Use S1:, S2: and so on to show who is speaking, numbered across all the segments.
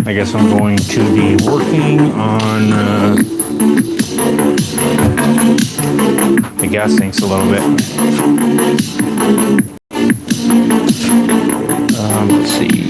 S1: I guess I'm going to be working on the gas tanks a little bit. Let's see.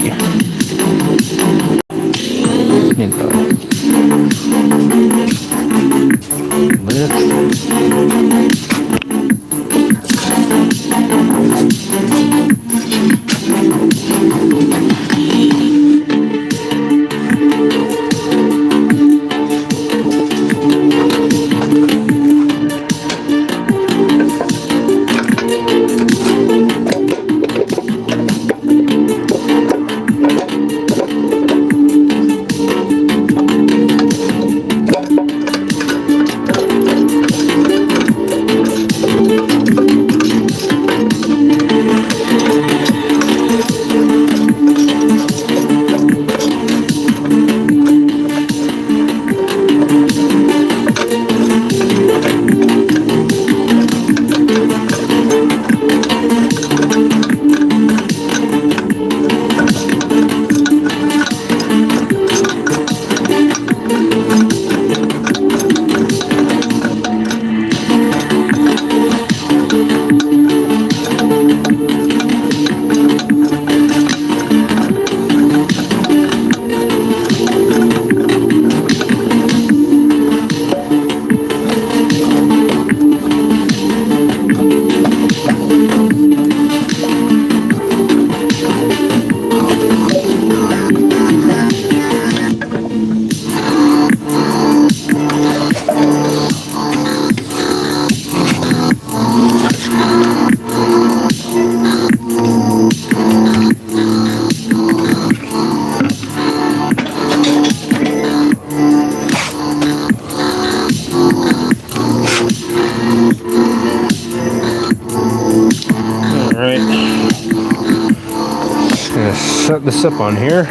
S1: Set this up on here.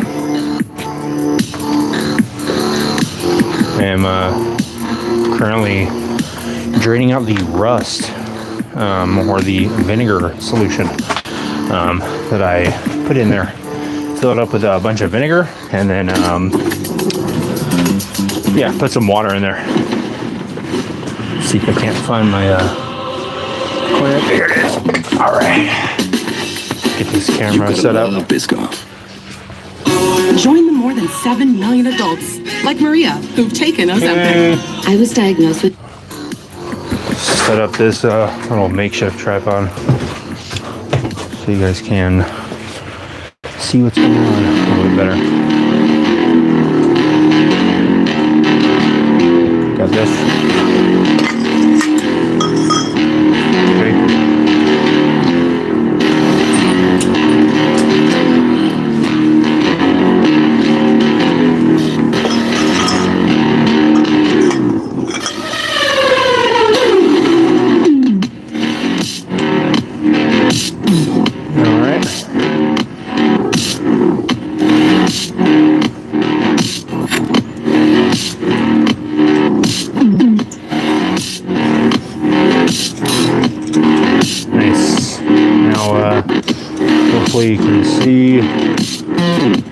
S1: I am currently draining out the rust or the vinegar solution that I put in there. Fill it up with a bunch of vinegar and then yeah, put some water in there. See if I can't find my clamp. Here it is. All right. Get this camera set up.
S2: Join the more than 7 million adults, like Maria, who've taken Ozempic. I was diagnosed with...
S1: Set up this little makeshift tripod so you guys can see what's going on a little bit better. Got this. Hopefully you can see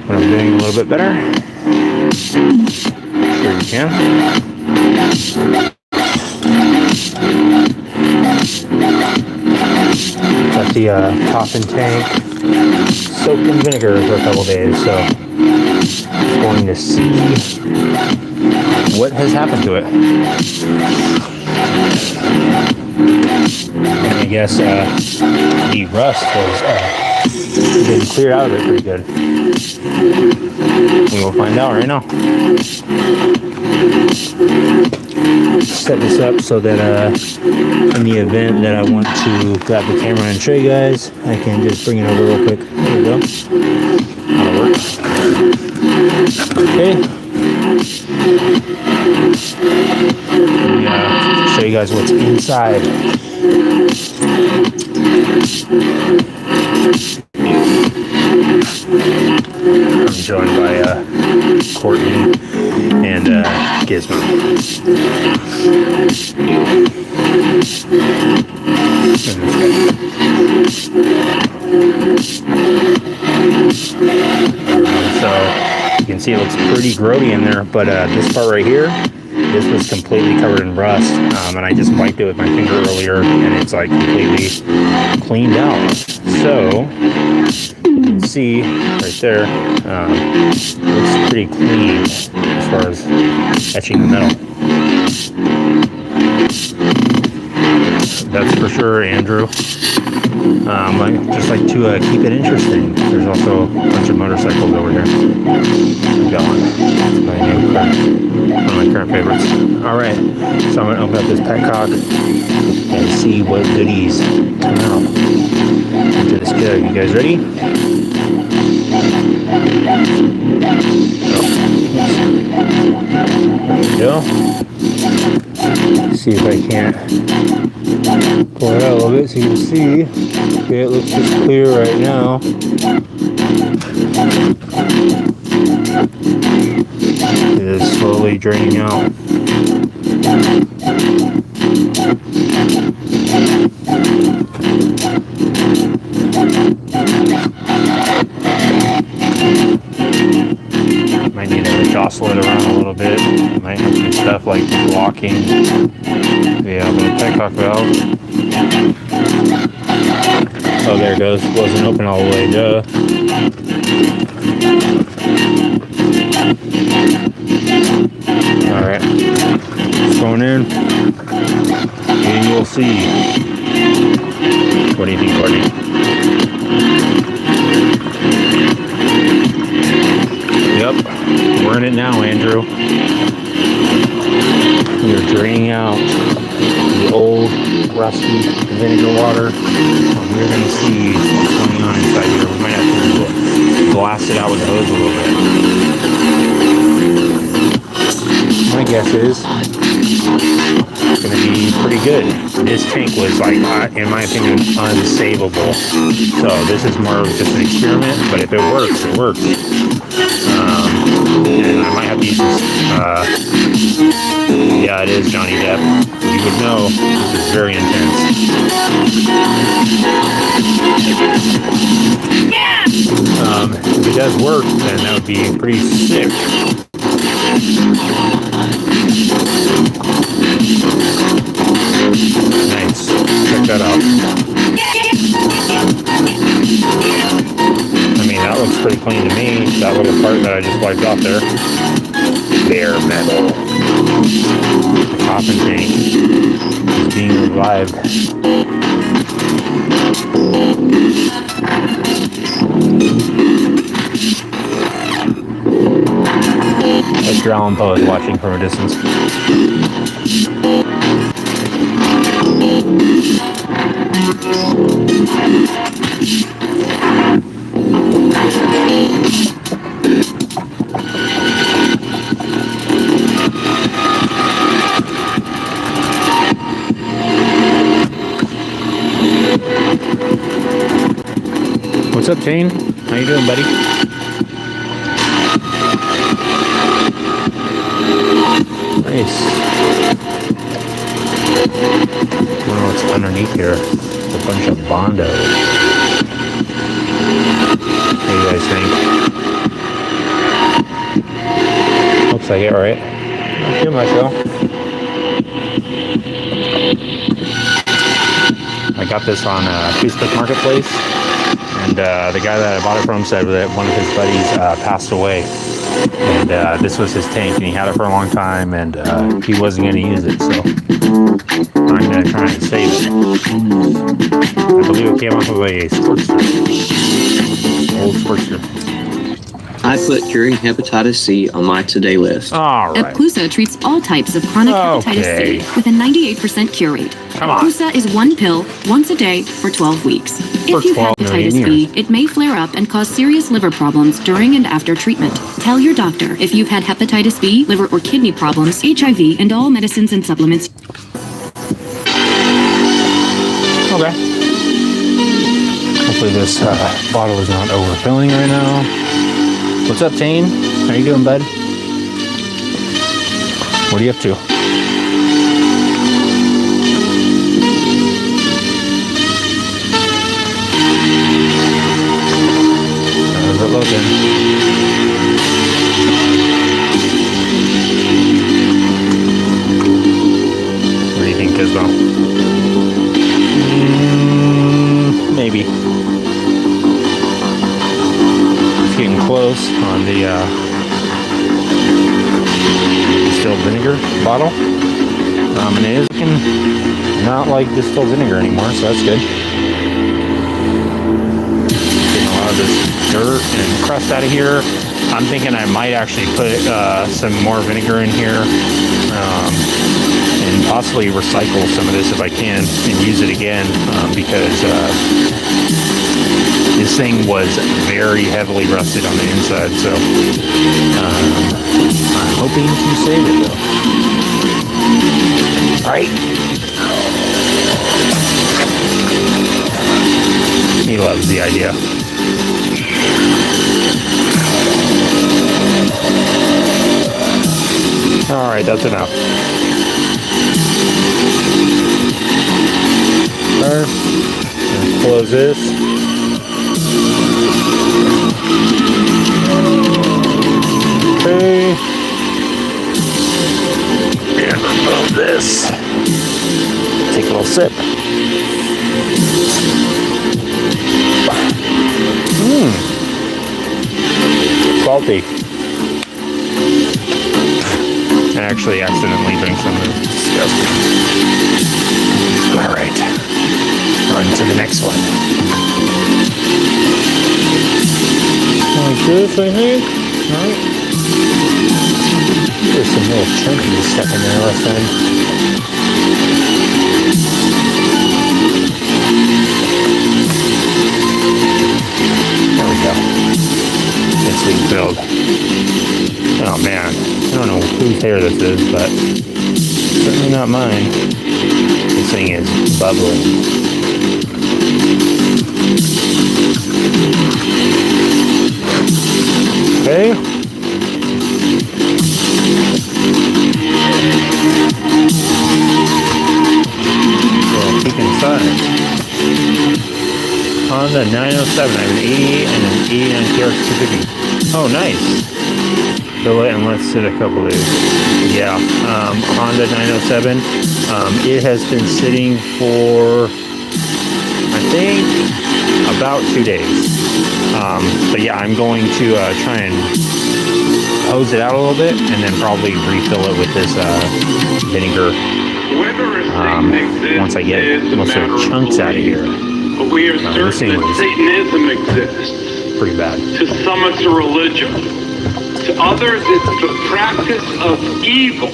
S1: what I'm doing a little bit better. Sure you can. Got the top and tank soaked in vinegar for a couple days, so going to see what has happened to it. And I guess the rust was getting cleared out of it pretty good. We will find out right now. Set this up so that in the event that I want to grab the camera and show you guys, I can just bring it over real quick. There we go. That'll work. Okay. Let me show you guys what's inside. I'm joined by Courtney and Gizmo. So you can see it looks pretty grody in there, but this part right here, this was completely covered in rust, and I just wiped it with my finger earlier, and it's like completely cleaned out. So you can see right there, looks pretty clean as far as etching the metal. That's for sure, Andrew. I just like to keep it interesting. There's also a bunch of motorcycles over here. I've got one. One of my current favorites. All right, so I'm gonna open up this petcock and see what goodies come out into this jug. You guys ready? There we go. See if I can't pull it out a little bit so you can see. Okay, it looks just clear right now. It is slowly draining out. Might need to jostle it around a little bit. Might have some stuff like blocking the petcock valve. Oh, there it goes. Wasn't open all the way, duh. Alright. It's going in. And you'll see. What do you think, Courtney? Yep. We're in it now, Andrew. We're draining out the old, rusty vinegar water. We're going to see what's going on inside here. We might have to blast it out with the hose a little bit. My guess is it's going to be pretty good. This tank was, like, in my opinion, unsavable. So this is more of just an experiment, but if it works, it works. And I might have to use this. Yeah, it is Johnny Depp. You would know this is very intense. If it does work, then that would be pretty sick. Nice. Check that out. I mean, that looks pretty clean to me. That little part that I just wiped off there. Bare metal. The coffin tank is being revived. Edgar Allan Poe is watching from a distance. What's up, Jane? How you doing, buddy? Nice. I don't know what's underneath here. It's a bunch of Bondo. What do you guys think? Looks like it, right? Not too much, though. I got this on Facebook Marketplace, and the guy that I bought it from said that one of his buddies passed away And this was his tank, and he had it for a long time, and he wasn't going to use it, so I'm going to try and save it. I believe it came off of a Sportster. Old Sportster.
S3: I put curing hepatitis C on my today list.
S1: All right.
S2: Epclusa treats all types of chronic hepatitis C with a 98% cure rate.
S1: Come on.
S2: Epclusa is one pill once a day for 12 weeks. If you have
S1: 12 million
S2: hepatitis B, it may flare up and cause serious liver problems during and after treatment. Tell your doctor if you've had hepatitis B, liver or kidney problems, HIV, and all medicines and supplements.
S1: Okay. Hopefully this bottle is not overfilling right now. What's up, Tane? How you doing, bud? What are you up to? How's it looking? What do you think, Kisbo? Maybe. It's getting close on the distilled vinegar bottle. And it is looking not like distilled vinegar anymore, so that's good. Getting a lot of this dirt and crust out of here. I'm thinking I might actually put some more vinegar in here. And possibly recycle some of this if I can and use it again, because this thing was very heavily rusted on the inside, so I'm hoping to save it though. Right? He loves the idea. Alright, that's enough. First, close this. Okay. And remove this. Take a little sip. Salty. I actually accidentally drank some of this. Disgusting. Alright. On to the next one. Like this, I think. Alright. There's some little chunky stuff in there last time. There we go. It's being filled. Oh man. I don't know whose hair this is, but certainly not mine. This thing is bubbling. Okay. We'll peek inside. Honda 907. I have an 80 and an 89 TRX 250. Oh, nice. Fill it and let it sit a couple days. Yeah. Honda 907. It has been sitting for, I think, about 2 days. But yeah, I'm going to try and hose it out a little bit and then probably refill it with this vinegar once I get most of the chunks out of here.
S4: But we are certain that Satanism exists.
S1: Pretty bad.
S4: To some it's a religion. To others it's the practice of evil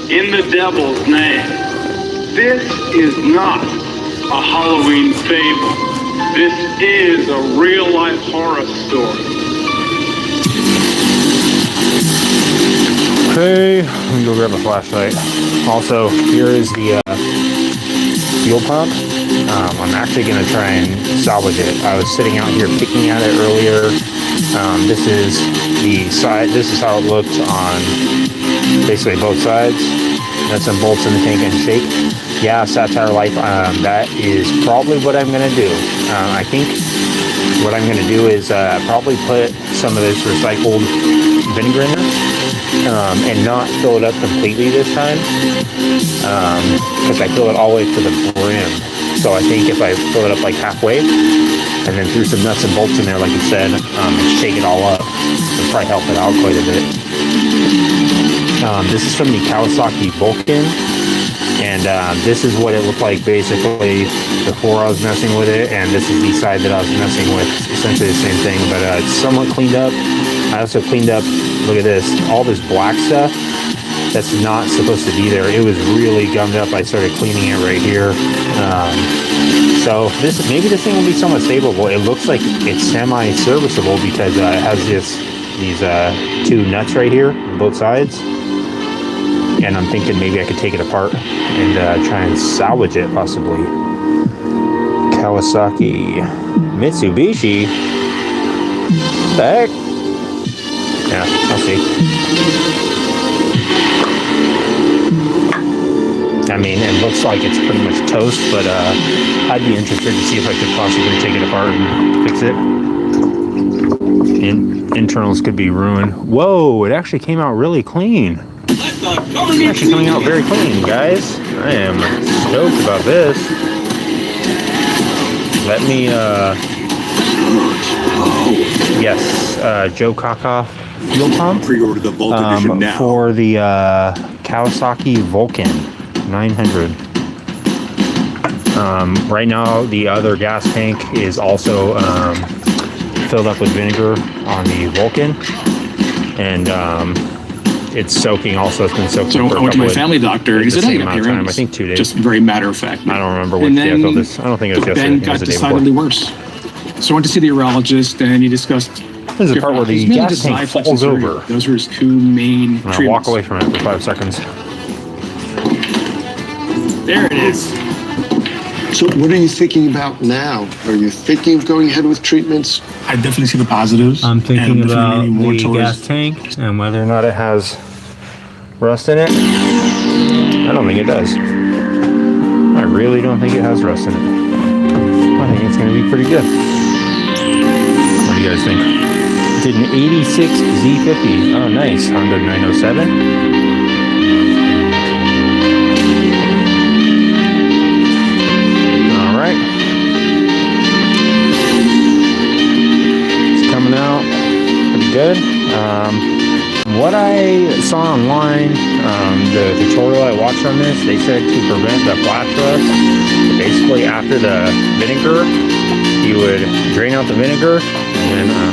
S4: in the devil's name. This is not a Halloween fable. This is a real-life horror story.
S1: Okay, let me go grab a flashlight. Also, here is the fuel pump. I'm actually going to try and salvage it. I was sitting out here picking at it earlier. This is the side. This is how it looked on basically both sides. Nuts and bolts in the tank and shake. Yeah, Satire Life. That is probably what I'm going to do. I think what I'm going to do is probably put some of this recycled vinegar in there. And not fill it up completely this time, because I fill it all the way to the brim. So I think if I fill it up like halfway, and then threw some nuts and bolts in there, like it said, and shake it all up. It'll probably help it out quite a bit. This is from the Kawasaki Vulcan, and this is what it looked like basically before I was messing with it, and this is the side that I was messing with. Essentially the same thing, but it's somewhat cleaned up. I also cleaned up, look at this, all this black stuff that's not supposed to be there. It was really gummed up. I started cleaning it right here. So maybe this thing will be somewhat stable. It looks like it's semi-serviceable because it has these two nuts right here on both sides. And I'm thinking maybe I could take it apart and try and salvage it, possibly. Kawasaki, Mitsubishi. What the heck? Yeah, I'll see. I mean, it looks like it's pretty much toast, but I'd be interested to see if I could possibly take it apart and fix it. Internals could be ruined. Whoa, it actually came out really clean. It's actually coming out very clean, guys. I am stoked about this. Let me, yes, Joe Kaka fuel pump.
S5: Pre-order the Volt Edition now.
S1: For the Kawasaki Vulcan 900. Right now, the other gas tank is also filled up with vinegar on the Vulcan, and it's soaking also. It's been soaking
S6: So
S1: for
S6: I went to my
S1: a
S6: family doctor. He said, "Hey,
S1: amount of time. I think 2 days.
S6: Just very matter of fact.
S1: I don't remember which day I filled this. I don't think it was yesterday.
S6: Then
S1: I think it
S6: got
S1: was the day
S6: decidedly
S1: before.
S6: worse. So I went to see the urologist, and he discussed.
S1: This is the part where the gas tank falls over.
S6: Those were his two main
S1: And I
S6: treatments.
S1: walk away from it for 5 seconds.
S6: There it is.
S7: So what are you thinking about now? Are you thinking of going ahead with treatments?
S6: I definitely see the positives.
S1: I'm thinking
S6: and definitely
S1: about
S6: leaning more
S1: the
S6: towards-
S1: gas tank and whether or not it has rust in it. I don't think it does. I really don't think it has rust in it. I think it's going to be pretty good. What do you guys think? Did an 86 Z50. Oh, nice. Honda 907. All right. It's coming out pretty good. What I saw online, the tutorial I watched on this, they said to prevent the flash rust, basically after the vinegar, you would drain out the vinegar and then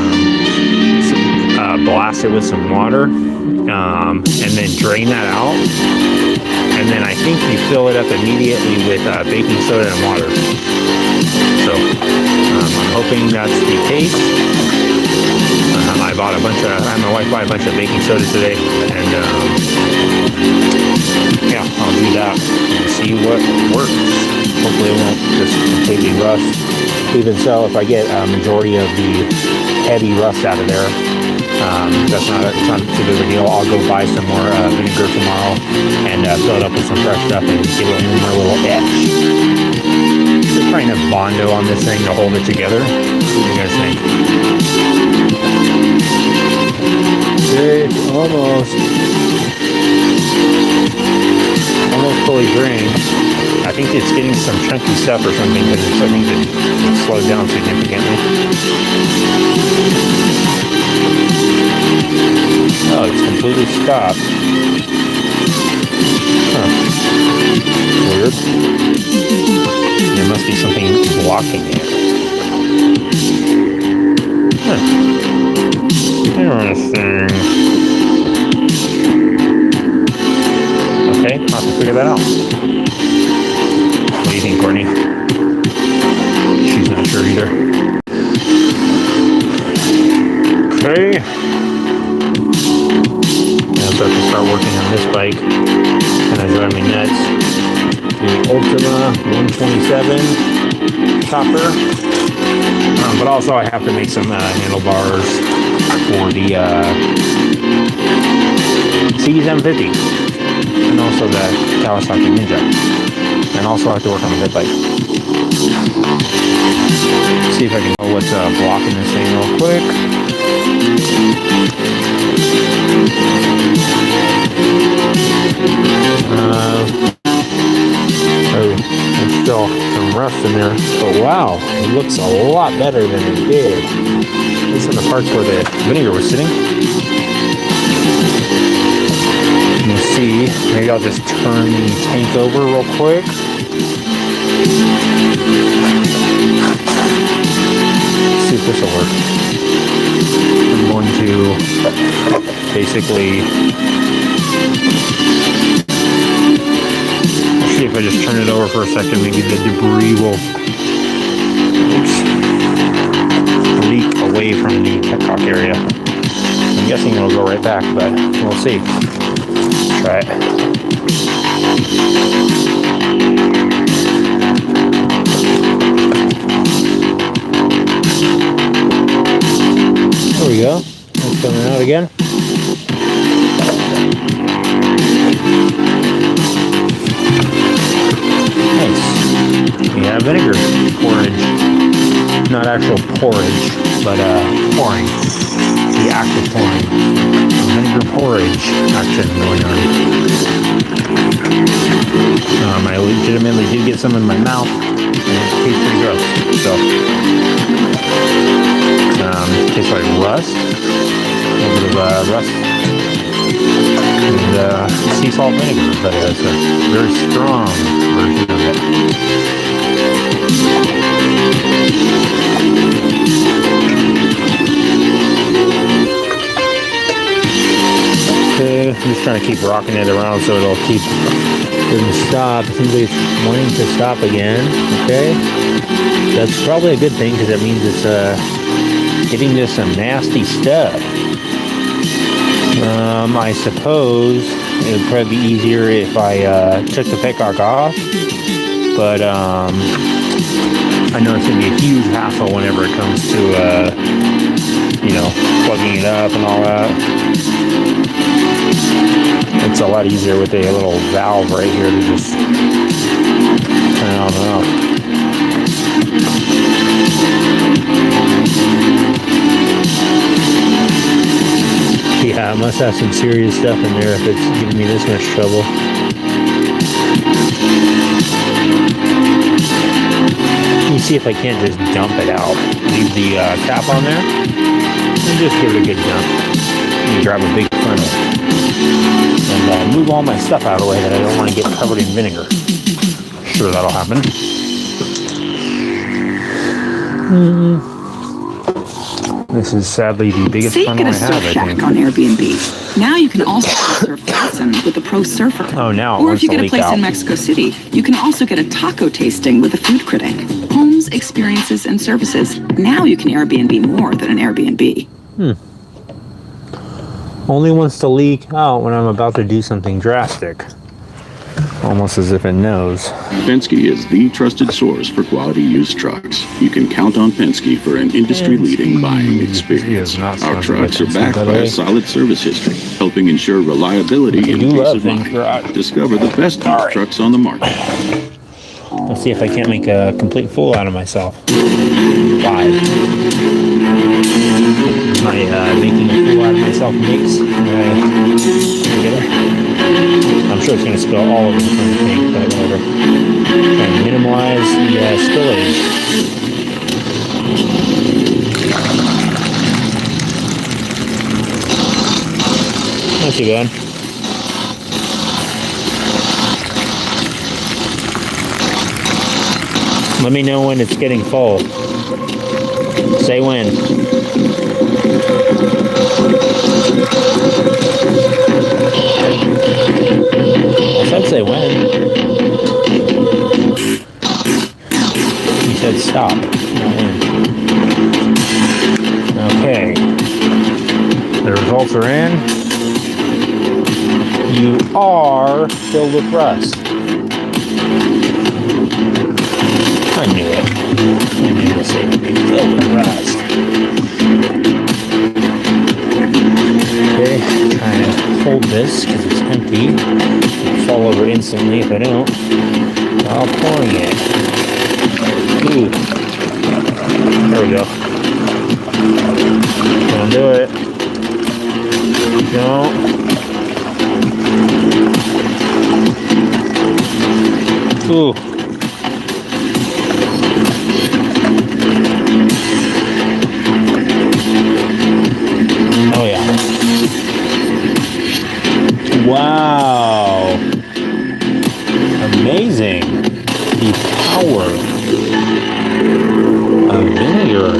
S1: blast it with some water, and then drain that out. And then I think you fill it up immediately with baking soda and water. So I'm hoping that's the case. I bought a bunch of, I had my wife buy a bunch of baking soda today, and yeah, I'll do that and see what works. Hopefully it won't just completely rust. Even so, if I get a majority of the heavy rust out of there, it's not too big of a deal. I'll go buy some more vinegar tomorrow and fill it up with some fresh stuff and give it one more little etch. There's probably enough Bondo on this thing to hold it together. What do you guys think? Okay, almost fully drained. I think it's getting some chunky stuff or something because I think it slowed down significantly. Oh, it's completely stopped. Huh. Weird. There must be something blocking it. Interesting. Okay, I'll have to figure that out. What do you think, Courtney? She's not sure either. Okay. I'll have to start working on this bike. And I drive me nuts. The Ultima 127 chopper. But also I have to make some handlebars for the CZ750 and also the Kawasaki Ninja, and also I have to work on the pit bike. See if I can know what's blocking this thing real quick. Oh, there's still some rust rust in there. But wow, it looks a lot better than it did. At least in the parts where the vinegar was sitting. You can see, maybe I'll just turn the tank over real quick. Let's see if this will work. I'm going to basically see if I just turn it over for a second, maybe the debris will leak away from the petcock area. I'm guessing it'll go right back, but we'll see. Try it. There we go. It's coming out again. Nice. We have vinegar porridge. Not actual porridge, but pouring. The act of pouring. Vinegar porridge action going on. I legitimately did get some in my mouth, and it tastes pretty gross. So, it tastes like rust. A little bit of rust. And sea salt vinegar, but it's a very strong version of it. Okay, I'm just trying to keep rocking it around so it'll keep doesn't stop. It seems like it's wanting to stop again. Okay, that's probably a good thing because that means it's getting to some nasty stuff. I suppose it would probably be easier if I took the petcock off, but I know it's going to be a huge hassle whenever it comes to, plugging it up and all that. It's a lot easier with a little valve right here to just turn it on and off. Yeah, it must have some serious stuff in there if it's giving me this much trouble. Let me see if I can't just dump it out. Leave the cap on there and just give it a good dump. And grab a big funnel and move all my stuff out of the way that I don't want to get covered in vinegar. Sure, that'll happen. This is sadly the biggest funnel I have, I think.
S5: Shack on Airbnb. Now you can also surf Carlson with the Pro Surfer.
S1: Oh, now
S5: or if you get a place in Mexico City, you can also get a taco tasting with a food critic. Homes, experiences, and services. Now you can Airbnb more than an Airbnb.
S1: Only wants to leak out when I'm about to do something drastic. Almost as if it knows.
S8: Penske is the trusted source for quality used trucks. You can count on Penske for an industry-leading buying experience. Our trucks are backed by a solid service history, helping ensure reliability and peace of mind. Discover the best used trucks on the market.
S1: Let's see if I can't make a complete fool out of myself. 5. My making a fool out of myself mix. I'm sure it's going to spill all over the thing, but whatever. Trying to minimize the spillage. Not too bad. Let me know when it's getting full. Say when. I said say when. You said stop, not when. Okay. The results are in. You are filled with rust. I knew it. I knew this would be filled with rust. Okay, trying to hold this because it's empty. It'll fall over instantly if I don't. While pouring it. Ooh. There we go. Don't do it. Don't. Ooh. Wow. Amazing. The power of vinegar.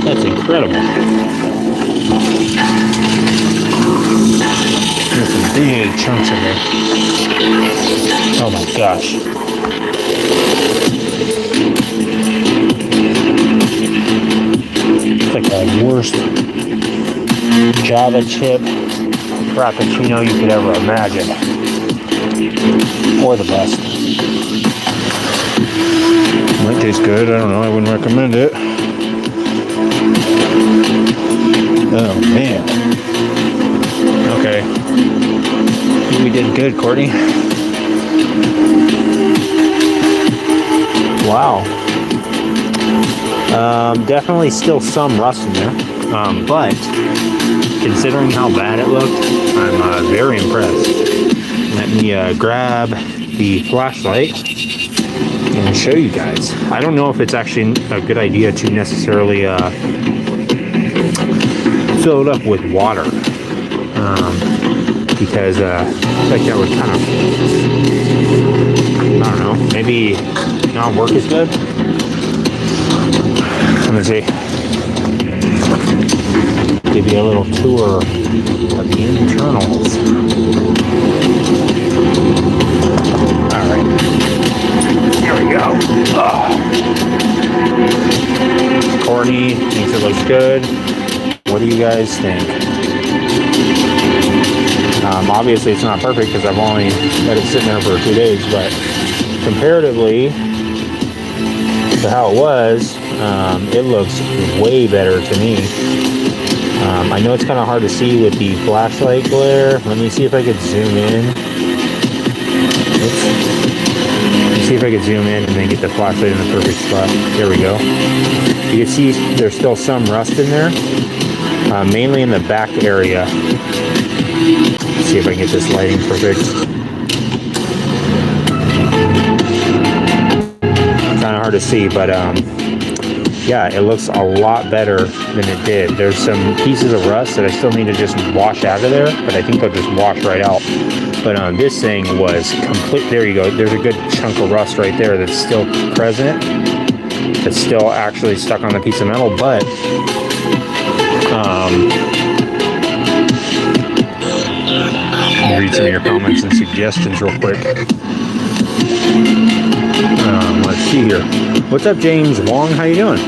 S1: That's incredible. There's some big chunks in there. Oh my gosh. It's like the worst Java chip frappuccino you could ever imagine. Or the best. Might taste good. I don't know. I wouldn't recommend it. Oh man. Okay. I think we did good, Courtney. Wow. Definitely still some rust in there. But considering how bad it looked, I'm very impressed. Let me grab the flashlight and show you guys. I don't know if it's actually a good idea to necessarily fill it up with water, because I think that would kind of, I don't know, maybe not work as good. Let me see. Give you a little tour of the internals. All right, here we go. Courtney thinks it looks good. What do you guys think? Obviously, it's not perfect because I've only let it sit there for 2 days, but comparatively to how it was, it looks way better to me. I know it's kind of hard to see with the flashlight glare. Let me see if I could zoom in. Oops. Let me see if I could zoom in and then get the flashlight in the perfect spot. There we go. You can see there's still some rust in there, mainly in the back area. Let's see if I can get this lighting perfect. Kind of hard to see, but yeah, it looks a lot better than it did. There's some pieces of rust that I still need to just wash out of there, but I think they'll just wash right out. But this thing was complete. There you go. There's a good chunk of rust right there that's still present. It's still actually stuck on the piece of metal, but read some of your comments and suggestions real quick. Let's see here. What's up, James Wong? How you doing?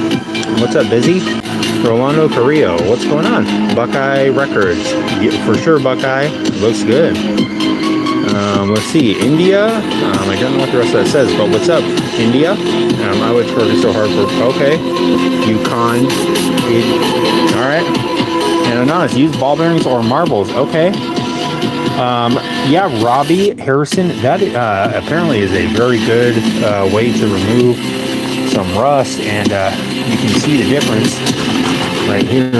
S1: What's up, Busy? Rolando Carrillo. What's going on? Buckeye Records. Yeah, for sure, Buckeye. Looks good. Let's see. India. I don't know what the rest of that says, but what's up, India? I would work so hard for. Okay. Yukon. All right. And no, it's used ball bearings or marbles. Okay. Yeah, Robbie Harrison, that apparently is a very good way to remove some rust, and you can see the difference right here.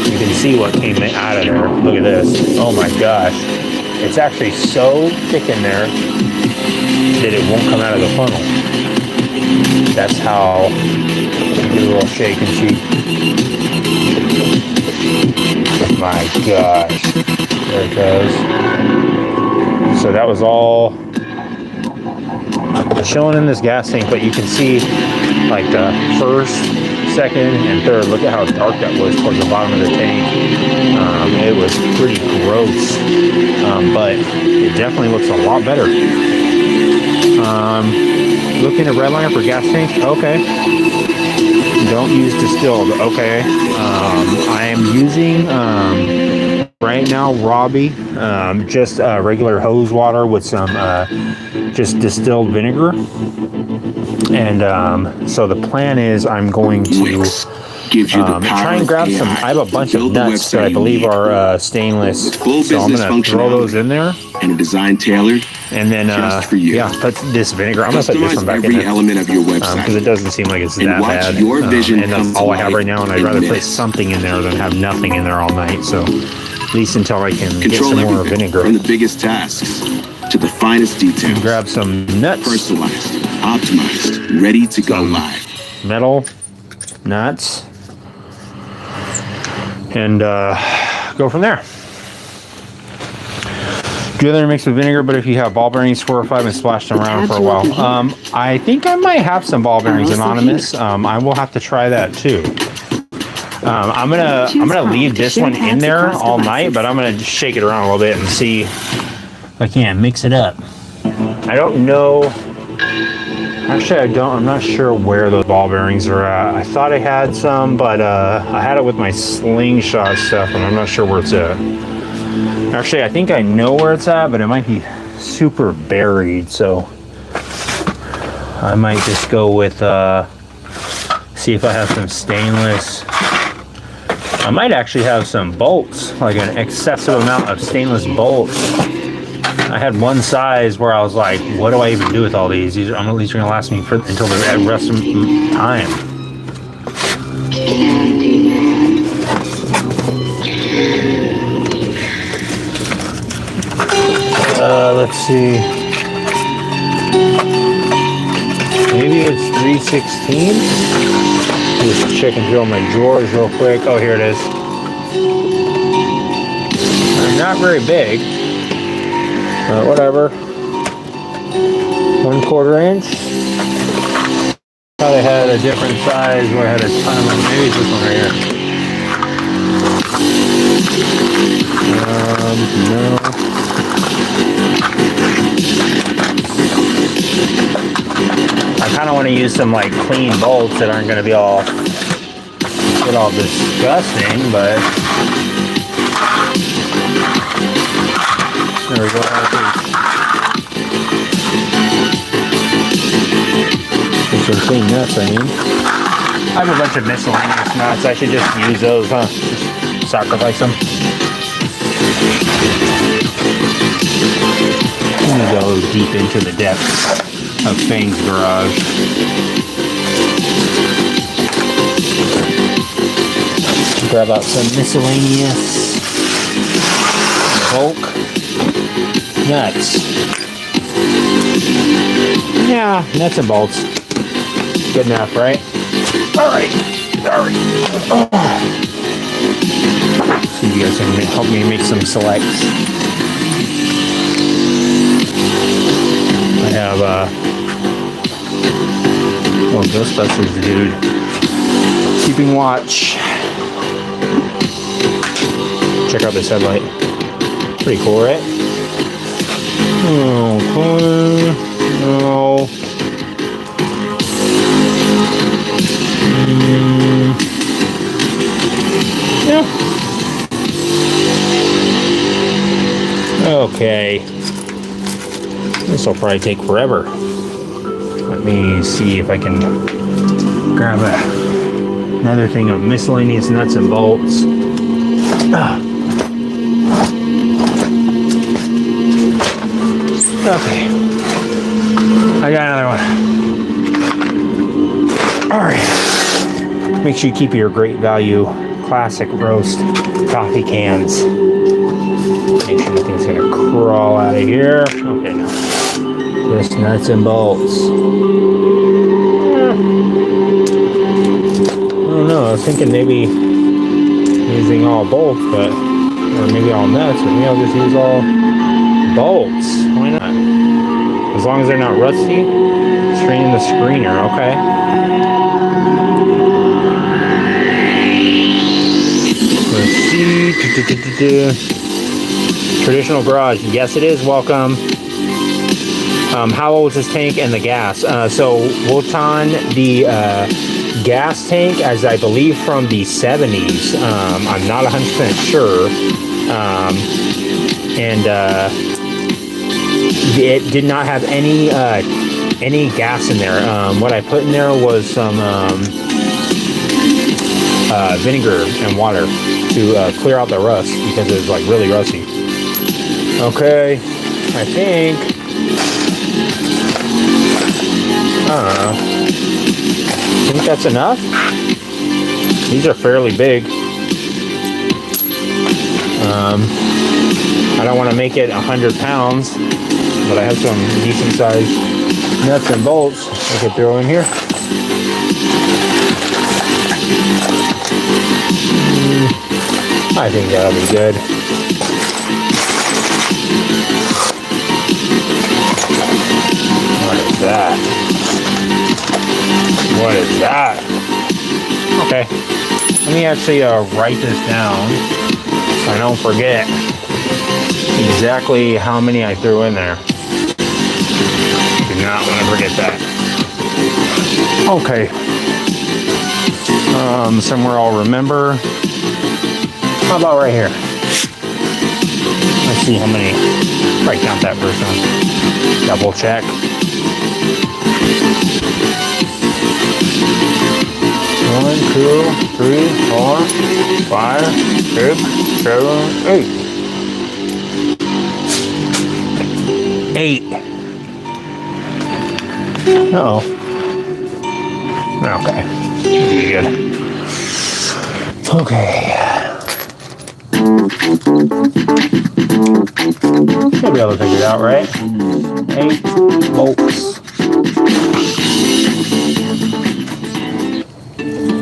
S1: You can see what came out of there. Look at this. Oh my gosh. It's actually so thick in there that it won't come out of the funnel. That's how, give it a little shake and see. My gosh, there it goes. So that was all chilling in this gas tank, but you can see like the first, second, and third. Look at how dark that was towards the bottom of the tank. It was pretty gross, but it definitely looks a lot better. Looking at Redliner for gas tank. Okay. Don't use distilled. Okay. I am using right now, Robbie, just regular hose water with some just distilled vinegar. And so the plan is I'm going to try and grab some. I have a bunch of nuts that I believe are stainless, so I'm going to throw those in there.
S9: And a design tailored
S1: and then yeah, put this vinegar. I'm gonna put this one back in there
S9: element of your website
S1: because it doesn't seem like it's that bad.
S9: Your vision
S1: and that's all I have right now, and I'd rather put something in there than have nothing in there all night. So at least until I can get some more vinegar.
S9: From the biggest tasks to the finest details.
S1: Grab some nuts.
S9: Personalized, optimized, ready to go live.
S1: Metal nuts. And go from there. Do other mix with vinegar, but if you have ball bearings, 4 or 5 and splash them around for a while. I think I might have some ball bearings, Anonymous. I will have to try that too. I'm gonna leave this one in there all night, but I'm gonna just shake it around a little bit and see if I can't mix it up. I don't know. Actually, I'm not sure where those ball bearings are at. I thought I had some, but I had it with my slingshot stuff, and I'm not sure where it's at. Actually, I think I know where it's at, but it might be super buried, so I might just go with, see if I have some stainless. I might actually have some bolts, like an excessive amount of stainless bolts. I had one size where I was like, what do I even do with all these? These are at least going to last me until the rest of time. Let's see. Maybe it's 316. Just checking through all my drawers real quick. Oh, here it is. They're not very big, but whatever. 1/4 inch. Probably had a different size where I had a ton of them. Maybe it's this one right here. No. I kind of want to use some like clean bolts that aren't going to be all disgusting, but there we go. Some clean nuts, I mean. I have a bunch of miscellaneous nuts. I should just use those, huh? Just sacrifice them. I'm gonna go deep into the depths of Fang's garage. Grab out some miscellaneous bulk nuts. Yeah, nuts and bolts. Good enough, right? Alright. Oh. So you guys can help me make some selects. I have Ghostbusters dude keeping watch. Check out this headlight. Pretty cool, right? Oh, no. Yeah. Okay. This will probably take forever. Let me see if I can grab another thing of miscellaneous nuts and bolts. Okay. I got another one. Alright. Make sure you keep your great value classic roast coffee cans. Make sure nothing's gonna crawl out of here. Okay, no. Just nuts and bolts. I don't know, I was thinking maybe using all bolts, or maybe all nuts, but maybe I'll just use all bolts. Why not? As long as they're not rusty, straining the screener, okay. Let's see. Traditional garage. Yes, it is. Welcome. How old is this tank and the gas? So Wotan, the gas tank, as I believe from the 70s. I'm not 100% sure. It did not have any gas in there. What I put in there was some vinegar and water to clear out the rust because it was like really rusty. Okay, I think that's enough. These are fairly big. I don't want to make it 100 pounds, but I have some decent sized nuts and bolts I could throw in here. I think that'll be good. What is that? What is that? Okay. Let me actually write this down so I don't forget exactly how many I threw in there. Do not want to forget that. Okay. Somewhere I'll remember. How about right here? Let's see how many. Probably count that first one. Double check. 1, 2, 3, 4, 5, 6, 7, 8. 8. Oh. Okay. Pretty good. Okay. Should be able to figure it out, right? 8 volts.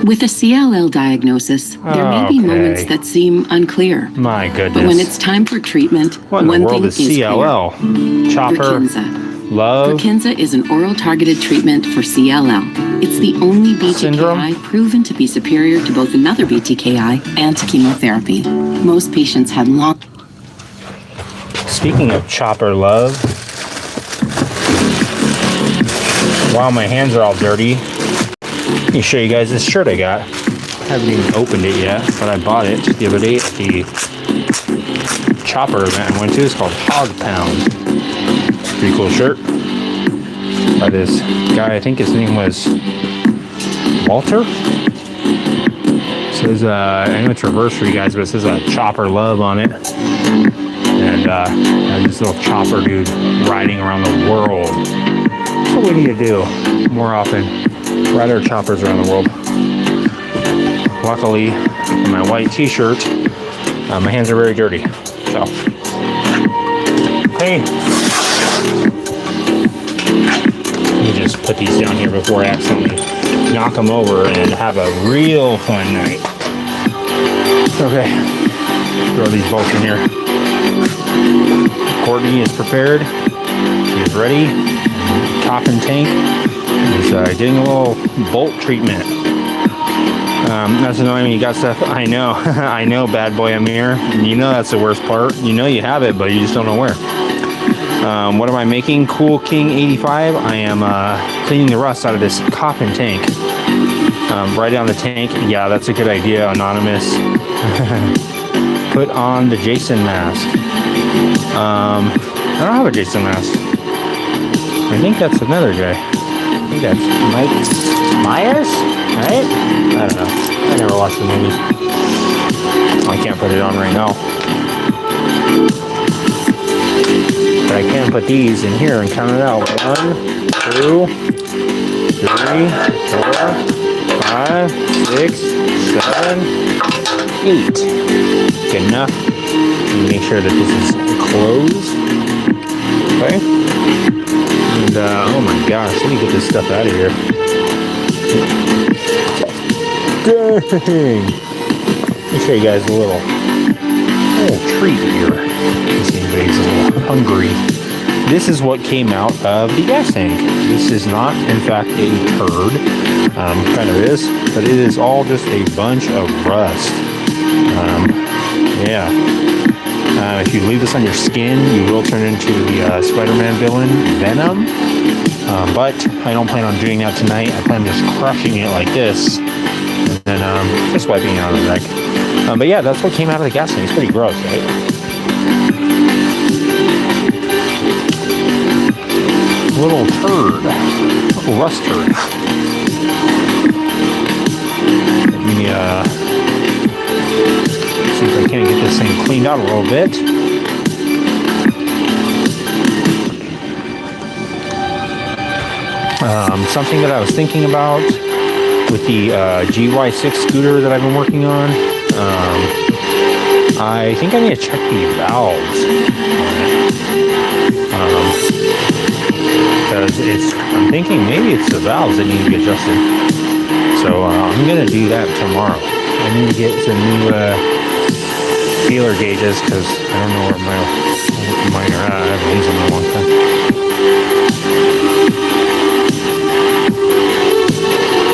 S5: With a CLL diagnosis, there may be moments that seem unclear.
S1: My goodness.
S5: But when it's time for treatment,
S1: what in
S5: one
S1: the world
S5: thing
S1: is
S5: is
S1: CLL?
S5: clear.
S1: Chopper.
S5: Brukinsa.
S1: Love.
S5: Brukinsa is an oral targeted treatment for CLL. It's the only BTKI
S1: Syndrome?
S5: proven to be superior to both another BTKI and to chemotherapy. Most patients had long...
S1: Speaking of Chopper Love, while my hands are all dirty, let me show you guys this shirt I got. I haven't even opened it yet, but I bought it the other day at the Chopper event I went to. It's called Hog Pound. Pretty cool shirt by this guy. I think his name was Walter. It says, I know it's reversed for you guys, but it says Chopper Love on it. And this little chopper dude riding around the world. That's what we need to do more often. Ride our choppers around the world. Luckily, in my white t-shirt, my hands are very dirty. So, hey. Let me just put these down here before I accidentally knock them over and have a real fun night. Okay. Throw these bolts in here. Courtney is prepared. She's ready. Top and tank is getting a little bolt treatment. That's annoying when you got stuff. I know. I know, bad boy Amir. You know that's the worst part. You know you have it, but you just don't know where. What am I making? Cool King 85. I am cleaning the rust out of this coffin tank. Right down the tank. Yeah, that's a good idea, Anonymous. Put on the Jason mask. I don't have a Jason mask. I think that's another guy. I think that's Mike Myers, right? I don't know. I never watched the movies. I can't put it on right now. But I can put these in here and count it out. 1, 2, 3, 4, 5, 6, 7, 8. Good enough. Make sure that this is closed. Okay. And oh my gosh, let me get this stuff out of here. Dang. Let me show you guys a little treat here. In case anybody's a little hungry. This is what came out of the gas tank. This is not, in fact, a turd. Kind of is, but it is all just a bunch of rust. Yeah. If you leave this on your skin, you will turn into the Spider-Man villain, Venom. But I don't plan on doing that tonight. I plan on just crushing it like this. And then just wiping it on the neck. But yeah, that's what came out of the gas tank. It's pretty gross, right? Little turd. Little rust turd. Let me see if I can get this thing cleaned out a little bit. Something that I was thinking about with the GY6 scooter that I've been working on. I think I need to check the valves on it. Because I'm thinking maybe it's the valves that need to be adjusted. So I'm going to do that tomorrow. I need to get some new feeler gauges because I don't know where mine are at. I haven't used them in a long time.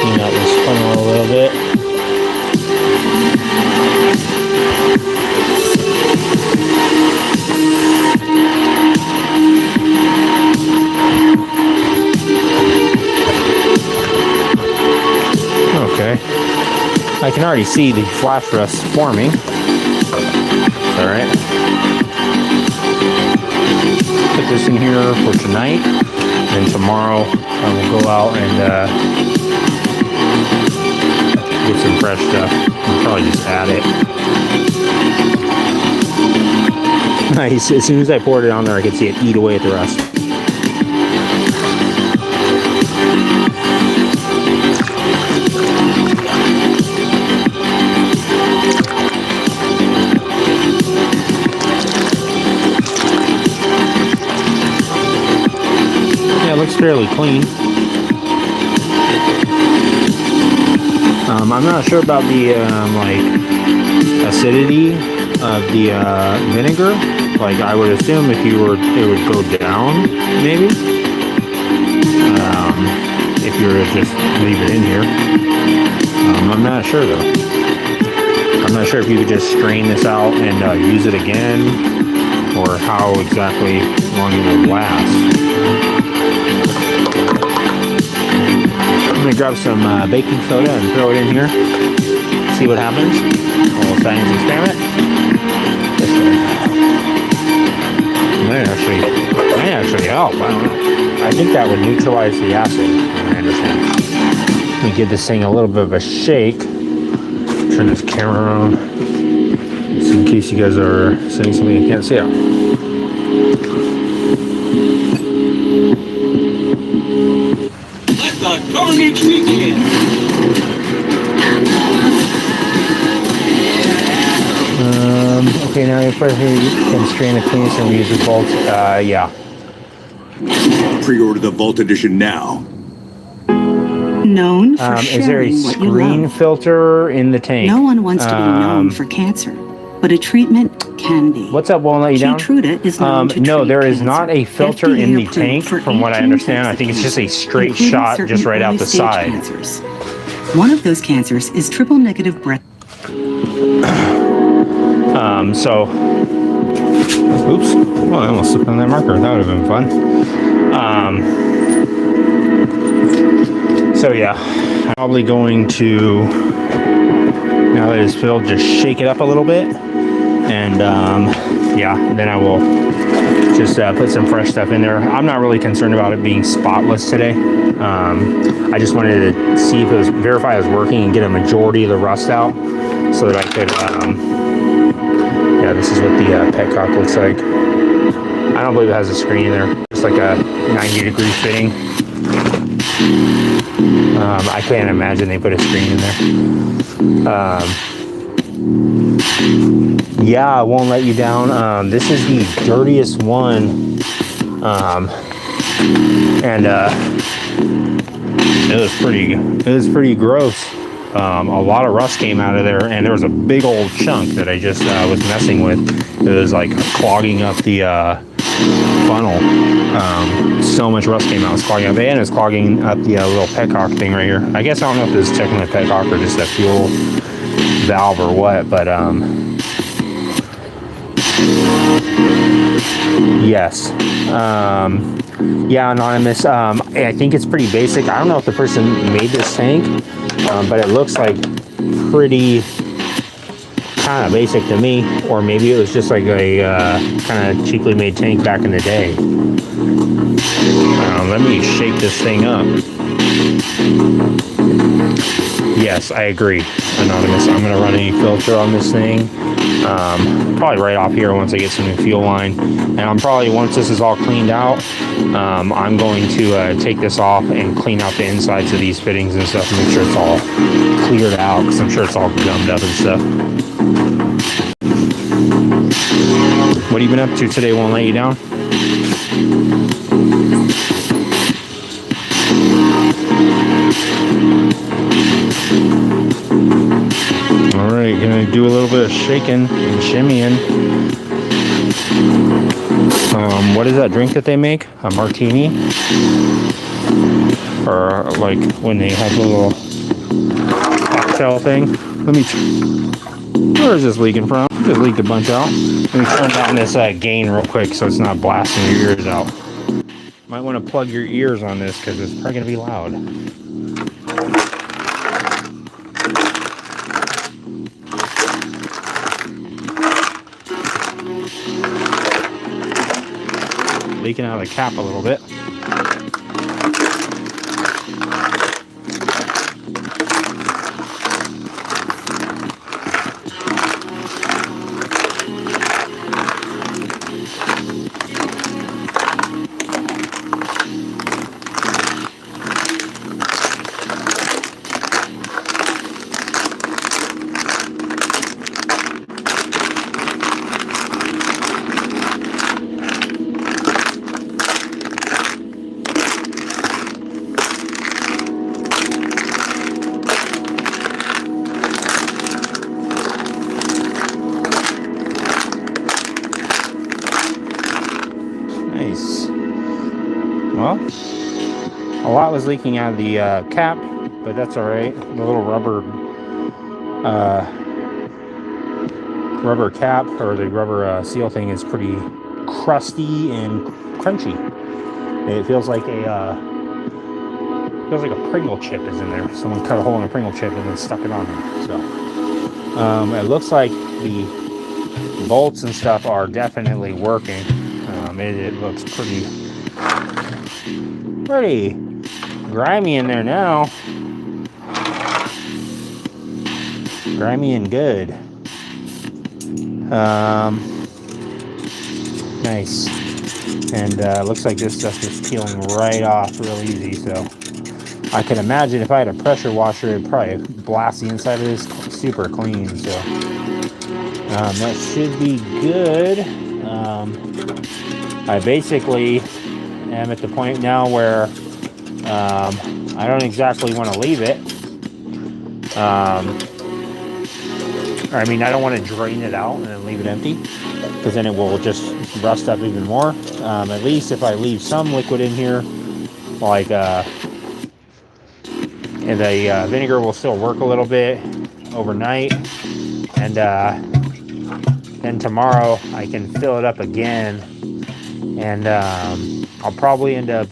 S1: Clean out this funnel a little bit. Okay. I can already see the flash rust forming. Alright. Put this in here for tonight. And tomorrow I will go out and get some fresh stuff. I'll probably just add it. Nice. As soon as I poured it on there, I could see it eat away at the rust. Looks fairly clean. I'm not sure about the like acidity of the vinegar. Like I would assume if you were, it would go down maybe. If you were to just leave it in here. I'm not sure though. I'm not sure if you could just strain this out and use it again, or how exactly long it would last. I'm gonna grab some baking soda and throw it in here. See what happens. A little science experiment. This way. Might actually help. I don't know. I think that would neutralize the acid. I understand. Let me give this thing a little bit of a shake. Turn this camera around, just in case you guys are seeing something you can't see.
S9: Carnage weekend.
S1: Okay, now you can strain the cleanest and reuse the vault. Yeah.
S9: Pre-order the Vault Edition now.
S5: Known for
S1: Is there a
S5: sharing what you
S1: screen
S5: love.
S1: filter in the tank?
S5: No one wants to be known for cancer, but a treatment can be.
S1: What's up, won't let you down?
S5: Keytruda is known to
S1: no,
S5: treat
S1: there is
S5: cancer.
S1: not a filter in the
S5: FDA
S1: tank,
S5: approved for
S1: from what I
S5: 18
S1: understand. I
S5: types
S1: think
S5: of
S1: it's just a
S5: cancer,
S1: straight
S5: including
S1: shot
S5: certain
S1: just right out the
S5: early-stage
S1: side.
S5: cancers. One of those cancers is triple-negative breast.
S1: So, oops, well, I almost slipped on that marker. That would have been fun. So yeah, I'm probably going to, now that it's filled, just shake it up a little bit, and yeah, then I will just put some fresh stuff in there. I'm not really concerned about it being spotless today. I just wanted to see if it was, verify it was working and get a majority of the rust out, so that I could, yeah, this is what the petcock looks like. I don't believe it has a screen in there. It's like a 90-degree fitting. I can't imagine they put a screen in there. Yeah, it won't let you down. This is the dirtiest one. And it was pretty gross. A lot of rust came out of there, and there was a big old chunk that I just was messing with. It was like clogging up the funnel. So much rust came out. It was clogging up, and it's clogging up the little petcock thing right here. I guess I don't know if this is technically a petcock or just a fuel valve or what, but yes. Yeah, Anonymous. I think it's pretty basic. I don't know if the person made this tank, but it looks like pretty kind of basic to me, or maybe it was just like a kind of cheaply made tank back in the day. Let me shake this thing up. Yes, I agree, Anonymous. I'm gonna run a filter on this thing. Probably right off here once I get some new fuel line, and I'm probably, once this is all cleaned out, I'm going to take this off and clean out the insides of these fittings and stuff, and make sure it's all cleared out, because I'm sure it's all gummed up and stuff. What have you been up to today? Won't let you down? All right, gonna do a little bit of shaking and shimmying. What is that drink that they make? A martini? Or like when they have a little cocktail thing? Where is this leaking from? Just leaked a bunch out. Let me turn down this gain real quick so it's not blasting your ears out. Might want to plug your ears on this because it's probably going to be loud. Leaking out of the cap a little bit. Well, a lot was leaking out of the cap, but that's all right. The little rubber cap or the rubber seal thing is pretty crusty and crunchy. It feels like a Pringle chip is in there. Someone cut a hole in a Pringle chip and then stuck it on there. So it looks like the bolts and stuff are definitely working. It looks pretty grimy in there now. Grimy and good. Nice. And looks like this stuff is peeling right off real easy. So I can imagine if I had a pressure washer, it'd probably blast the inside of this super clean. So that should be good. I basically am at the point now where I don't exactly want to leave it. I mean, I don't want to drain it out and then leave it empty, because then it will just rust up even more. At least if I leave some liquid in here, like and the vinegar will still work a little bit overnight, and then tomorrow I can fill it up again, and I'll probably end up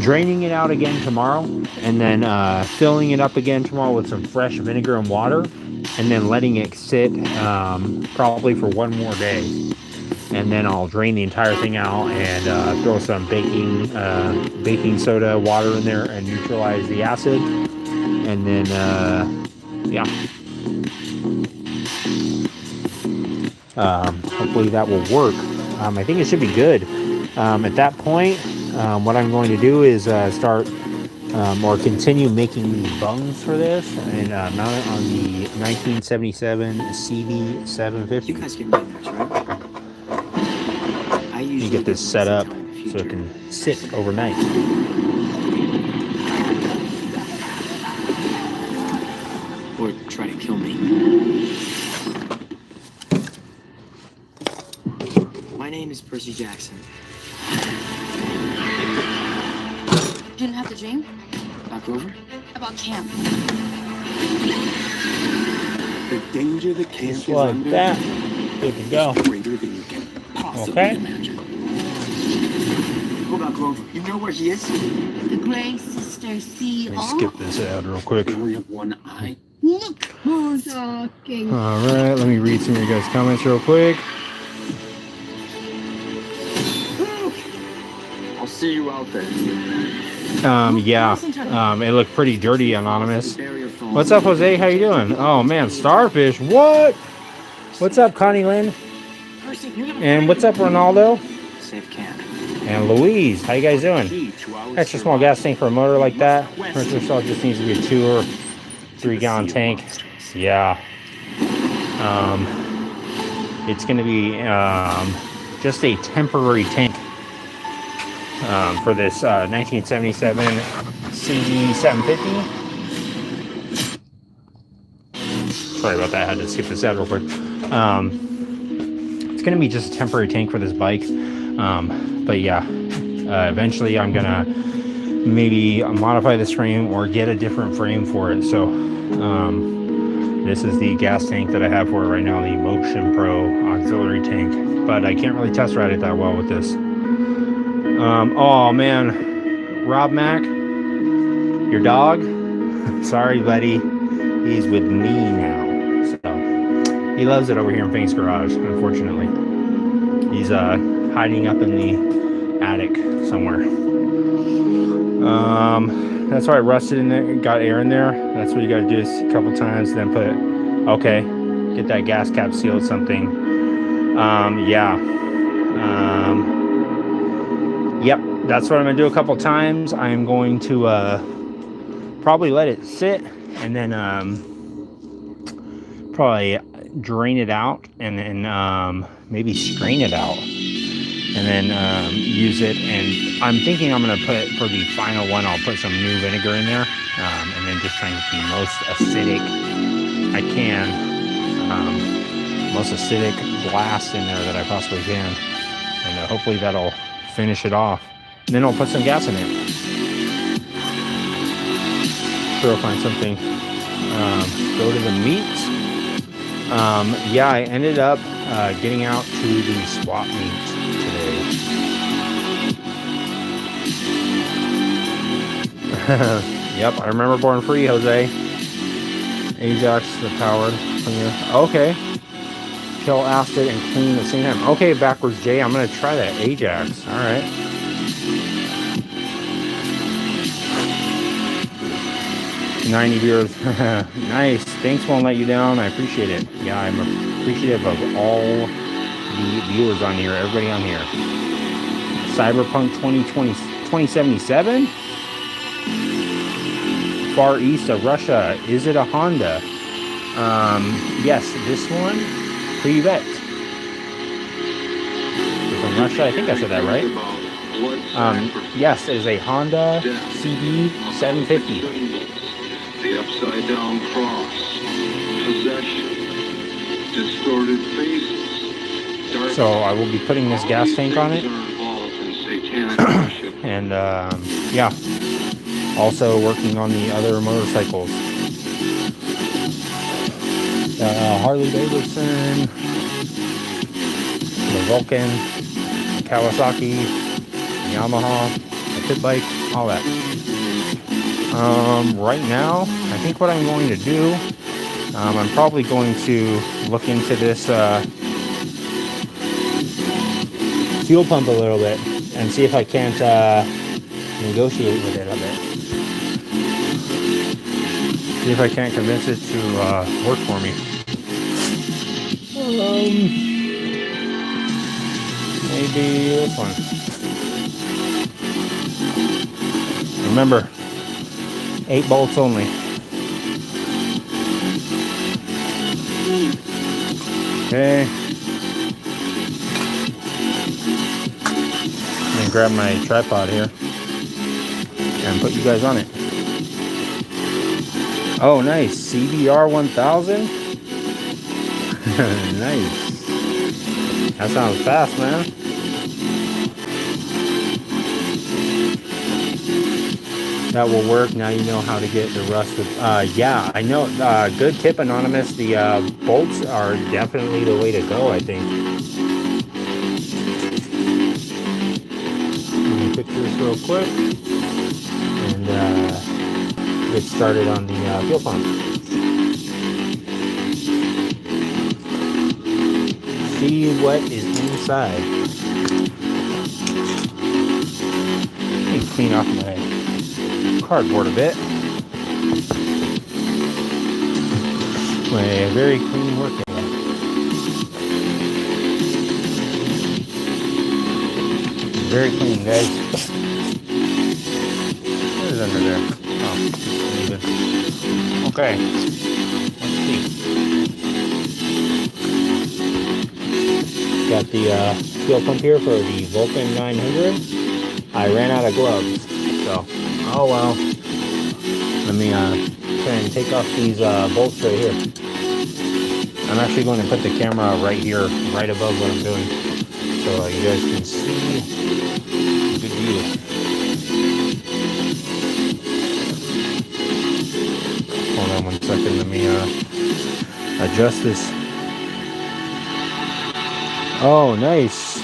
S1: draining it out again tomorrow, and then filling it up again tomorrow with some fresh vinegar and water, and then letting it sit probably for one more day, and then I'll drain the entire thing out and throw some baking soda water in there and neutralize the acid, and then yeah, hopefully that will work. I think it should be good. At that point, what I'm going to do is start or continue making these bungs for this and mount it on the 1977 CB750.
S10: You guys get minutes, right? I usually
S1: get this set up so it can sit overnight.
S10: Or try to kill me. My name is Percy Jackson.
S11: Didn't have the dream
S10: About Grover?
S11: about camp.
S9: The danger the camp
S1: Just
S9: is
S1: like
S9: under
S1: that. Good to go.
S9: is greater than you can possibly
S1: Okay.
S9: imagine.
S10: What about Grover? You know where he is?
S11: The Grey Sisters see
S1: Let me
S11: all.
S1: skip this ad real quick.
S9: They only have one eye.
S11: Look who's talking.
S1: All right, let me read some of your guys' comments real quick.
S10: I'll see you out there.
S1: Yeah, it looked pretty dirty, Anonymous. What's up, Jose? How you doing? Oh man, Starfish. What? What's up, Connie Lynn? And what's up, Ronaldo?
S10: Safe camp.
S1: And Louise, how you guys doing? Extra small gas tank for a motor like that. Pressure cell just needs to be a 2 or 3 gallon tank. Yeah. It's gonna be just a temporary tank for this 1977 CB750. sorry about that. I had to skip this out real quick. It's gonna be just a temporary tank for this bike. But yeah, eventually I'm gonna maybe modify this frame or get a different frame for it. So this is the gas tank that I have for it right now, the Motion Pro auxiliary tank. But I can't really test ride it that well with this. Oh man, Rob Mac, your dog? Sorry, buddy. He's with me now. So he loves it over here in Fang's garage, unfortunately. He's hiding up in the attic somewhere. That's why I rusted in there, got air in there. That's what you gotta do is a couple times, then put, okay, get that gas cap sealed something. Yep, that's what I'm gonna do a couple times. I'm going to probably let it sit and then probably drain it out and then maybe strain it out and then use it. And I'm thinking I'm gonna put, for the final one, I'll put some new vinegar in there and then just trying to be most acidic I can, most acidic blast in there that I possibly can, and hopefully that'll finish it off. And then I'll put some gas in it. Sure, I'll find something. Go to the meat. Yeah, I ended up getting out to the swap meet today. Yep, I remember Born Free, Jose. Ajax, the powered cleaner. Okay. Kill acid and clean at the same time. Okay, backwards J. I'm gonna try that Ajax. All right. $90 viewers. Nice. Thanks, won't let you down. I appreciate it. Yeah, I'm appreciative of all the viewers on here. Everybody on here. Cyberpunk 2077. Far east of Russia. Is it a Honda? Yes, this one. Privet. From Russia. I think I said that right. Yes, it is a Honda CB 750.
S4: The upside down cross, possession, distorted faces.
S1: So I will be putting this gas tank on it. And yeah, also working on the other motorcycles. Harley Davidson, the Vulcan, Kawasaki, Yamaha, the pit bike, all that. Right now, I think what I'm going to do, I'm probably going to look into this fuel pump a little bit and see if I can't negotiate with it a bit. See if I can't convince it to work for me. Maybe this one. Remember, 8 bolts only. Okay. And grab my tripod here and put you guys on it. Oh, nice. CBR 1000. Nice. That sounds fast, man. That will work. Now you know how to get the rust with, yeah, I know. Good tip, Anonymous. The bolts are definitely the way to go, I think. Let me fix this real quick and get started on the fuel pump. See what is inside. Let me clean off my cardboard a bit. My very clean work area. Very clean, guys. What is under there? Oh, even. Okay. Let's see. Got the fuel pump here for the Vulcan 900. I ran out of gloves, so oh well. Let me try and take off these bolts right here. I'm actually going to put the camera right here, right above what I'm doing, so you guys can see a good view. Hold on 1 second, let me adjust this. Oh, nice.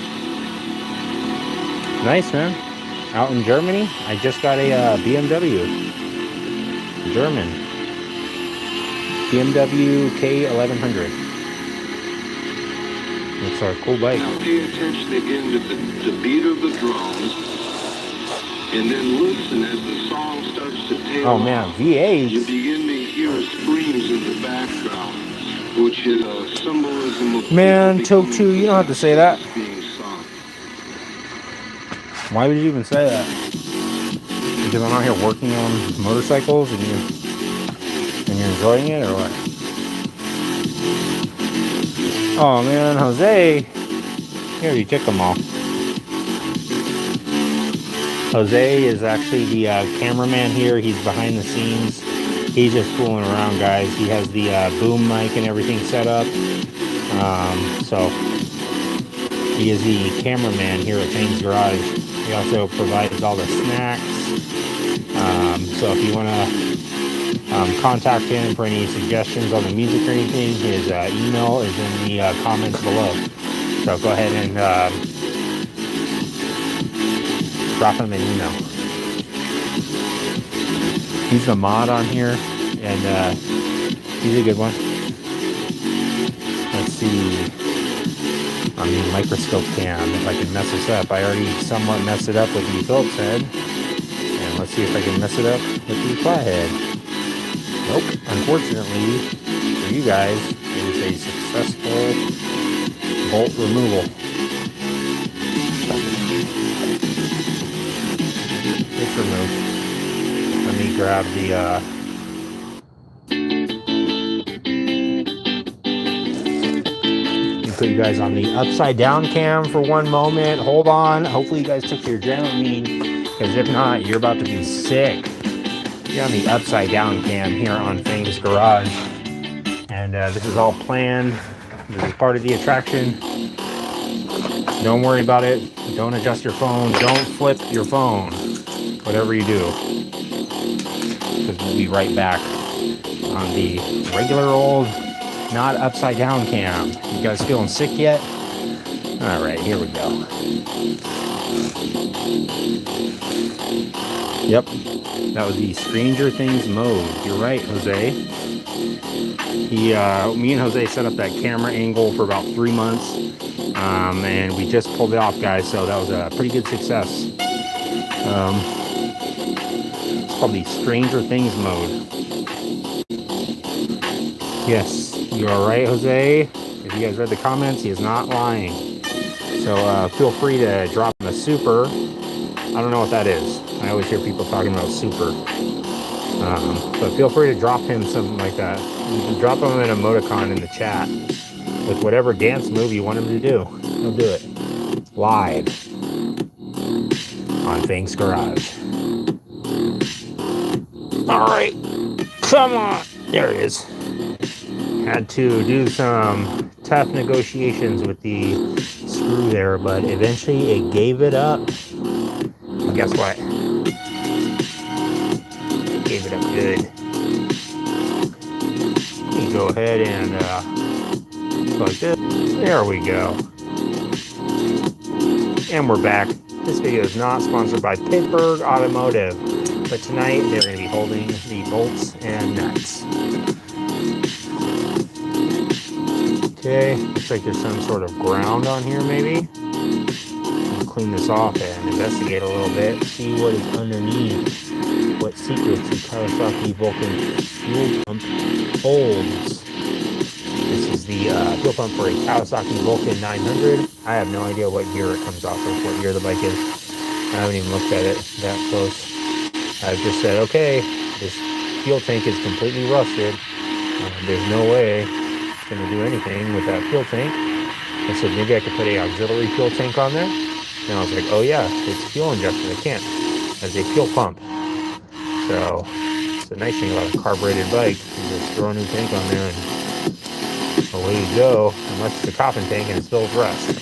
S1: Nice, man. Out in Germany, I just got a BMW. German. BMW K1100. It's a cool bike.
S4: Now pay attention again to the beat of the drums, and then listen as the song starts to tail
S1: Oh man,
S4: off.
S1: V8.
S4: You begin to hear screams in the background, which is a symbolism of
S1: Man, Choke 2, you don't have to say that.
S4: being sung.
S1: Why would you even say that? Because I'm out here working on motorcycles and you're enjoying it, or what? Oh man, Jose. Here, you took them all. Jose is actually the cameraman here. He's behind the scenes. He's just fooling around, guys. He has the boom mic and everything set up. So he is the cameraman here at Fang's Garage. He also provides all the snacks. So if you want to contact him for any suggestions on the music or anything, his email is in the comments below. So go ahead and drop him an email. He's the mod on here, and he's a good one. Let's see. On the microscope cam, if I can mess this up. I already somewhat messed it up with the Phillips head. And let's see if I can mess it up with the flathead. Nope. Unfortunately, for you guys, it is a successful bolt removal. It's removed. Let me grab the put you guys on the upside down cam for 1 moment. Hold on. Hopefully you guys took your Dramamine, because if not, you're about to be sick. You're on the upside down cam here on Fang's Garage, and this is all planned. This is part of the attraction. Don't worry about it. Don't adjust your phone. Don't flip your phone. Whatever you do, because we'll be right back on the regular old, not upside down cam. You guys feeling sick yet? All right, here we go. Yep, that was the Stranger Things mode. You're right, Jose. Me and Jose set up that camera angle for about 3 months, and we just pulled it off, guys. So that was a pretty good success. It's called the Stranger Things mode. Yes, you are right, Jose. If you guys read the comments, he is not lying. So feel free to drop him a super. I don't know what that is. I always hear people talking about super. But feel free to drop him something like that. You can drop him an emoticon in the chat with whatever dance move you want him to do. He'll do it. Live on Fang's Garage. Alright. Come on. There it is. Had to do some tough negotiations with the screw there, but eventually it gave it up. Well, guess what? It gave it up good. Let me go ahead and like this. There we go. And we're back. This video is not sponsored by Pittsburgh Automotive, but tonight they're going to be holding the bolts and nuts. Okay, looks like there's some sort of ground on here maybe. We'll clean this off and investigate a little bit, see what is underneath, what secrets the Kawasaki Vulcan fuel pump holds. This is the fuel pump for a Kawasaki Vulcan 900. I have no idea what year it comes off of, what year the bike is. I haven't even looked at it that close. I've just said, okay, this fuel tank is completely rusted. There's no way going to do anything with that fuel tank. I said maybe I could put a auxiliary fuel tank on there, and I was like, oh yeah, it's fuel injection. I can't, as a fuel pump. So it's a nice thing about a carbureted bike. You just throw a new tank on there and away you go, unless it's a coffin tank and it's filled with rust.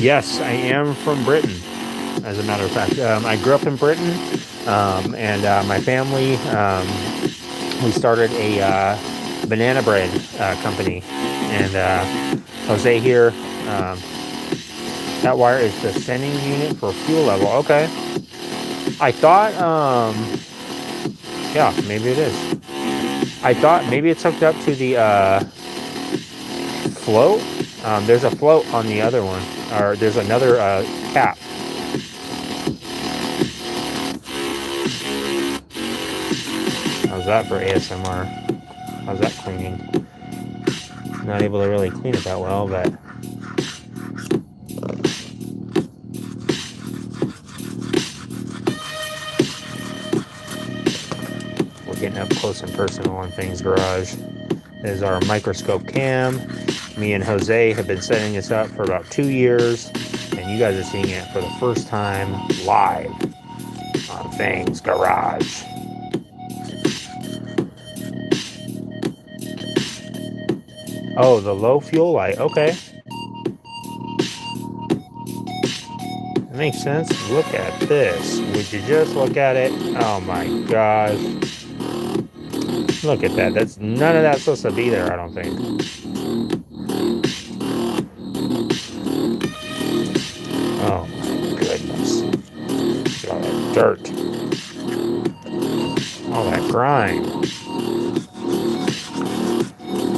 S1: Yes, I am from Britain, as a matter of fact. I grew up in Britain, and my family, we started a banana bread company. And Jose here, that wire is the sending unit for fuel level. Okay. I thought, yeah, maybe it is. I thought maybe it's hooked up to the float. There's a float on the other one, or there's another cap. How's that for ASMR? How's that cleaning? Not able to really clean it that well, but we're getting up close and personal on Fang's garage. This is our microscope cam. Me and Jose have been setting this up for about 2 years, and you guys are seeing it for the first time live on Fang's garage. Oh, the low fuel light. Okay. That makes sense. Look at this. Would you just look at it? Oh my gosh. Look at that. That's none of that's supposed to be there, I don't think. Oh my goodness. Look at all that dirt. All that grime.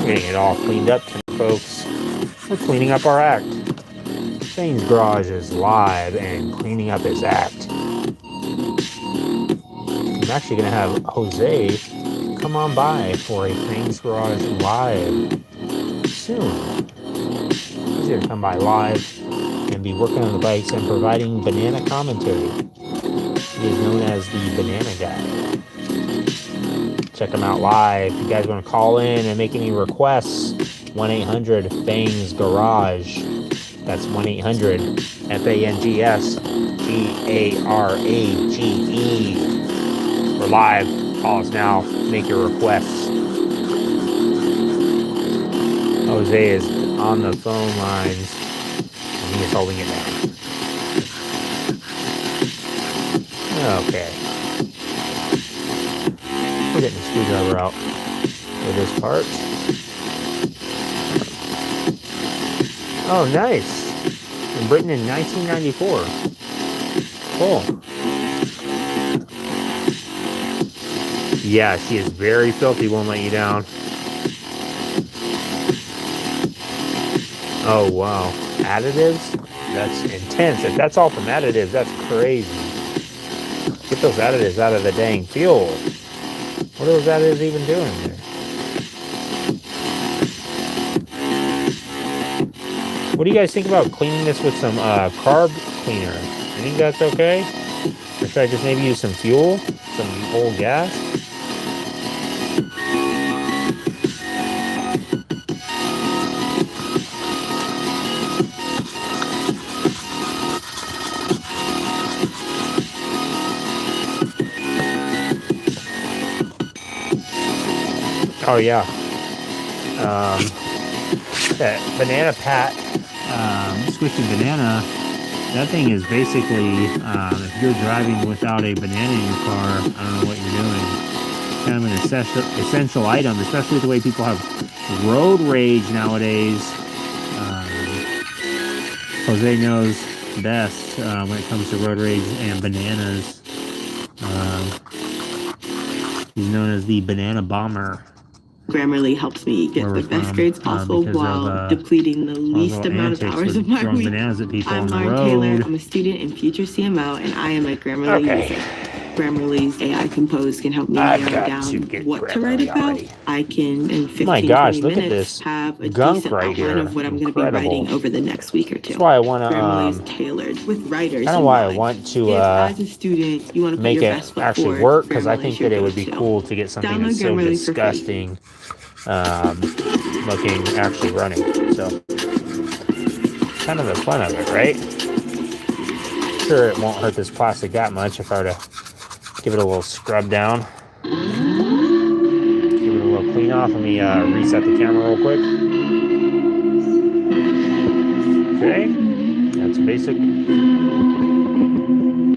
S1: Getting it all cleaned up tonight, folks. We're cleaning up our act. Fang's Garage is live and cleaning up his act. I'm actually going to have Jose come on by for a Fang's Garage live soon. He's going to come by live and be working on the bikes and providing banana commentary. He is known as the Banana Guy. Check them out live. If you guys want to call in and make any requests, 1-800 Fangs Garage. That's 1-800 FANGS GARAGE. We're live. Call us now. Make your requests. Jose is on the phone lines, and he is holding it down. Okay. We're getting the screwdriver out for this part. Oh, nice. In Britain in 1994. Cool. Yeah, she is very filthy, won't let you down. Oh, wow. Additives? That's intense. If that's all from additives, that's crazy. Get those additives out of the dang fuel. What are those additives even doing there? What do you guys think about cleaning this with some carb cleaner? You think that's okay? Or should I just maybe use some fuel? Some old gas? Oh yeah. That banana pat, squishy banana, that thing is basically, if you're driving without a banana in your car, I don't know what you're doing. Kind of an essential item, especially the way people have road rage nowadays. Jose knows best when it comes to road rage and bananas. He's known as the banana bomber.
S5: Grammarly helps me get the best grades possible while depleting the least amount of hours of my week. I'm Lauren Taylor. I'm a student in Future CMO, and I am a Grammarly user. Grammarly's AI Compose can help me narrow down what to write about. I can, in 15-20 minutes, have a decent outline of what I'm going to be writing over the next week or two.
S1: That's why I want to.
S5: Grammarly is tailored with writers.
S1: Kind of why I want to
S5: as a student, you want to
S1: make it actually work, because I think that it would be cool to get something that's so disgusting looking actually running. So kind of the fun of it, right? Sure, it won't hurt this plastic that much if I were to give it a little scrub down, give it a little clean off. Let me reset the camera real quick. Okay, that's basic.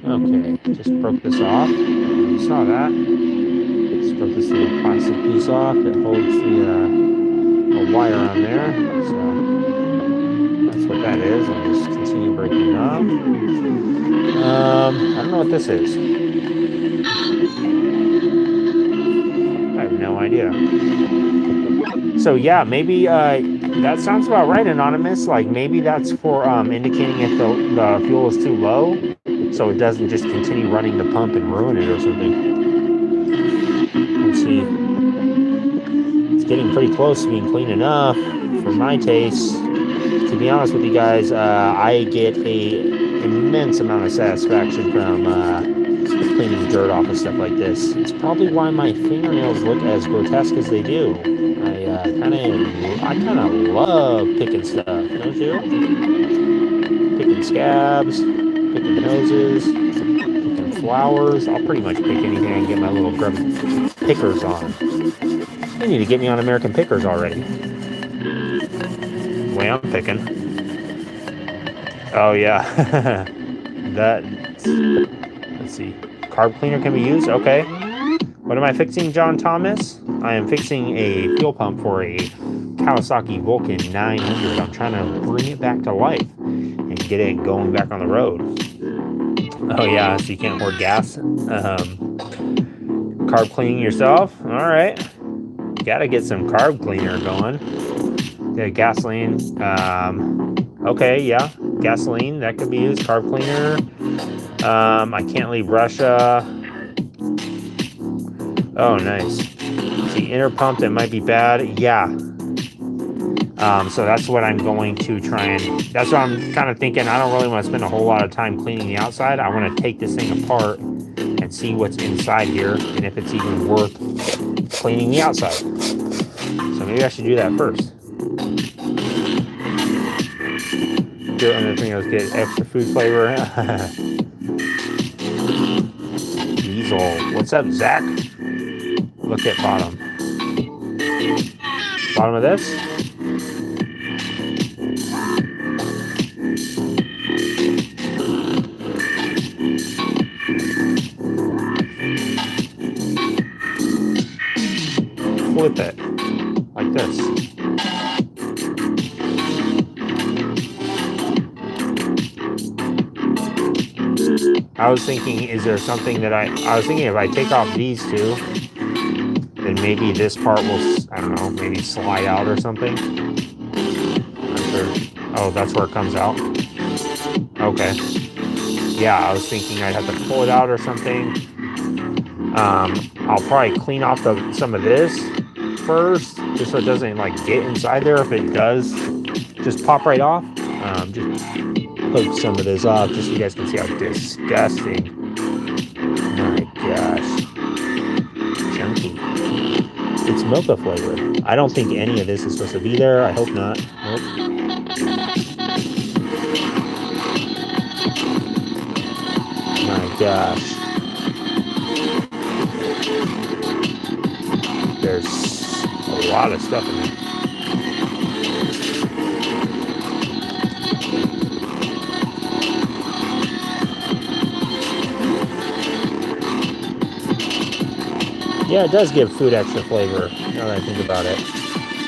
S1: Okay, just broke this off. You saw that. Just broke this little plastic piece off that holds the wire on there. So that's what that is. I'll just continue breaking it off. I don't know what this is. I have no idea. So yeah, maybe that sounds about right, Anonymous. Like maybe that's for indicating if the fuel is too low, so it doesn't just continue running the pump and ruin it or something. Let's see. It's getting pretty close to being clean enough for my taste. To be honest with you guys, I get a immense amount of satisfaction from cleaning dirt off of stuff like this. It's probably why my fingernails look as grotesque as they do. I kind of love picking stuff, don't you? Picking scabs, picking noses, picking flowers. I'll pretty much pick anything I can get my little grub pickers on. They need to get me on American Pickers already. The way I'm picking. Oh yeah, let's see. Carb cleaner can be used. Okay. What am I fixing, John Thomas? I am fixing a fuel pump for a Kawasaki Vulcan 900. I'm trying to bring it back to life and get it going back on the road. Oh yeah, so you can't hoard gas. Carb cleaning yourself. All right. Gotta get some carb cleaner going. Yeah, gasoline. Okay, yeah. Gasoline, that could be used. Carb cleaner. I can't leave Russia. Oh, nice. See, inner pump, that might be bad. Yeah. So that's what I'm going to try and... That's what I'm kind of thinking. I don't really want to spend a whole lot of time cleaning the outside. I want to take this thing apart and see what's inside here and if it's even worth cleaning the outside. So maybe I should do that first. Do it under the fingers, get extra food flavor. Diesel. What's up, Zach? Look at bottom. Bottom of this. Flip it. Like this. I was thinking, is there something that I was thinking if I take off these two, then maybe this part will, I don't know, maybe slide out or something. Not sure. Oh, that's where it comes out. Okay. Yeah, I was thinking I'd have to pull it out or something. I'll probably clean off some of this first, just so it doesn't like get inside there. If it does, just pop right off. Just poke some of this off just so you guys can see how disgusting. My gosh. Chunky. It's mocha flavor. I don't think any of this is supposed to be there. I hope not. Nope. My gosh. There's a lot of stuff in there. Yeah, it does give food extra flavor, now that I think about it.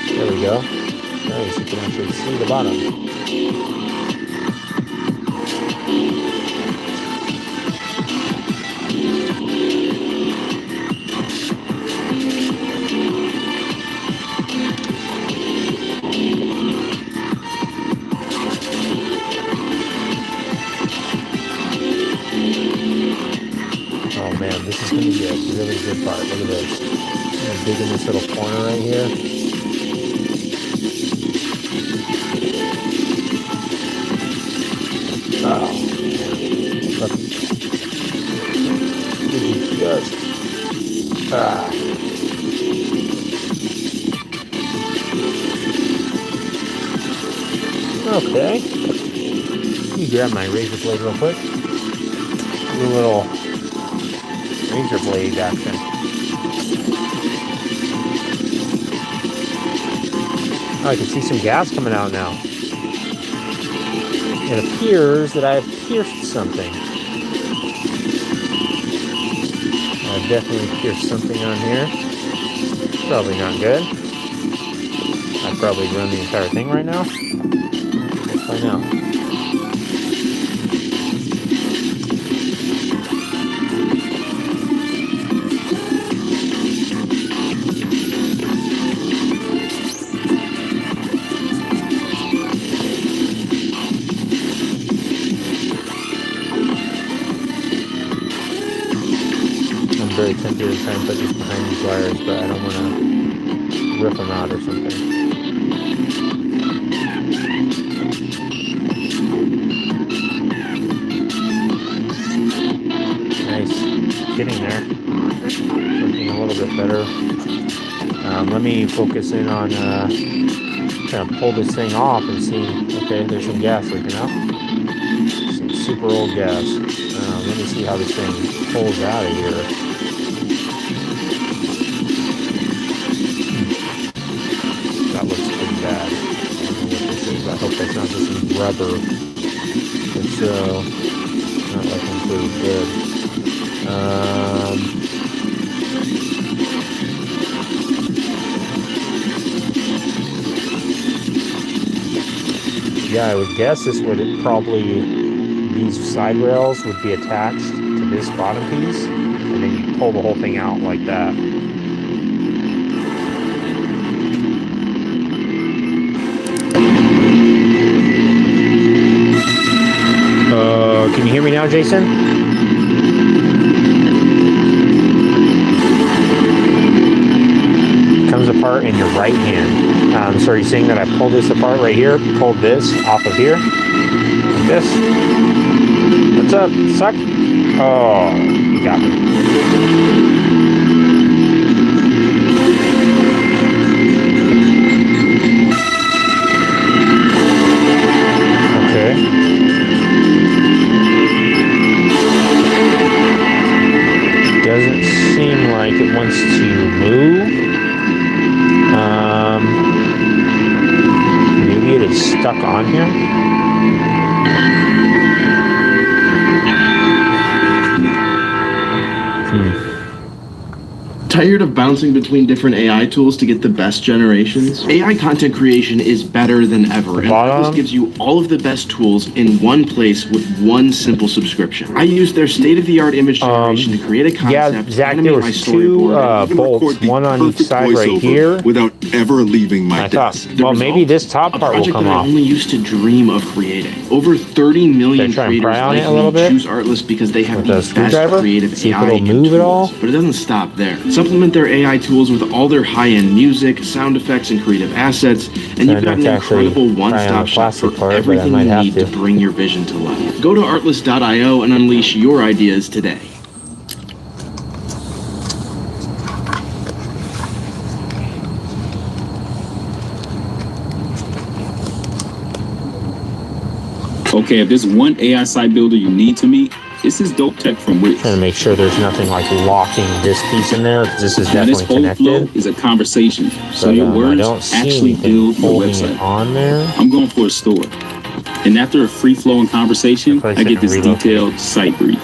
S1: There we go. Nice, you can actually see the bottom. Oh man, this is going to be a really good part. Look at this. I'm going to dig in this little corner right here. Oh. Look. This is just... Okay. Let me grab my razor blade real quick. Do a little razor blade action. Oh, I can see some gas coming out now. It appears that I have pierced something. I've definitely pierced something on here. Probably not good. I'd probably run the entire thing right now. Let's find out. I'm very tempted to try and put this behind these wires, but I don't want to rip them out or something. Nice. Getting there. Looking a little bit better. Let me focus in on trying to pull this thing off and see. Okay, there's some gas leaking out. Some super old gas. Let me see how this thing pulls out of here. That looks pretty bad. I don't know what this is. I hope that's not just some rubber. It's not looking pretty good. Yeah, I would guess this would probably, these side rails would be attached to this bottom piece, and then you pull the whole thing out like that. Can you hear me now, Jason? Comes apart in your right hand. So are you saying that I pulled this apart right here? Pulled this off of here? Like this? What's up? Suck? Oh, you got me. Okay. Doesn't seem like it wants to move. Maybe it is stuck on here.
S10: Tired of bouncing between different AI tools to get the best generations? AI content creation is better than ever, and Atlas gives you all of the best tools in one place with one simple subscription. I use their state-of-the-art image generation to create a concept,
S1: yeah, Zach, there was two bolts, one on each side right here.
S12: Without ever leaving my desk.
S1: Well, maybe this top part will come off.
S10: I only used to dream of creating. Over 30 million creators like me choose Artlist because they have the best creative AI and tools. But it doesn't stop there. Supplement their AI tools with all their high-end music, sound effects, and creative assets, and you've got an incredible one-stop shop for everything you need to bring your vision to life. Go to artlist.io and unleash your ideas today.
S13: Okay, if there's one AI site builder you need to meet, this is Dope Tech from Wix.
S1: Trying to make sure there's nothing like locking this piece in there, because this is definitely connected.
S13: This whole flow is a conversation, so your words actually build your website.
S1: On there.
S13: I'm going for a store, and after a free-flowing conversation, I get this detailed site brief.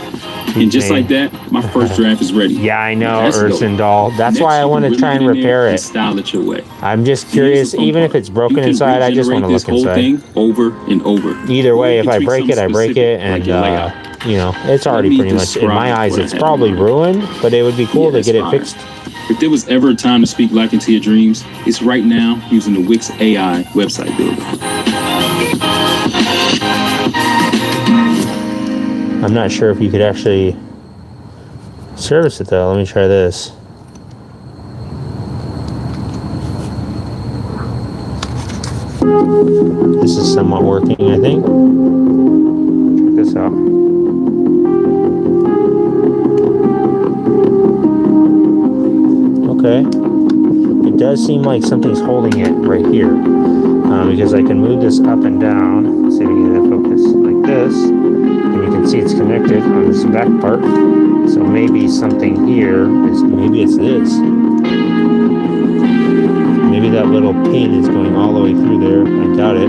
S13: And just like that, my first draft is ready.
S1: Yeah, I know, Ursendal. That's why I want to try and repair it.
S13: Style it your way.
S1: I'm just curious, even if it's broken inside, I just want to look inside.
S13: Thing over and over.
S1: Either way, if I break it, I break it, and you know, it's already pretty much, in my eyes, it's probably ruined, but it would be cool to get it fixed.
S13: If there was ever a time to speak life into your dreams, it's right now using the Wix AI website builder.
S1: I'm not sure if you could actually service it though. Let me try this. This is somewhat working, I think. Check this out. Okay. It does seem like something's holding it right here. Because I can move this up and down. Let's see if we can get it focused like this. And you can see it's connected on this back part. So maybe something here is, maybe it's this. Maybe that little pin is going all the way through there. I doubt it.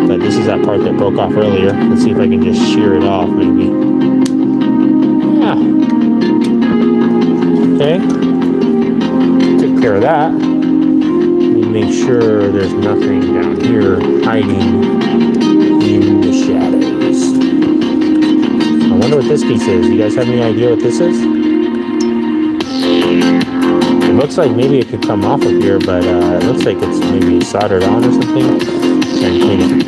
S1: But this is that part that broke off earlier. Let's see if I can just shear it off, maybe. Yeah. Okay. Took care of that. Let me make sure there's nothing down here hiding in the shadows. I wonder what this piece is. You guys have any idea what this is? It looks like maybe it could come off of here, but it looks like it's maybe soldered on or something. Try and clean it.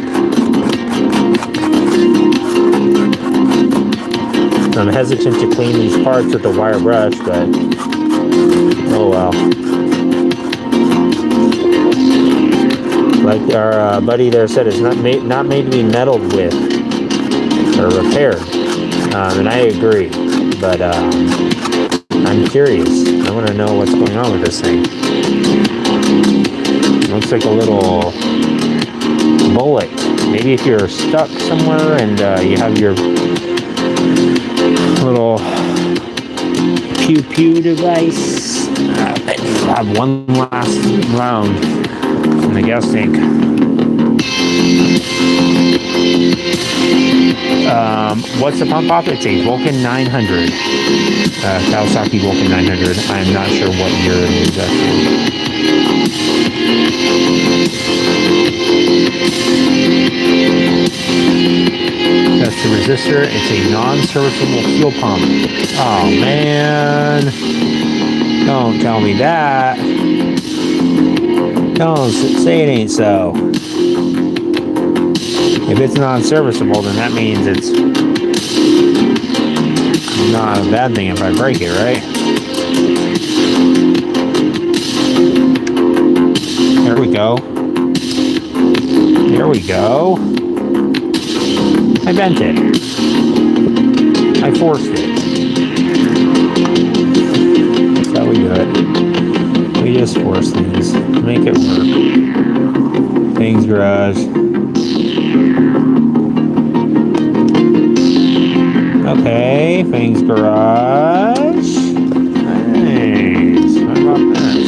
S1: I'm hesitant to clean these parts with a wire brush, but oh well. Like our buddy there said, it's not made to be meddled with or repaired, and I agree. But I'm curious. I want to know what's going on with this thing. It looks like a little bullet. Maybe if you're stuck somewhere and you have your little pew device, have one last round in the gas tank. What's the pump op? It's a Vulcan 900. Kawasaki Vulcan 900. I'm not sure what year it is actually. That's the resistor. It's a non-serviceable fuel pump. Oh man. Don't tell me that. Don't say it ain't so. If it's non-serviceable, then that means it's not a bad thing if I break it, right? There we go. There we go. I bent it. I forced it. That's how we do it. We just force things. Make it work. Things garage. Okay, Fang's garage. Nice. What about this?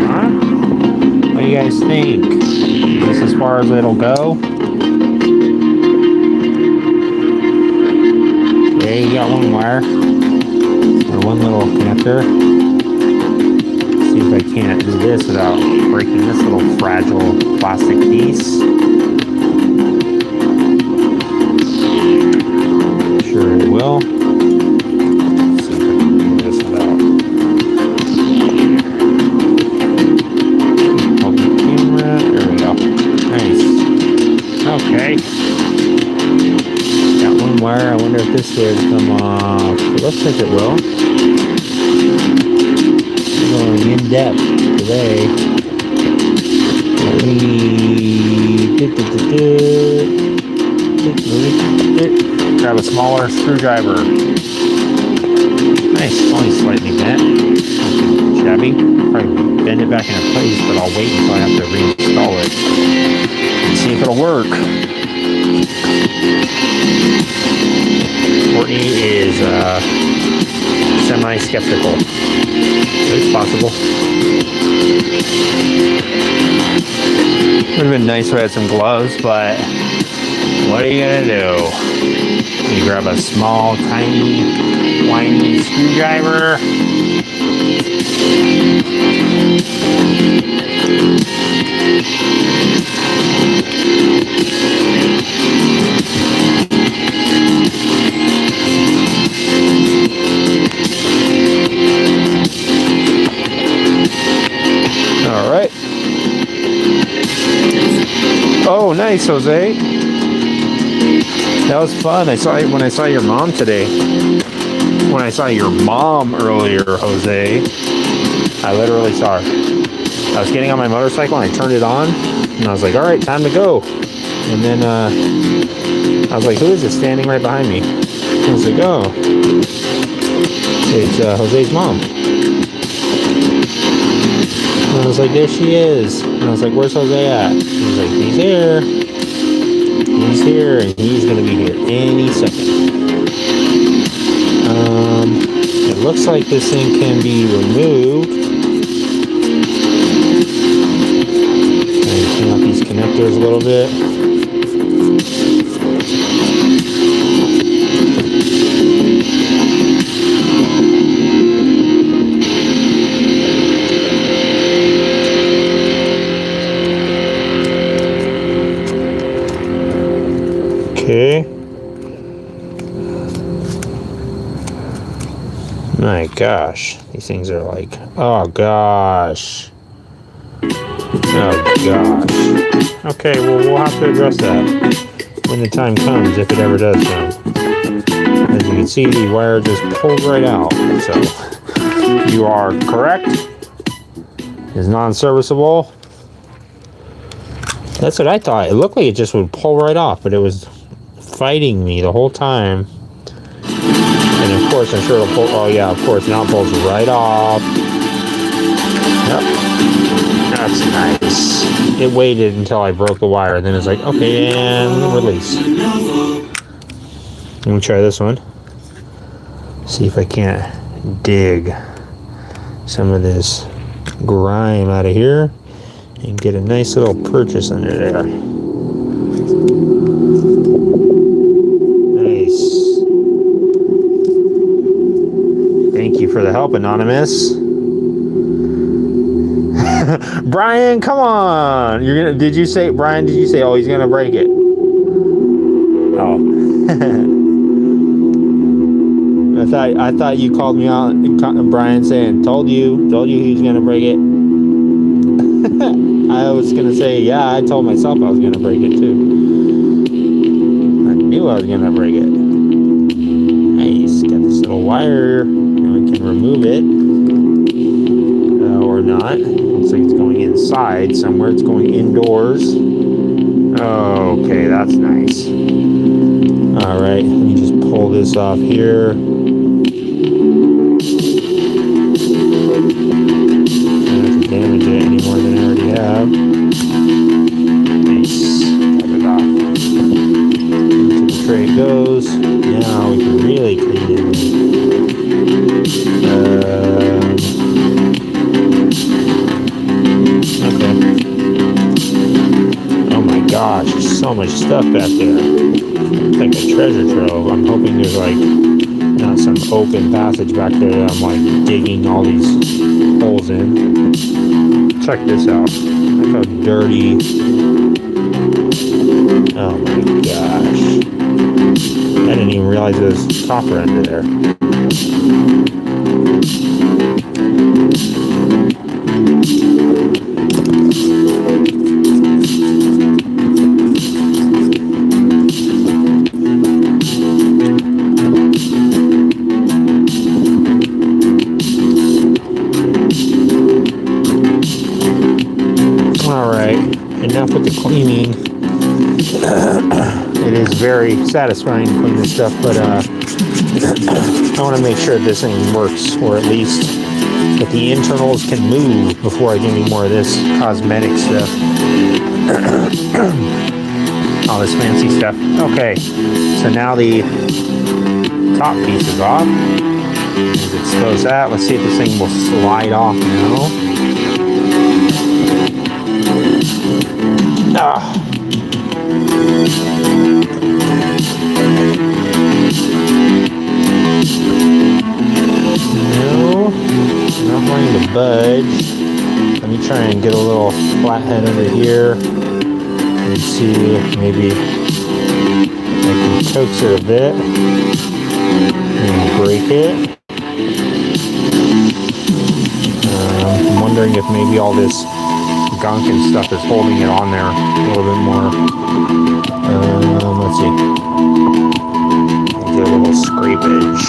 S1: Huh? What do you guys think? Is this as far as it'll go? Okay, you got one wire. Or one little connector. Let's see if I can't do this without breaking this little fragile plastic piece. Sure it will. Let's see if I can do this without. Hold the camera. There we go. Nice. Okay. Got one wire. I wonder if this would come off. It looks like it will. We're going in depth today. Grab a smaller screwdriver. Nice, only slightly bent. Nothing shabby. Probably bend it back into place, but I'll wait until I have to reinstall it and see if it'll work. Courtney is semi-skeptical. It's possible. Would have been nice if I had some gloves, but what are you gonna do? You grab a small, tiny, whiny screwdriver. All right. Oh, nice, Jose. That was fun. I saw it when I saw your mom today. When I saw your mom earlier, Jose, I literally saw her. I was getting on my motorcycle and I turned it on and I was like, all right, time to go. And then I was like, who is this standing right behind me? I was like, oh, it's Jose's mom. And I was like, there she is. And I was like, where's Jose at? And he was like, he's here. He's here, and he's going to be here any second. It looks like this thing can be removed. connectors a little bit. Okay. My gosh, these things are like, oh gosh. Oh gosh. Okay, well, we'll have to address that when the time comes, if it ever does come. As you can see, the wire just pulled right out. So, you are correct. It's non-serviceable. That's what I thought. It looked like it just would pull right off, but it was fighting me the whole time. And of course, I'm sure it'll pull. Oh yeah, of course, now it pulls right off. Yep, that's nice. It waited until I broke the wire, and then it's like, okay, and release. Let me try this one. See if I can't dig some of this grime out of here and get a nice little purchase under there. Thank you for the help, Anonymous. Brian, come on. You're gonna did you say oh he's gonna break it? Oh. I thought you called me out, Brian, saying told you he was gonna break it. I was gonna say, yeah, I told myself I was gonna break it too. I knew I was gonna break it. Nice, got this little wire. We can remove it or not. Looks like it's going inside somewhere. It's going indoors. Okay, that's nice. All right, let me just pull this off here. I don't have to damage it any more than I already have. Nice. Cut it off. Into the tray it goes. Now we can really clean it. Okay. Oh my gosh, there's so much stuff back there. It's like a treasure trove. I'm hoping there's like not some open passage back there that I'm like digging all these holes in. Check this out. Look how dirty. Oh my gosh. I didn't even realize there was copper under there. Enough with the cleaning. It is very satisfying to clean this stuff, but I want to make sure this thing works, or at least that the internals can move before I do any more of this cosmetic stuff. All this fancy stuff. Okay, so now the top piece is off. Let's expose that. Let's see if this thing will slide off now. No, not going to budge. Let me try and get a little flathead under here and see if maybe I can coax it a bit and break it. I'm wondering if maybe all this gunk and stuff is holding it on there a little bit more. Let's see. Get a little scrapage.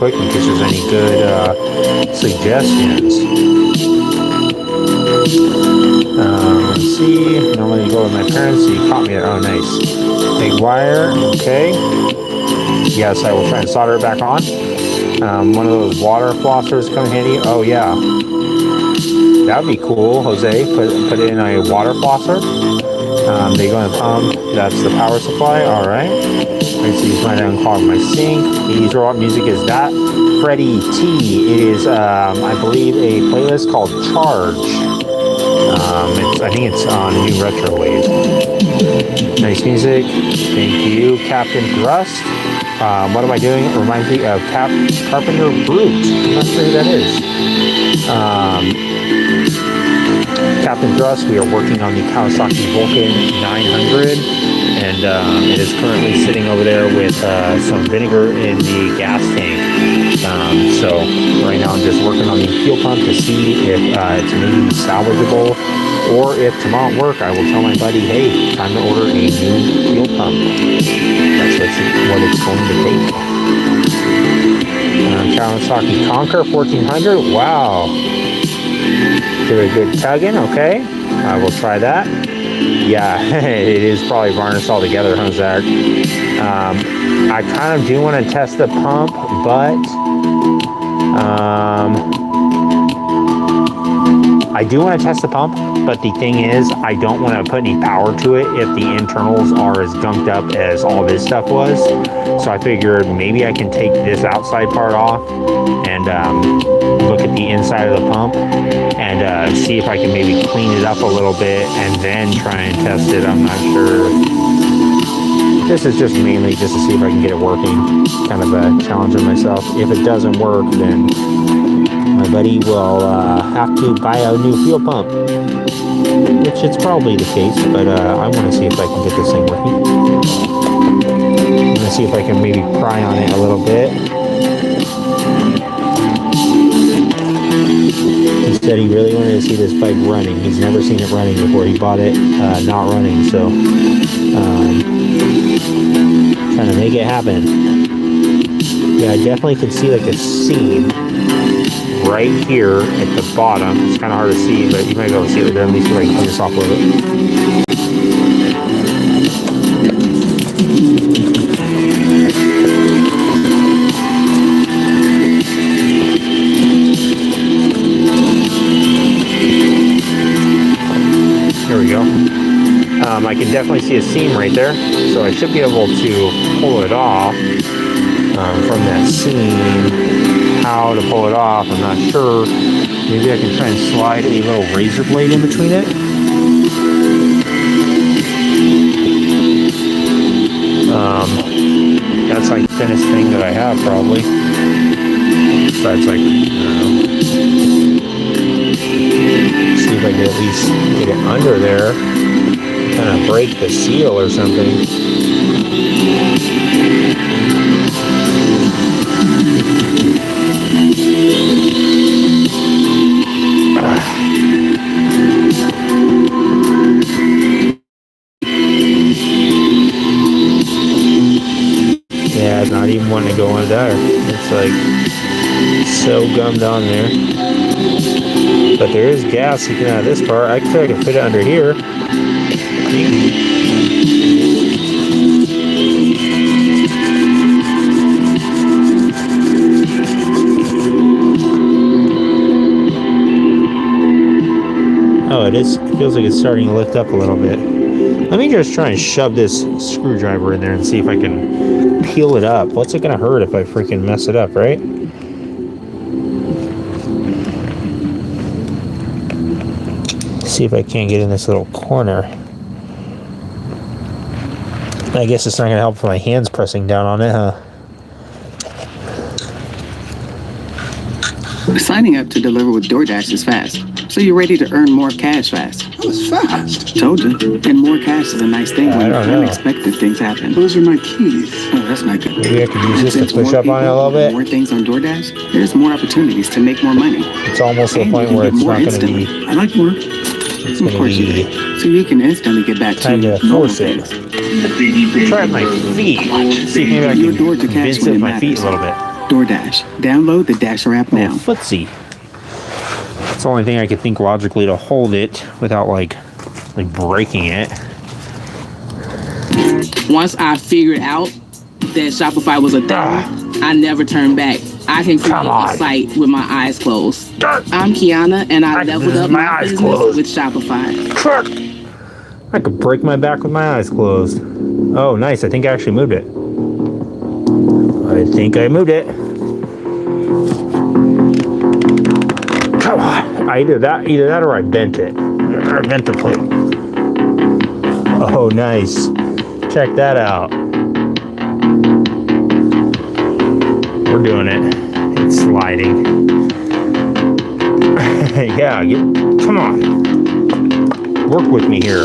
S1: quick in case there's any good suggestions. Let's see. Normally you go with my parents, so you caught me there. Oh, nice. Big wire. Okay. Yes, I will try and solder it back on. One of those water flossers come in handy. Oh, yeah. That would be cool, Jose. Put it in a water flosser. They go in the pump. That's the power supply. All right. Let's use my unclog my sink. These robot music is that Freddie T. It is, I believe, a playlist called Charge. I think it's on New Retro Wave. Nice music. Thank you, Captain Thrust. What am I doing? It reminds me of Carpenter Brute. I'm not sure who that is. Captain Thrust, we are working on the Kawasaki Vulcan 900, and it is currently sitting over there with some vinegar in the gas tank. So right now I'm just working on the fuel pump to see if it's maybe salvageable, or if tomorrow at work I will tell my buddy, hey, time to order a new fuel pump. That's what it's going to take. Kawasaki Conquer 1400, wow. Do a good tugging, okay. I will try that. Yeah, it is probably varnished all together, huh, Zach? I kind of do want to test the pump, but I do want to test the pump, but the thing is, I don't want to put any power to it if the internals are as gunked up as all this stuff was. So I figured maybe I can take this outside part off and look at the inside of the pump and see if I can maybe clean it up a little bit and then try and test it. I'm not sure. This is just mainly just to see if I can get it working. Kind of challenging myself. If it doesn't work, then my buddy will have to buy a new fuel pump, which it's probably the case, but I want to see if I can get this thing working. I'm going to see if I can maybe pry on it a little bit. He said he really wanted to see this bike running. He's never seen it running before. He bought it not running, so trying to make it happen. Yeah, I definitely can see like a seam right here at the bottom. It's kind of hard to see, but you might be able to see it there. Let me see if I can clean this off a little bit. There we go. I can definitely see a seam right there, so I should be able to pull it off from that seam. How to pull it off, I'm not sure. Maybe I can try and slide a little razor blade in between it. That's like the thinnest thing that I have, probably. But it's like, I don't know. See if I can at least get it under there. Kind of break the seal or something. Yeah, not even wanting to go under there. It's like so gummed on there. But there is gas leaking out of this part. I feel like I can fit it under here. Oh, it is. It feels like it's starting to lift up a little bit. Let me just try and shove this screwdriver in there and see if I can peel it up. What's it gonna hurt if I freaking mess it up, right? See if I can't get in this little corner. I guess it's not gonna help with my hands pressing down on it, huh?
S14: Signing up to deliver with DoorDash is fast, so you're ready to earn more cash fast.
S9: That was fast.
S14: Told you. And more cash is a nice thing when unexpected things happen.
S9: Those are my keys.
S14: Oh, that's not good.
S1: Maybe I can use this to push up on it a little bit.
S14: More things on DoorDash, there's more opportunities to make more money.
S1: It's almost to the point where it's not going to be.
S14: I like more.
S1: It's going to be.
S14: So you can instantly get back
S1: time to force it. Try my feet. See if maybe I can convince it with my feet a little bit.
S14: DoorDash. Download the Dasher app now.
S1: Footsie. It's the only thing I could think logically to hold it without like breaking it.
S14: Once I figured out that Shopify was a thing, I never turned back. I can create a site with my eyes closed. I'm Kiana, and I leveled up my business with Shopify.
S1: I could break my back with my eyes closed. Oh, nice. I think I actually moved it. I think I moved it. Come on. Either that or I bent it. I bent the plate. Oh, nice. Check that out. We're doing it. It's sliding. Yeah, come on. Work with me here.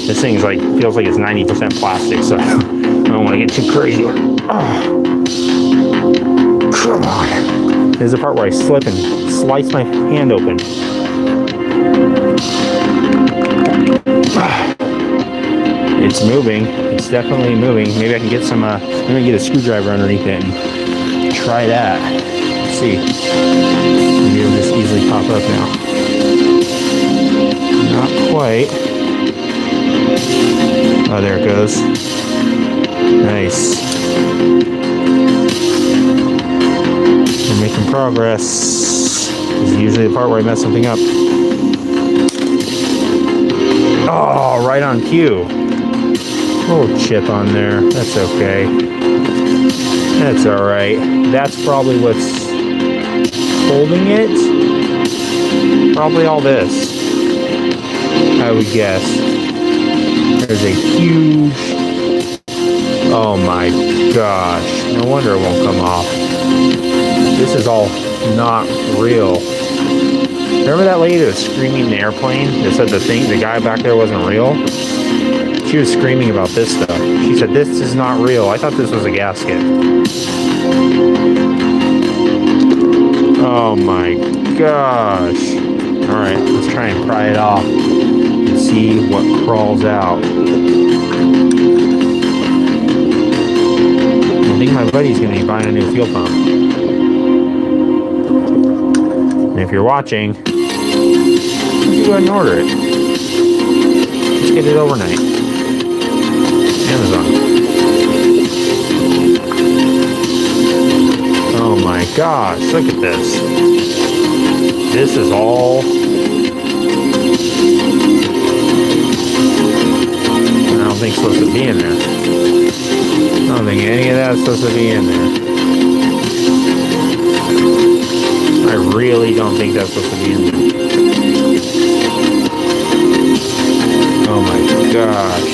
S1: This thing's feels like it's 90% plastic, so I don't want to get too crazy. Oh. Come on. There's a part where I slip and slice my hand open. It's moving. It's definitely moving. Maybe I can get maybe get a screwdriver underneath it and try that. Let's see. Maybe it'll just easily pop up now. Not quite. Oh, there it goes. Nice. We're making progress. This is usually the part where I mess something up. Oh, right on cue. Little chip on there. That's okay. That's alright. That's probably what's holding it. Probably all this, I would guess. There's a huge... Oh my gosh. No wonder it won't come off. This is all not real. Remember that lady that was screaming in the airplane that said the guy back there wasn't real? She was screaming about this stuff. She said, this is not real. I thought this was a gasket. Oh my gosh. Alright, let's try and pry it off and see what crawls out. I think my buddy's going to be buying a new fuel pump. And if you're watching, you go ahead and order it. Let's get it overnight. Amazon. Oh my gosh, look at this. This is all... I don't think it's supposed to be in there. I don't think any of that's supposed to be in there. I really don't think that's supposed to be in there. Oh my gosh.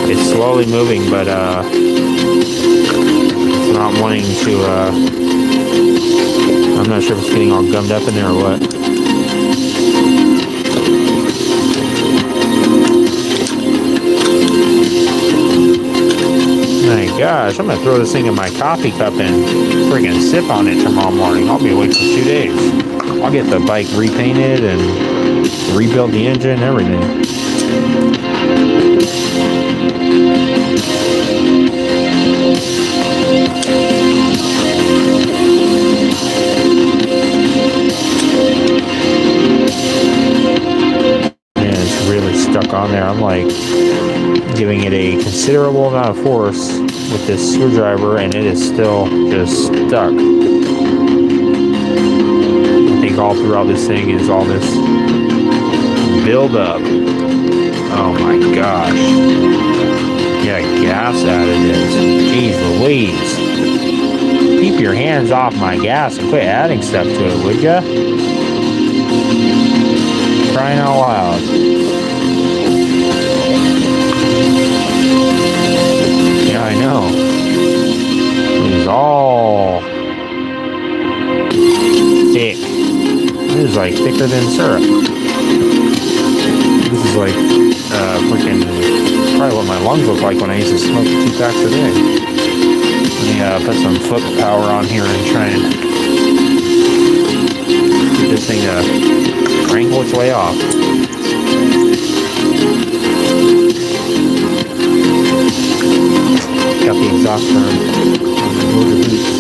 S1: It's slowly moving, but it's not wanting to, I'm not sure if it's getting all gummed up in there or what. My gosh, I'm gonna throw this thing in my coffee cup and friggin' sip on it tomorrow morning. I'll be awake for 2 days. I'll get the bike repainted and rebuild the engine and everything. Man, it's really stuck on there. I'm like giving it a considerable amount of force with this screwdriver and it is still just stuck. I think all throughout this thing is all this buildup. Oh my gosh. Yeah, gas additives. Jeez Louise. Keep your hands off my gas and quit adding stuff to it, would ya? Crying out loud. Yeah, I know. It is all thick. This is like thicker than syrup. This is like freaking probably what my lungs look like when I used to smoke 2 packs a day. Let me put some foot power on here and try and get this thing to wrangle its way off. Got the exhaust turned on the motor boots.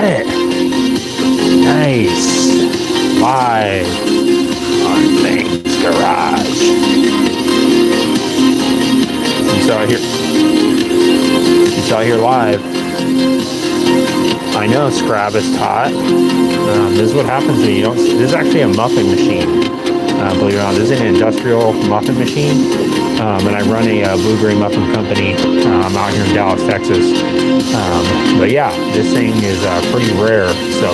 S1: got it. Nice. Live on Fang's Garage. You saw it here live. I know Scrab is taught. This is what happens when you don't. This is actually a muffin machine. Believe it or not, this is an industrial muffin machine. And I run a blueberry muffin company out here in Dallas, Texas. But yeah, this thing is pretty rare. So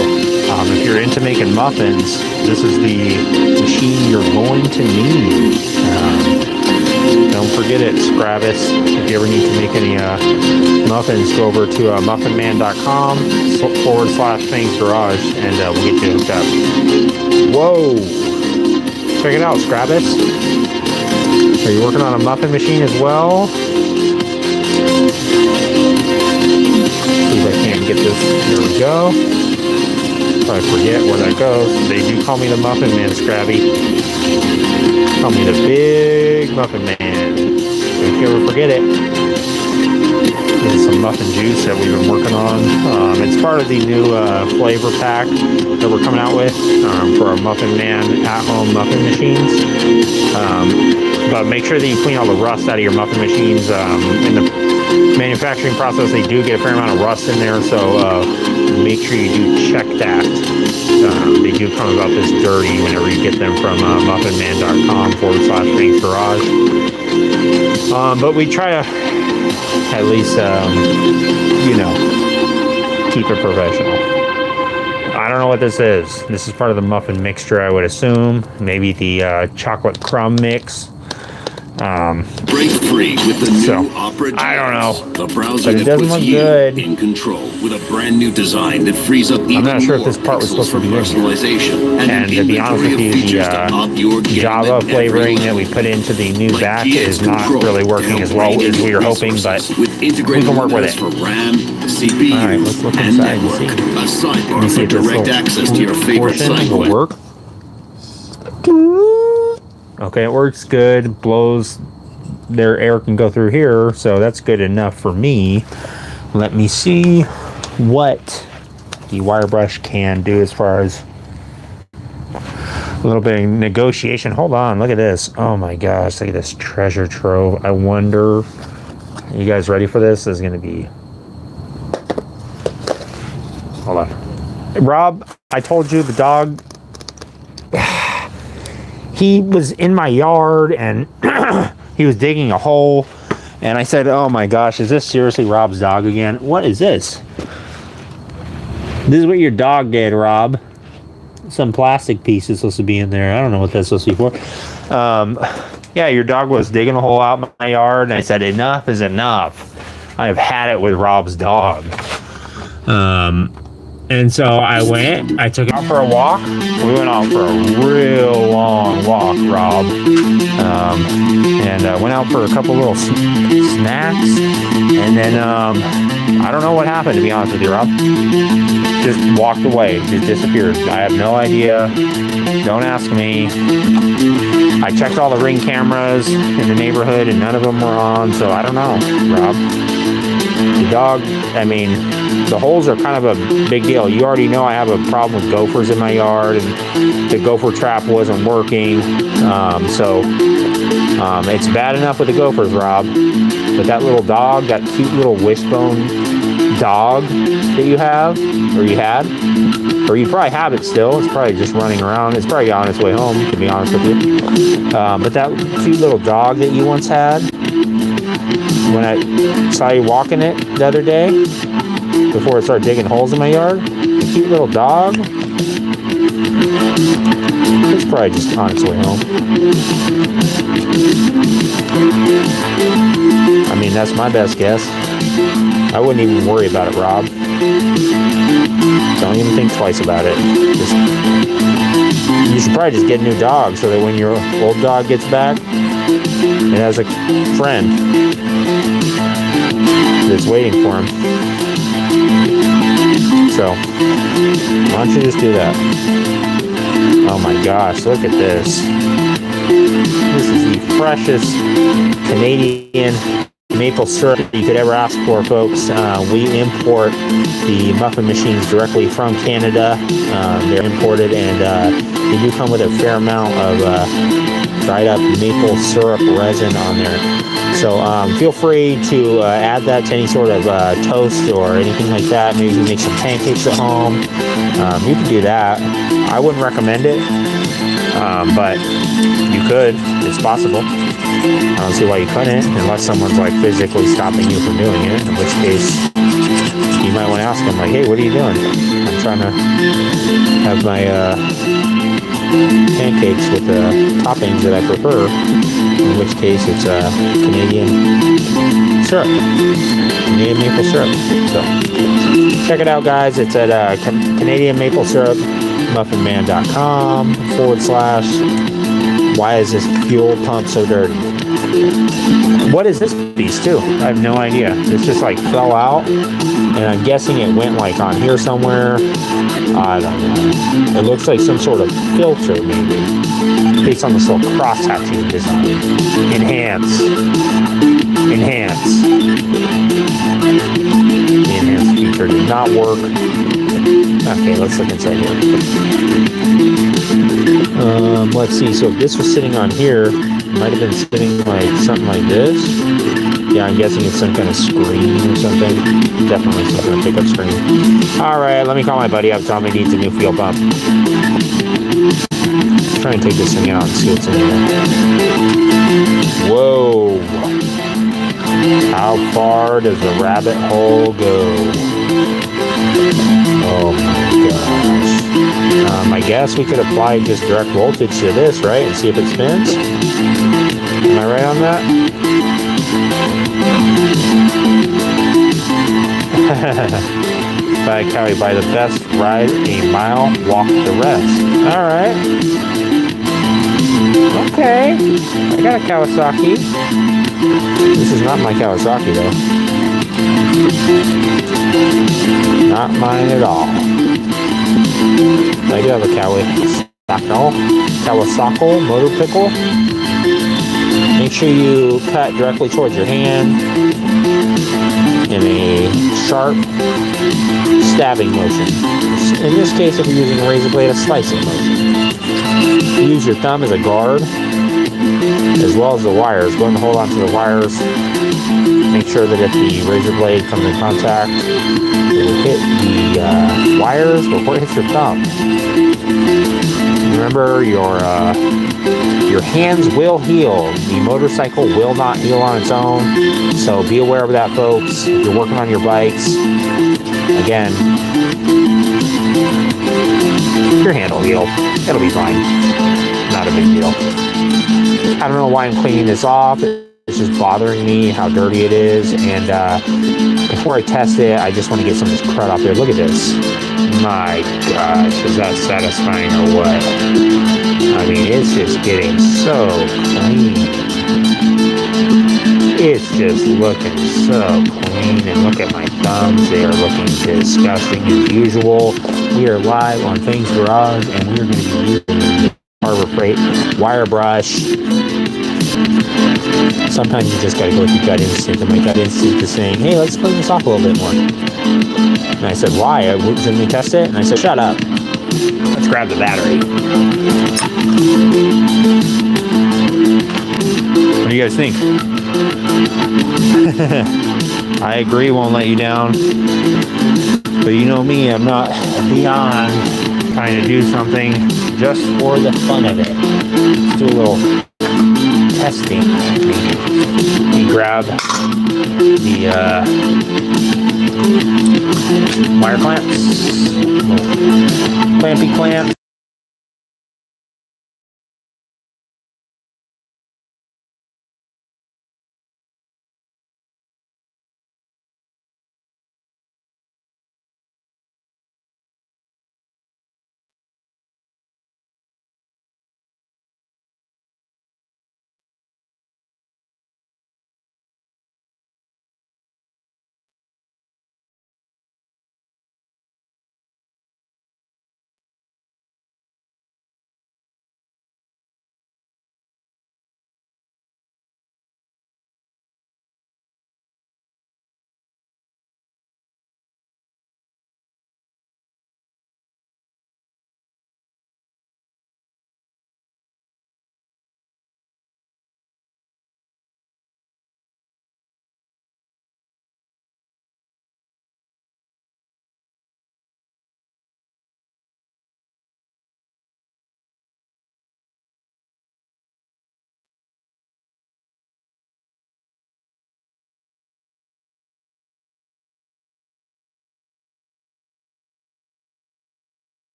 S1: if you're into making muffins, this is the machine you're going to need. Don't forget it, Scrabbis. If you ever need to make any muffins, go over to muffinman.com/Fang's Garage and we'll get you hooked up. Whoa! Check it out, Scrabbis. Are you working on a muffin machine as well? See if I can't get this. There we go. Probably forget where that goes. They do call me the Muffin Man, Scrabby. Call me the Big Muffin Man. Don't you ever forget it. There's some muffin juice that we've been working on. It's part of the new flavor pack that we're coming out with for our Muffin Man at-home muffin machines. But make sure that you clean all the rust out of your muffin machines. In the manufacturing process, they do get a fair amount of rust in there, so make sure you do check that. They do come about this dirty whenever you get them from muffinman.com/Fang's Garage. But we try to at least, keep it professional. I don't know what this is. This is part of the muffin mixture, I would assume. Maybe the chocolate crumb mix.
S8: Break free with the new Opera GX.
S1: I don't know.
S8: The browser
S1: but it
S8: that
S1: doesn't
S8: puts
S1: look
S8: you
S1: good.
S8: in control with a brand new design that frees up even
S1: I'm not sure if
S8: more
S1: this part was supposed to be in here.
S8: personalization
S1: And to be honest with you, the Java flavoring that we put into the new batch is not really working as well as we were hoping, but we can work with it.
S8: For RAM, CPU,
S1: all right, let's look
S8: and
S1: inside and
S8: network.
S1: see.
S8: A sidebar for direct access to your favorite site
S1: will
S8: web.
S1: work. Okay, it works good. Blows. Their air can go through here, so that's good enough for me. Let me see what the wire brush can do as far as a little bit of negotiation. Hold on, look at this. Oh my gosh, look at this treasure trove. I wonder, are you guys ready for this? This is going to be... Hold on. Rob, I told you the dog... He was in my yard and... He was digging a hole, and I said, oh my gosh, is this seriously Rob's dog again? What is this? This is what your dog did, Rob. Some plastic piece is supposed to be in there. I don't know what that's supposed to be for. Yeah, your dog was digging a hole out in my yard, and I said, enough is enough. I have had it with Rob's dog. And so I took it out for a walk. We went out for a real long walk, Rob. And went out for a couple little snacks. And then, I don't know what happened, to be honest with you, Rob. Just walked away, just disappeared. I have no idea. Don't ask me. I checked all the Ring cameras in the neighborhood and none of them were on, so I don't know, Rob. The dog, I mean, the holes are kind of a big deal. You already know I have a problem with gophers in my yard, and the gopher trap wasn't working. It's bad enough with the gophers, Rob. But that little dog, that cute little wishbone dog that you have, or you had, or you probably have it still. It's probably just running around. It's probably on its way home, to be honest with you. But that cute little dog that you once had, when I saw you walking it the other day, before I started digging holes in my yard, the cute little dog, it's probably just on its way home. I mean, that's my best guess. I wouldn't even worry about it, Rob. Don't even think twice about it. You should probably just get a new dog so that when your old dog gets back, it has a friend that's waiting for him. So, why don't you just do that? Oh my gosh, look at this. This is the freshest Canadian maple syrup you could ever ask for, folks. We import the muffin machines directly from Canada. They're imported, and they do come with a fair amount of dried up maple syrup resin on there. So feel free to add that to any sort of toast or anything like that. Maybe you make some pancakes at home. You can do that. I wouldn't recommend it, but you could. It's possible. I don't see why you couldn't, unless someone's like physically stopping you from doing it, in which case you might want to ask them, like, hey, what are you doing? I'm trying to have my pancakes with the toppings that I prefer, in which case it's Canadian syrup, Canadian maple syrup. So check it out, guys. It's at Canadian Maple Syrup muffinman.com / why is this fuel pump so dirty? What is this piece too? I have no idea. This just like fell out, and I'm guessing it went like on here somewhere. I don't know. It looks like some sort of filter, maybe, based on this little cross tattoo design. Enhance. The enhance feature did not work. Okay, let's look inside here. Let's see. So if this was sitting on here, it might have been sitting like something like this. Yeah, I'm guessing it's some kind of screen or something. Definitely some kind of pickup screen. All right, let me call my buddy up. Tell him he needs a new fuel pump. Try and take this thing out and see what's in here. Whoa. How far does the rabbit hole go? Oh my gosh. I guess we could apply just direct voltage to this, right? And see if it spins. Am I right on that? By Cowie, by the best, ride a mile, walk the rest. Alright. Okay. I got a Kawasaki. This is not my Kawasaki, though. Not mine at all. I do have a Kawasaki motor pickle. Make sure you cut directly towards your hand in a sharp stabbing motion. In this case, if you're using a razor blade, a slicing motion. Use your thumb as a guard, as well as the wires. Go ahead and hold on to the wires. Make sure that if the razor blade comes in contact, it will hit the wires before it hits your thumb. Remember, your hands will heal. The motorcycle will not heal on its own. So be aware of that, folks. If you're working on your bikes, again, your hand will heal. It'll be fine. Not a big deal. I don't know why I'm cleaning this off. It's just bothering me how dirty it is. And before I test it, I just want to get some of this crud off there. Look at this. My gosh, is that satisfying or what? I mean, it's just getting so clean. It's just looking so clean. And look at my thumbs. They are looking disgusting as usual. We are live on Fang's Garage, and we're going to be using Harbor Freight wire brush. Sometimes you just gotta go with your gut instinct, and my gut instinct is saying, hey, let's clean this off a little bit more. And I said, why? Shouldn't we test it? And I said, shut up. Let's grab the battery. What do you guys think? I agree, won't let you down. But you know me, I'm not beyond trying to do something just for the fun of it. Let's do a little testing. Let me grab the wire clamps, clampy clamp.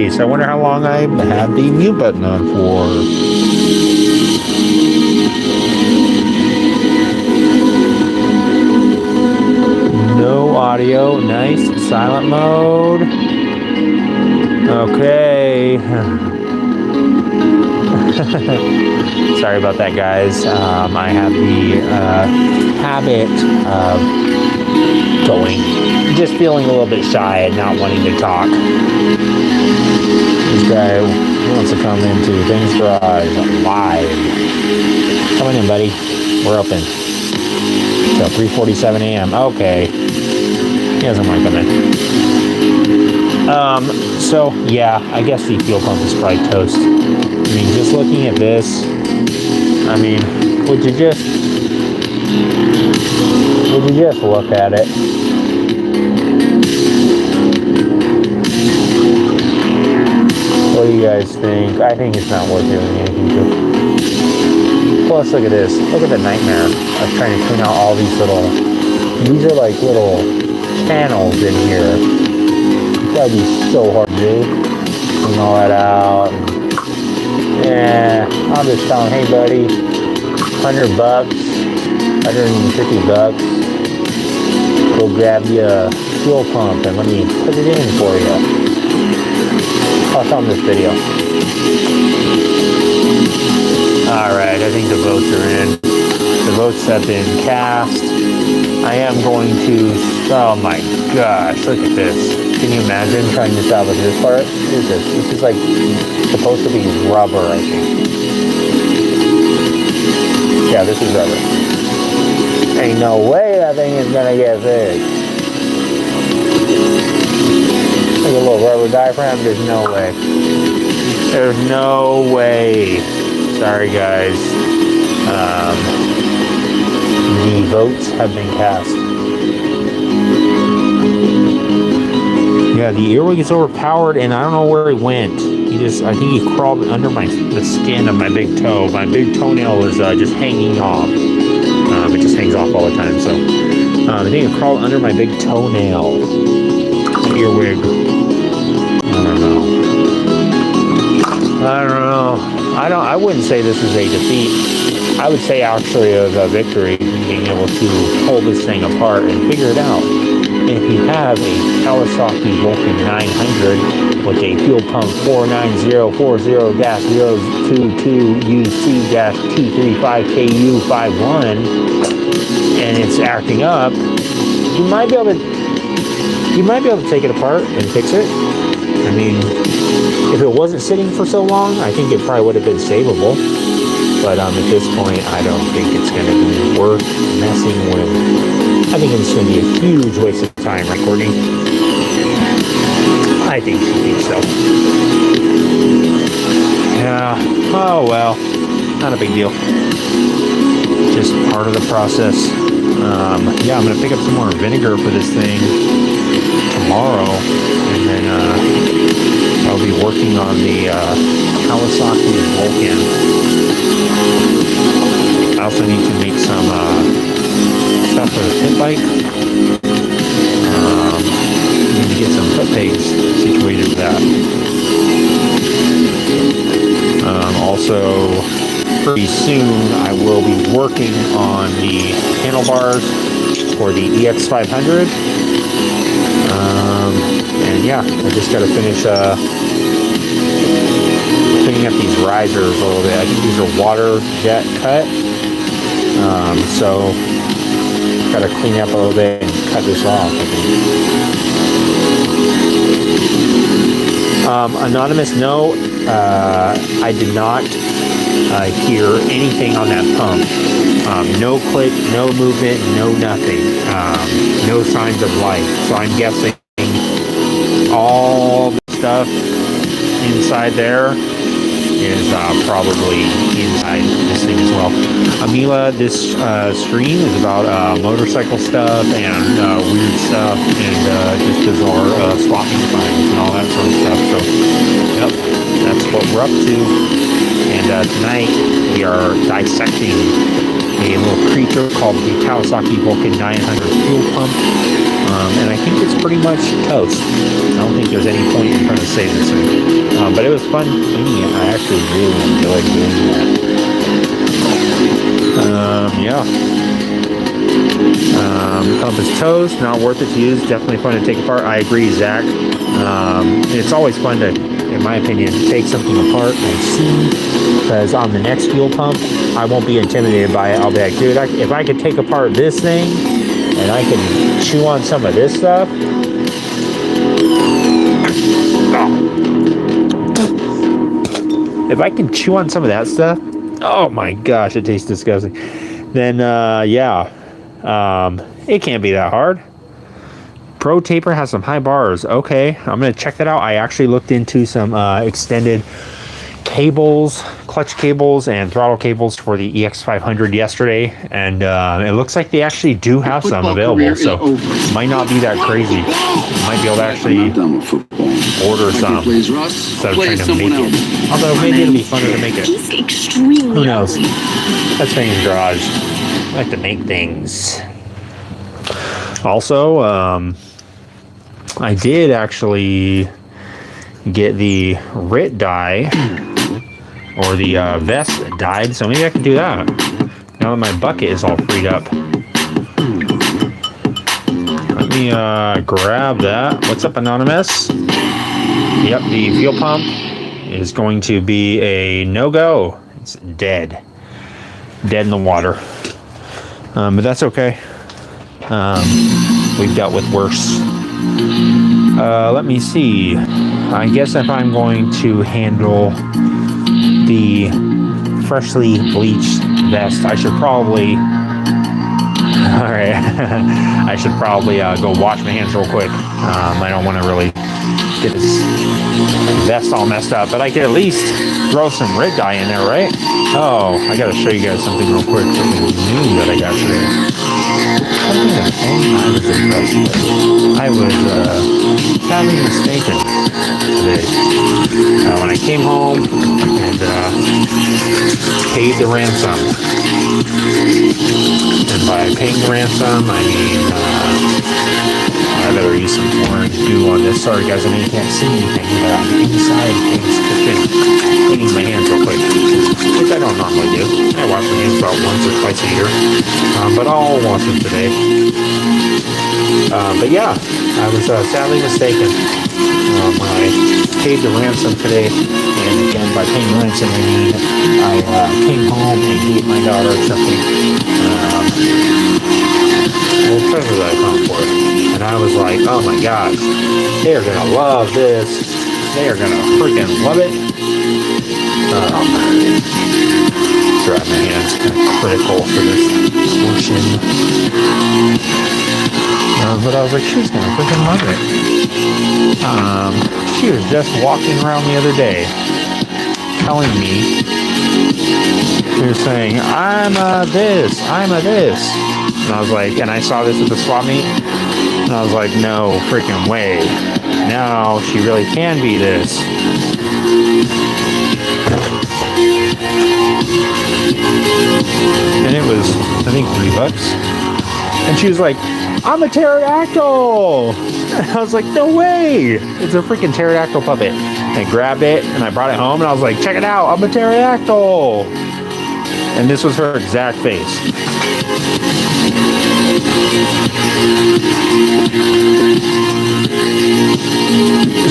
S1: face. I wonder how long I had the mute button on for. No audio. Nice. Silent mode. Okay. Sorry about that, guys. I have the habit of just feeling a little bit shy and not wanting to talk. This guy wants to come into Things Garage live. Come on in, buddy. We're open till 3:47 a.m. Okay. He doesn't want to come in. So yeah, I guess the fuel pump is probably toast. I mean, just looking at this, I mean, would you just look at it? What do you guys think? I think it's not worth doing anything to. Plus, look at this. Look at the nightmare of trying to clean out all these are like little channels in here. That'd be so hard to do. Clean all that out. Yeah, I'm just telling, hey buddy, $100, $150. Go grab you a fuel pump and let me put it in for you. I'll film this video. Alright, I think the votes are in. The votes have been cast. I am going to, oh my gosh, look at this. Can you imagine trying to salvage this part? What is this? This is like supposed to be rubber, I think. Yeah, this is rubber. Ain't no way that thing is gonna get fixed. Like a little rubber diaphragm, there's no way. There's no way. Sorry guys. The votes have been cast. Yeah, the earwig is overpowered and I don't know where he went. I think he crawled under the skin of my big toe. My big toenail is just hanging off. It just hangs off all the time, so. I think it crawled under my big toenail. Earwig. I don't know. I wouldn't say this is a defeat. I would say actually it was a victory in being able to pull this thing apart and figure it out. If you have a Kawasaki Vulcan 900 with a fuel pump 49040-022UC-T35KU51 and it's acting up, you might be able to take it apart and fix it. I mean, if it wasn't sitting for so long, I think it probably would have been savable. But at this point, I don't think it's going to be worth messing with. I think it's going to be a huge waste of time, right, Courtney? I think she thinks so. Yeah. Oh, well. Not a big deal. Just part of the process. Yeah, I'm going to pick up some more vinegar for this thing tomorrow. And then I'll be working on the Kawasaki Vulcan. I also need to make some stuff for the pit bike. Need to get some foot pegs situated with that. Also, pretty soon I will be working on the handlebars for the EX500. And yeah, I just got to finish cleaning up these risers a little bit. I think these are water jet cut. So gotta clean up a little bit and cut this off, I think. Anonymous, no, I did not hear anything on that pump. No click, no movement, no nothing. No signs of life. So I'm guessing all the stuff inside there is probably inside this thing as well. Amila, this stream is about motorcycle stuff and weird stuff and just bizarre swapping finds and all that sort of stuff. So, yep, that's what we're up to. And tonight we are dissecting a little creature called the Kawasaki Vulcan 900 fuel pump. and I think it's pretty much toast. I don't think there's any point in trying to save this thing. But it was fun cleaning it. I actually really enjoyed doing that. Yeah. Pump is toast, not worth it to use. Definitely fun to take apart. I agree, Zach. It's always fun to, in my opinion, take something apart and see. Because on the next fuel pump, I won't be intimidated by it. I'll be like, dude, if I could take apart this thing and I can chew on some of this stuff. If I can chew on some of that stuff, oh my gosh, it tastes disgusting. Then, yeah. It can't be that hard. Pro Taper has some high bars. Okay, I'm going to check that out. I actually looked into some extended cables, clutch cables, and throttle cables for the EX500 yesterday, and it looks like they actually do have some available, so might not be that crazy. Might be able to actually order some instead of trying to make it. Although maybe it'll be funner to make it.
S2: He's extremely
S1: Who knows?
S2: ugly.
S1: That's Fang's garage. I like to make things. Also, I did actually get the RIT die, or the vest dyed, so maybe I can do that now that my bucket is all freed up. Let me grab that. What's up, Anonymous? Yep, the fuel pump is going to be a no-go. It's dead in the water, but that's okay. We've dealt with worse. Let me see. I guess if I'm going to handle the freshly bleached vest, I should probably... Alright. I should probably go wash my hands real quick. I don't want to really get this vest all messed up, but I could at least throw some red dye in there, right? Oh, I gotta show you guys something real quick. Something new that I got today. I was sadly mistaken today. When I came home and paid the ransom. And by paying the ransom, I mean I better use some orange goo on this. Sorry guys, I know you can't see anything, but I'm inside King's kitchen cleaning my hands real quick, which I don't normally do. I wash my hands about once or twice a year, but I'll wash them today. But yeah, I was sadly mistaken when I paid the ransom today. And again, by paying the ransom, I mean I came home and gave my daughter something, a little treasure that I found for her. And I was like, oh my gosh, they are gonna love this. They are gonna freaking love it. Dry my hands, kind of critical for this portion. But I was like, she's gonna freaking love it. She was just walking around the other day, telling me, she was saying, I'm a this. And I was like, and I saw this at the swap meet, and I was like, no freaking way. Now she really can be this. And it was, I think, $3. And she was like, I'm a pterodactyl! And I was like, no way! It's a freaking pterodactyl puppet. And I grabbed it, and I brought it home, and I was like, check it out, I'm a pterodactyl! And this was her exact face.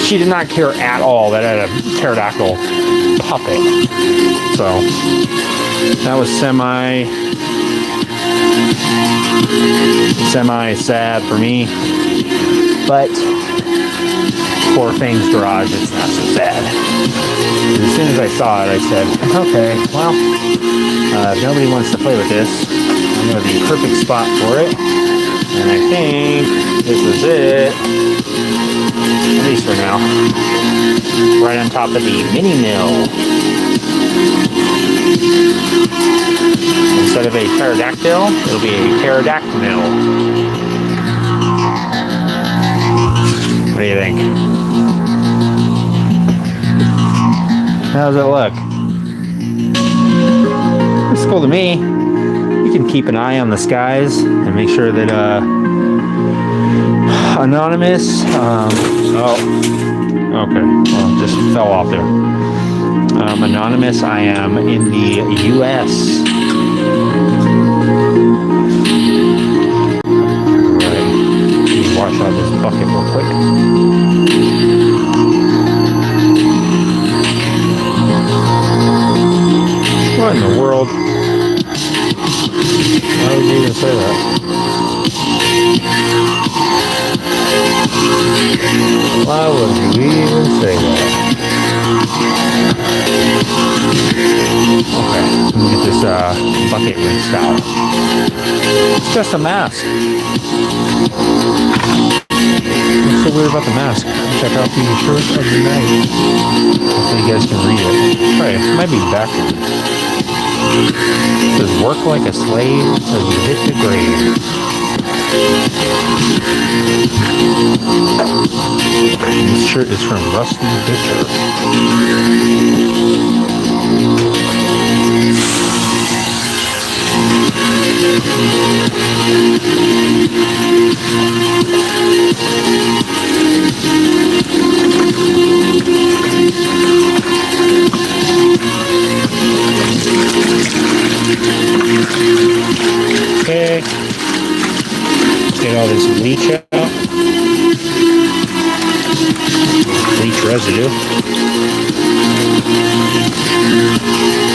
S1: She did not care at all that I had a pterodactyl puppet. So, that was semi sad for me. But for Fang's garage, it's not so sad. As soon as I saw it, I said, okay, well, if nobody wants to play with this, I'm going to be a perfect spot for it. And I think this is it, at least for now. Right on top of the mini mill. Instead of a pterodactyl, it'll be a pterodactyl. What do you think? How does it look? Looks cool to me. You can keep an eye on the skies and make sure that Anonymous. Okay. Well, just fell off there. Anonymous. I am in the U.S. Right. Wash out this bucket real quick. What in the world? Why would you even say that? Why would you even say that? Okay, let me get this bucket rinsed out. It's just a mask. What's so weird about the mask? Check out the shirt of the night. Hopefully you guys can read it. Sorry, it might be backwards. It says, work like a slave till you hit the grave. This shirt is from Rusty Bishop. Okay. Get all this bleach out. Bleach residue.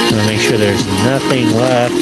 S1: I'm gonna make sure there's nothing left.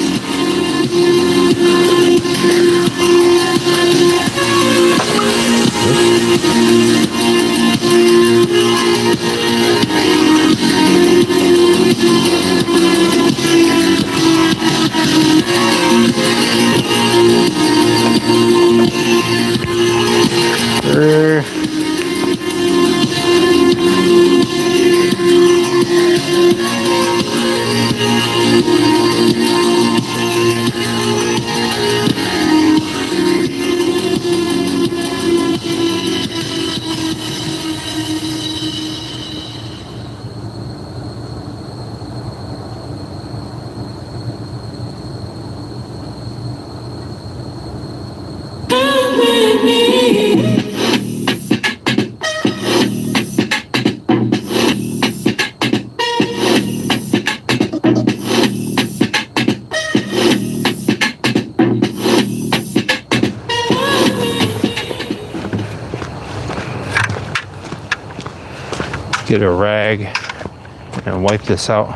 S1: Get a rag and wipe this out.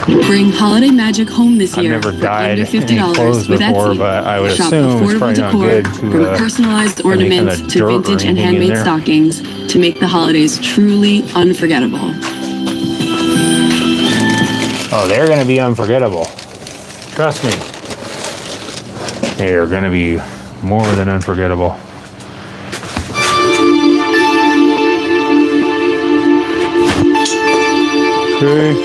S2: Bring holiday magic home this year.
S1: I've never dyed
S2: under $50
S1: any clothes
S2: with
S1: before,
S2: Etsy.
S1: but I would
S2: Shop
S1: assume it's
S2: affordable
S1: probably not
S2: decor,
S1: good
S2: from
S1: to
S2: personalized
S1: any kind
S2: ornaments
S1: of
S2: to
S1: dirt or
S2: vintage and
S1: anything in
S2: handmade
S1: there.
S2: stockings to make the holidays truly unforgettable.
S1: Oh, they're going to be unforgettable. Trust me. They are going to be more than unforgettable. Okay.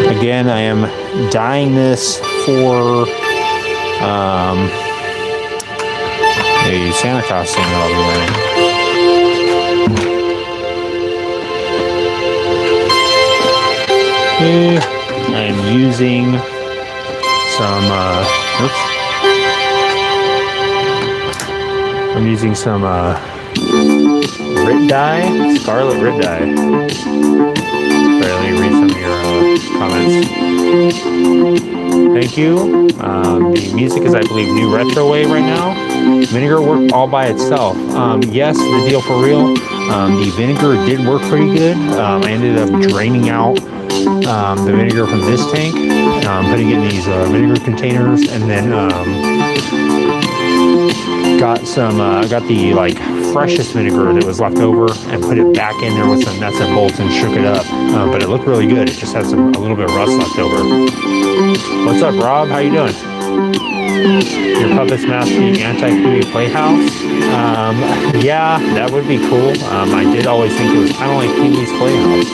S1: Again, I am dyeing this for a Santa costume that I'll be wearing. Okay. I'm using some, I'm using some Rit dye, Scarlet Rit dye. Sorry, let me read some of your comments. Thank you. The music is, I believe, new retro wave right now. Vinegar worked all by itself. Yes, the deal for real. The vinegar did work pretty good. I ended up draining out the vinegar from this tank, putting it in these vinegar containers, and then got the like freshest vinegar that was left over and put it back in there with some nuts and bolts and shook it up. But it looked really good. It just had a little bit of rust left over. What's up, Rob? How you doing? Your puppet's masking anti-Kiwi Playhouse? Yeah, that would be cool. I did always think it was kind of like Kiwi's Playhouse.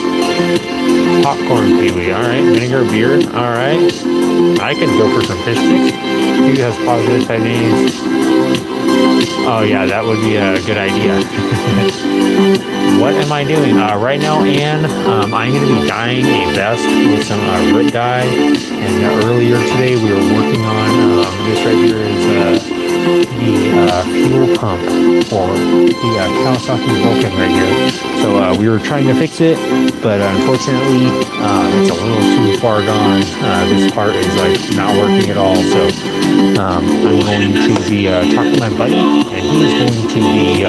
S1: Popcorn Kiwi, alright. Vinegar beer, alright. I could go for some fish sticks. Kiwi has positive tidings. Oh yeah, that would be a good idea. What am I doing? Right now, Anne, I'm going to be dyeing a vest with some RIT dye. And earlier today, we were working on this right here is the fuel pump for the Kawasaki Vulcan right here. So we were trying to fix it, but unfortunately, it's a little too far gone. This part is like not working at all. So I'm going to be talking to my buddy, and he's going to be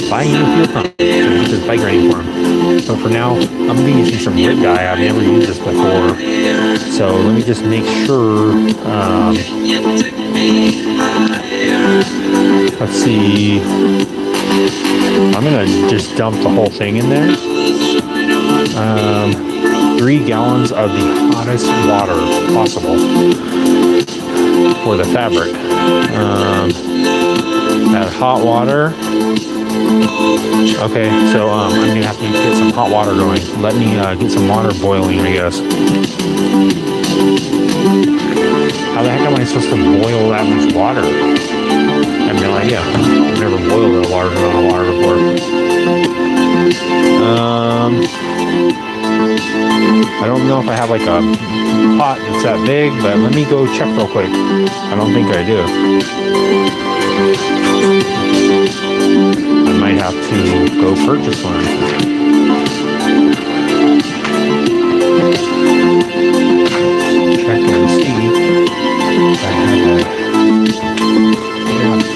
S1: buying a new fuel pump to get this bike ready for him. But for now, I'm going to be using some RIT dye. I've never used this before. So let me just make sure. Let's see. I'm going to just dump the whole thing in there. 3 gallons of the hottest water possible for the fabric. That hot water. Okay, so I'm going to have to get some hot water going. Let me get some water boiling, I guess. How the heck am I supposed to boil that much water? I have no idea. I've never boiled a large amount of water before. I don't know if I have like a pot that's that big, but let me go check real quick. I don't think I do. I might have to go purchase one. Check and see if I have a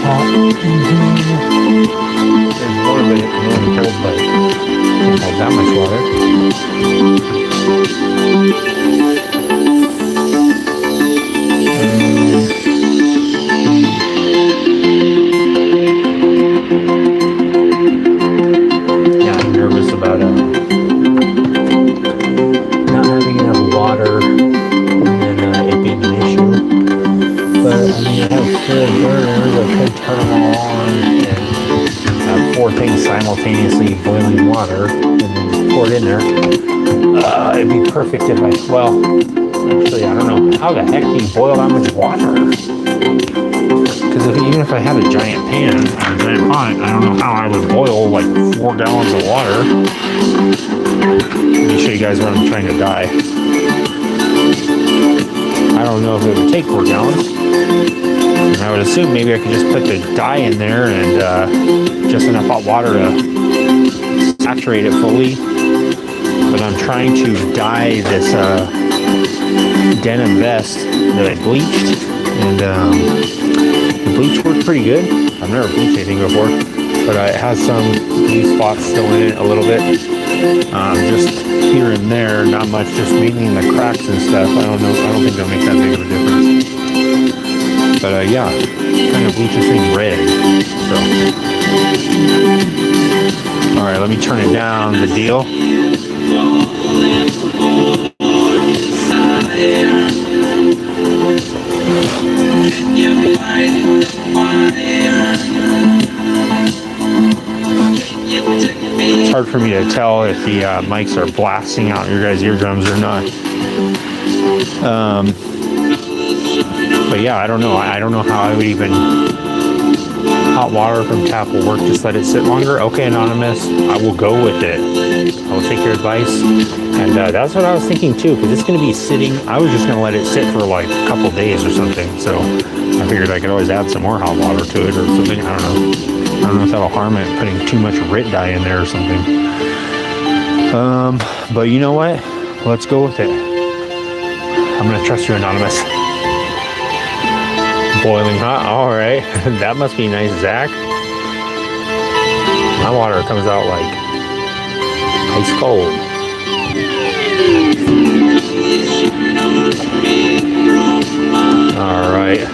S1: pot in here. There's more, but it can only hold like can't hold that much water. Yeah, I'm nervous about not having enough water and it being an issue. But I mean, I have 4 burners. I could turn them all on and have 4 things simultaneously boiling water and then just pour it in there. It'd be perfect if well, actually, I don't know. How the heck do you boil that much water? Because even if I had a giant pan or a giant pot, I don't know how I would boil like 4 gallons of water. Let me show you guys what I'm trying to dye. I don't know if it would take 4 gallons. And I would assume maybe I could just put the dye in there and just enough hot water to saturate it fully. But I'm trying to dye this denim vest that I bleached, and the bleach worked pretty good. I've never bleached anything before, but it has some blue spots still in it a little bit, just here and there, not much, just mainly in the cracks and stuff. I don't know, I don't think it'll make that big of a difference. But yeah, kind of bleach this thing red. So, all right, let me turn it down. The deal. It's hard for me to tell if the mics are blasting out your guys' eardrums or not. But yeah, I don't know. I don't know how I would even... Hot water from tap will work. Just let it sit longer. Okay, Anonymous, I will go with it. I will take your advice. And that's what I was thinking too, because it's going to be sitting. I was just going to let it sit for like a couple days or something. So I figured I could always add some more hot water to it or something. I don't know. I don't know if that'll harm it, putting too much RIT dye in there or something. But you know what? Let's go with it. I'm going to trust you, Anonymous. Boiling hot. All right. That must be nice, Zach. My water comes out like ice cold. All right.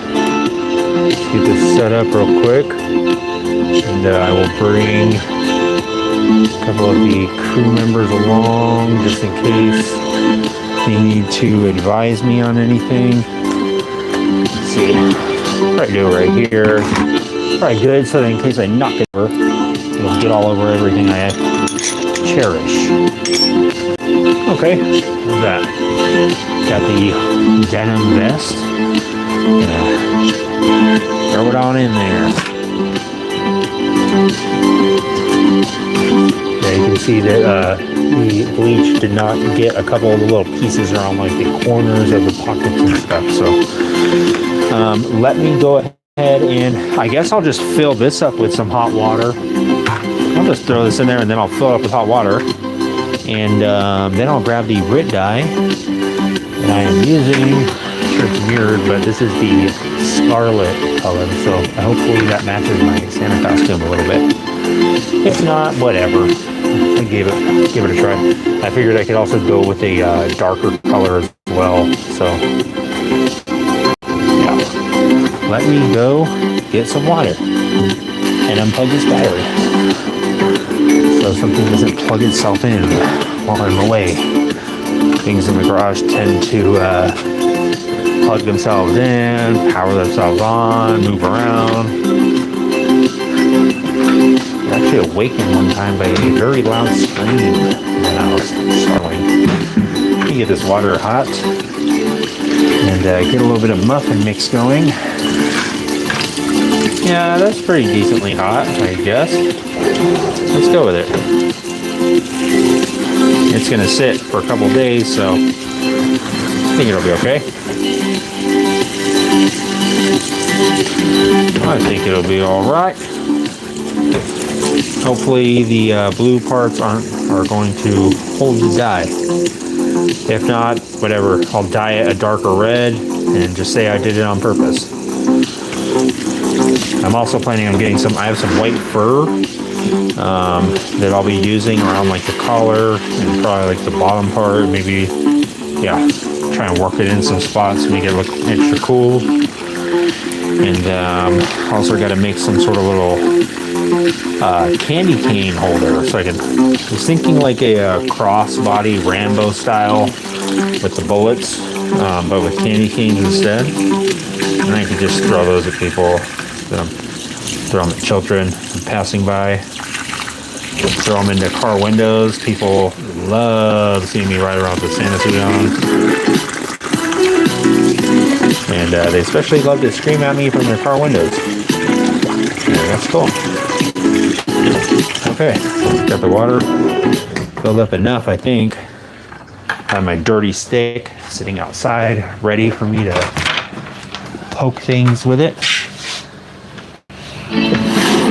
S1: Let's get this set up real quick. And I will bring a couple of the crew members along just in case they need to advise me on anything. Let's see. Probably do it right here. Probably good so that in case I knock it over, it'll get all over everything I cherish. Okay, how's that? Got the denim vest. Throw it on in there. you'll see that the bleach did not get a couple of the little pieces around like the corners of the pockets and stuff. So let me go ahead and I guess I'll just fill this up with some hot water. I'll just throw this in there and then I'll fill it up with hot water. And then I'll grab the Rit dye that I am using. I'm sure it's mirrored, but this is the scarlet color. So hopefully that matches my Santa costume a little bit. If not, whatever. I give it a try. I figured I could also go with a darker color as well. So yeah, let me go get some water and unplug this battery so something doesn't plug itself in while I'm away. Things in the garage tend to plug themselves in, power themselves on, move around. I was actually awakened one time by a very loud scream in the house. Startling. Let me get this water hot and get a little bit of muffin mix going. Yeah, that's pretty decently hot, I guess. Let's go with it. It's gonna sit for a couple days, so I think it'll be okay. I think it'll be all right. Hopefully the blue parts are going to hold the dye. If not, whatever, I'll dye it a darker red and just say I did it on purpose. I'm also planning on getting I have some white fur that I'll be using around like the collar and probably like the bottom part, maybe, yeah, try and work it in some spots, make it look extra cool. And also got to make some sort of little candy cane holder, so I was thinking like a crossbody Rambo style with the bullets, but with candy canes instead. And I could just throw those at people, throw them at children passing by, throw them into car windows. People love seeing me ride around with the Santa suit on. And they especially love to scream at me from their car windows. Yeah, that's cool. Okay, got the water filled up enough, I think. Have my dirty stick sitting outside, ready for me to poke things with it.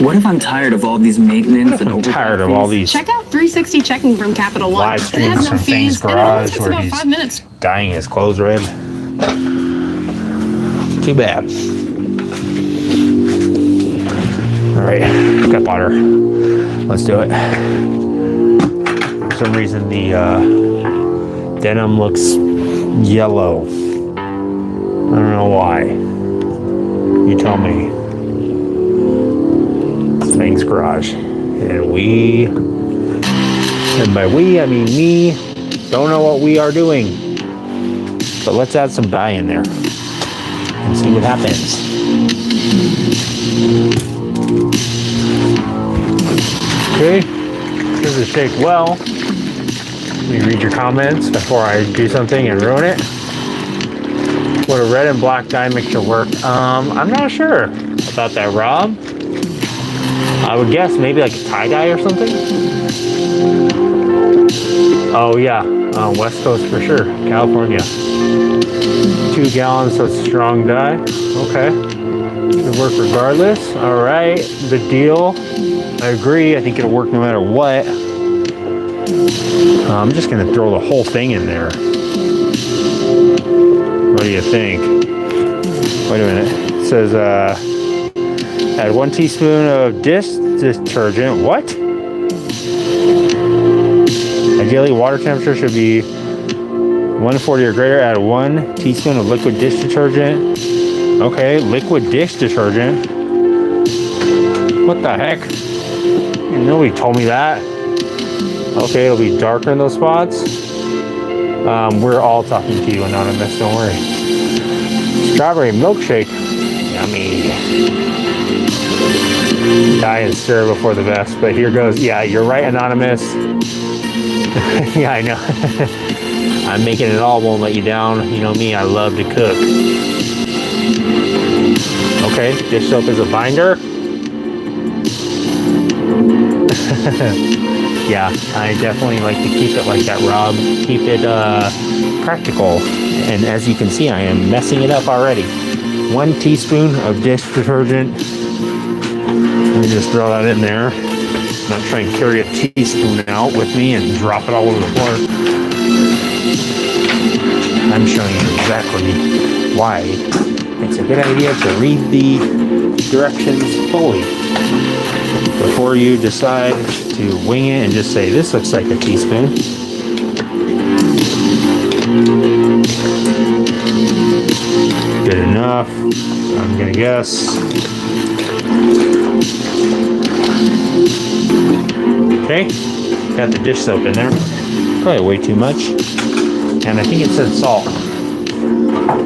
S15: What if I'm tired of all these maintenance and overtime?
S1: Tired of all these.
S16: Check out 360 Checking from Capital One.
S1: Live streams from Fang's garage where
S16: about
S1: he's
S16: 5 minutes.
S1: dyeing his clothes red. Too bad. All right, got water. Let's do it. For some reason, the denim looks yellow. I don't know why. You tell me. It's Fang's garage, and by we I mean me, don't know what we are doing. But let's add some dye in there and see what happens. Okay, this is shake well. Let me read your comments before I do something and ruin it. Would a red and black dye mixture work? I'm not sure about that, Rob. I would guess maybe like a tie-dye or something. Oh yeah, West Coast for sure, California. 2 gallons of strong dye. Okay, it'll work regardless. All right, the deal. I agree. I think it'll work no matter what. I'm just gonna throw the whole thing in there. What do you think? Wait a minute. It says add 1 teaspoon of dish detergent. What? Ideally, water temperature should be 140 or greater. Add 1 teaspoon of liquid dish detergent. Okay, liquid dish detergent. What the heck? Nobody told me that. Okay, it'll be darker in those spots. We're all talking to you, Anonymous, don't worry. Strawberry milkshake. Yummy. Die and stir before the best, but here goes. Yeah, you're right, Anonymous. Yeah, I know. I'm making it all, won't let you down. You know me, I love to cook. Okay, dish soap is a binder. Yeah, I definitely like to keep it like that, Rob. Keep it practical. And as you can see, I am messing it up already. 1 teaspoon of dish detergent. Let me just throw that in there. I'm not trying to carry a teaspoon out with me and drop it all over the floor. I'm showing you exactly why it's a good idea to read the directions fully before you decide to wing it and just say, this looks like a teaspoon. Good enough, I'm gonna guess. Okay, got the dish soap in there. Probably way too much. And I think it said salt.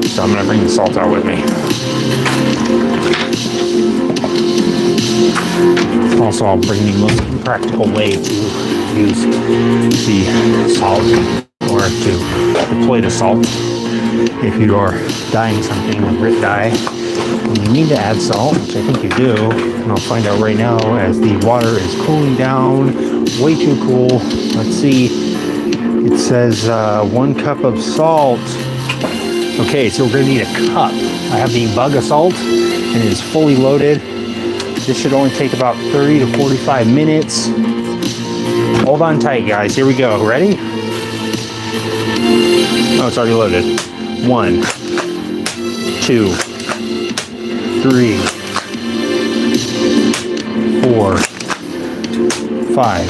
S1: So I'm gonna bring the salt out with me. Also, I'll bring the most practical way to use the salt or to deploy the salt. If you are dyeing something with grit dye, and you need to add salt, which I think you do, and I'll find out right now as the water is cooling down, way too cool. Let's see, it says 1 cup of salt. Okay, so we're gonna need a cup. I have the bug of salt, and it is fully loaded. This should only take about 30 to 45 minutes. Hold on tight, guys. Here we go. Ready? Oh, it's already loaded. 1, 2, 3, 4, 5,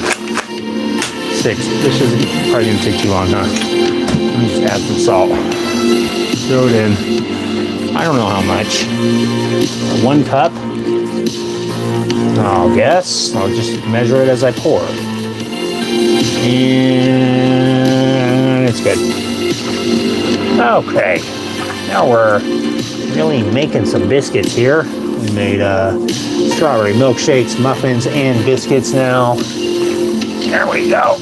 S1: 6. This is probably gonna take too long, huh? Let me just add some salt. Throw it in. I don't know how much. 1 cup. I'll guess. I'll just measure it as I pour. And it's good. Okay. Now we're really making some biscuits here. We made strawberry milkshakes, muffins, and biscuits now. There we go.